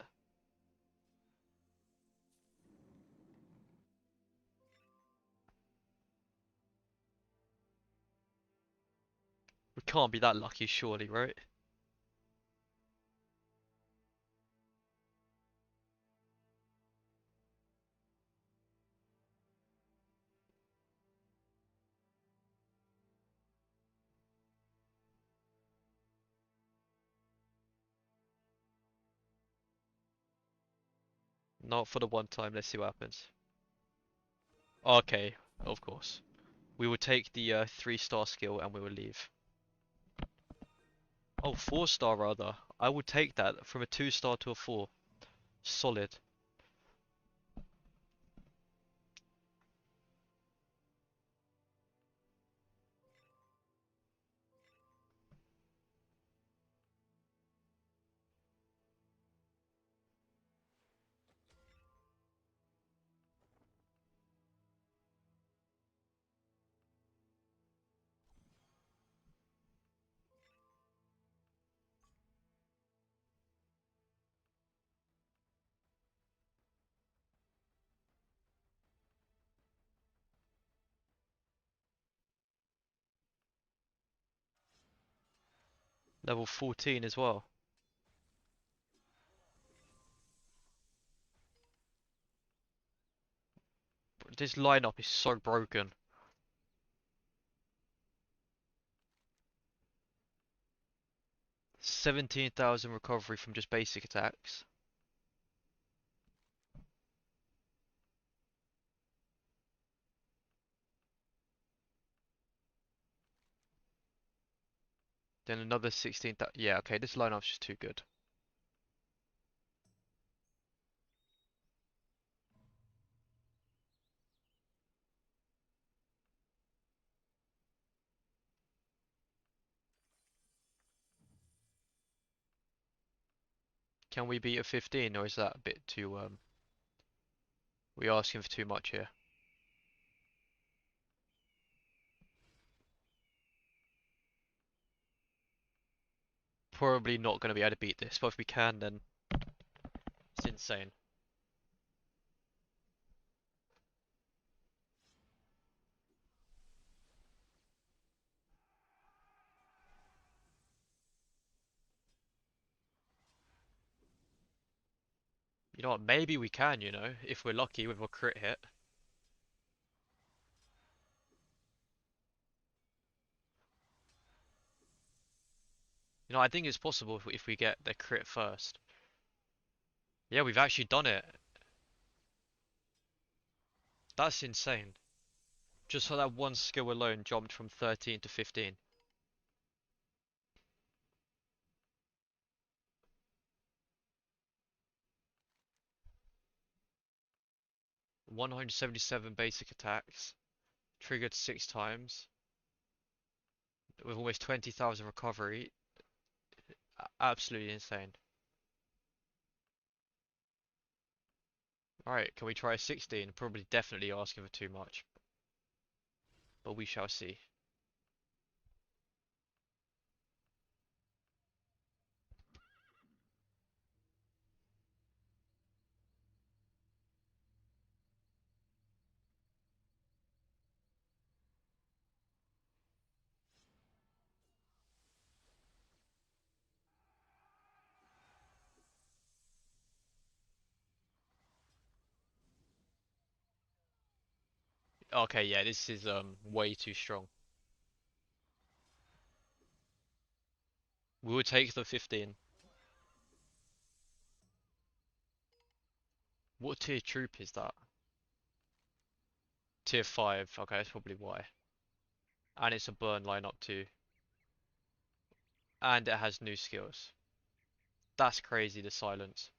We can't be that lucky, surely, right? Not for the one time. Let's see what happens. Okay, of course. We will take the 3-star skill and we will leave. Oh, 4-star rather. I would take that from a 2-star to a 4. Solid. Level 14 as well. This lineup is so broken. 17,000 recovery from just basic attacks. Then another 16,000. Yeah, okay, this lineup's just too good. Can we beat a 15, or is that a bit too, we asking for too much here? Probably not going to be able to beat this, but if we can, then it's insane. You know what, maybe we can, if we're lucky with a crit hit. I think it's possible if we get the crit first. Yeah, we've actually done it. That's insane. Just for that one skill alone, jumped from 13 to 15. 177 basic attacks, triggered 6 times, with almost 20,000 recovery. Absolutely insane. Alright, can we try a 16? Probably definitely asking for too much, but we shall see. Okay, yeah, this is way too strong. We will take the 15. What tier troop is that? Tier 5. Okay, that's probably why. And it's a burn lineup too. And it has new skills. That's crazy, the silence.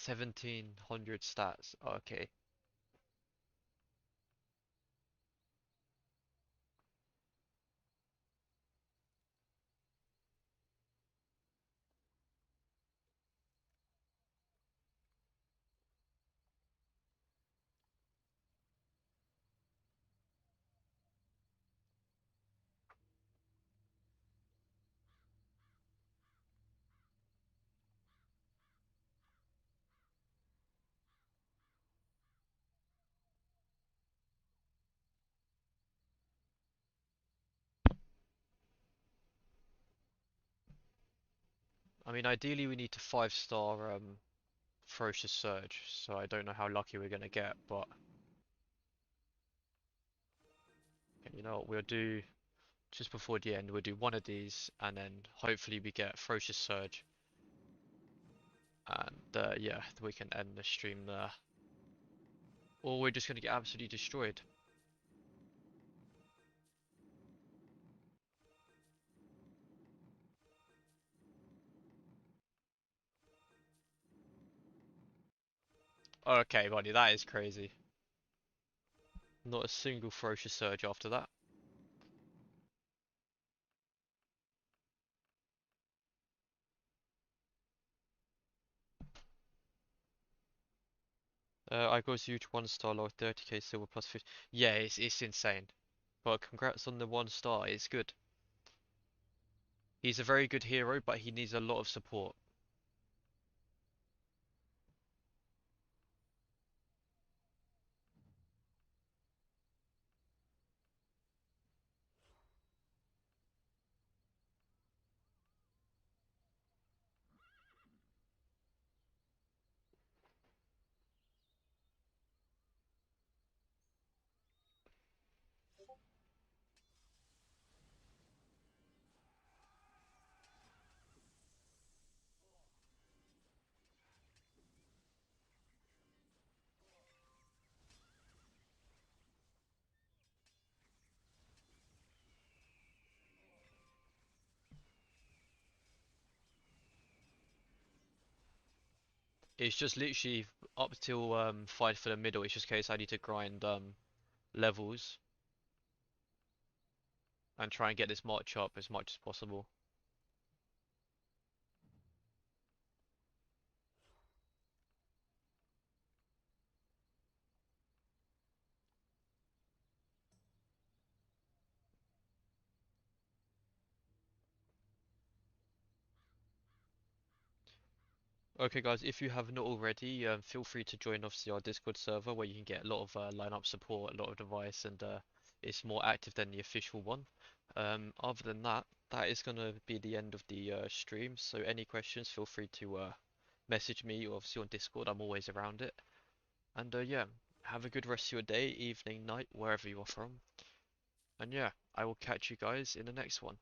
1700 stats. Okay. I mean, ideally we need to 5-star Ferocious Surge, so I don't know how lucky we're gonna get, but you know what we'll do just before the end, we'll do one of these, and then hopefully we get Ferocious Surge, and yeah, we can end the stream there. Or we're just gonna get absolutely destroyed. Okay, buddy, that is crazy. Not a single Ferocious Surge after that. I got huge 1-star low 30k silver plus 50. Yeah, it's insane. But congrats on the 1-star, it's good. He's a very good hero, but he needs a lot of support. It's just literally up till fight for the middle. It's just case I need to grind levels and try and get this march up as much as possible. Okay, guys, if you have not already, feel free to join obviously our Discord server where you can get a lot of lineup support, a lot of advice, and it's more active than the official one. Other than that, that is going to be the end of the stream. So any questions, feel free to message me or obviously on Discord. I'm always around it. And yeah, have a good rest of your day, evening, night, wherever you are from. And yeah, I will catch you guys in the next one.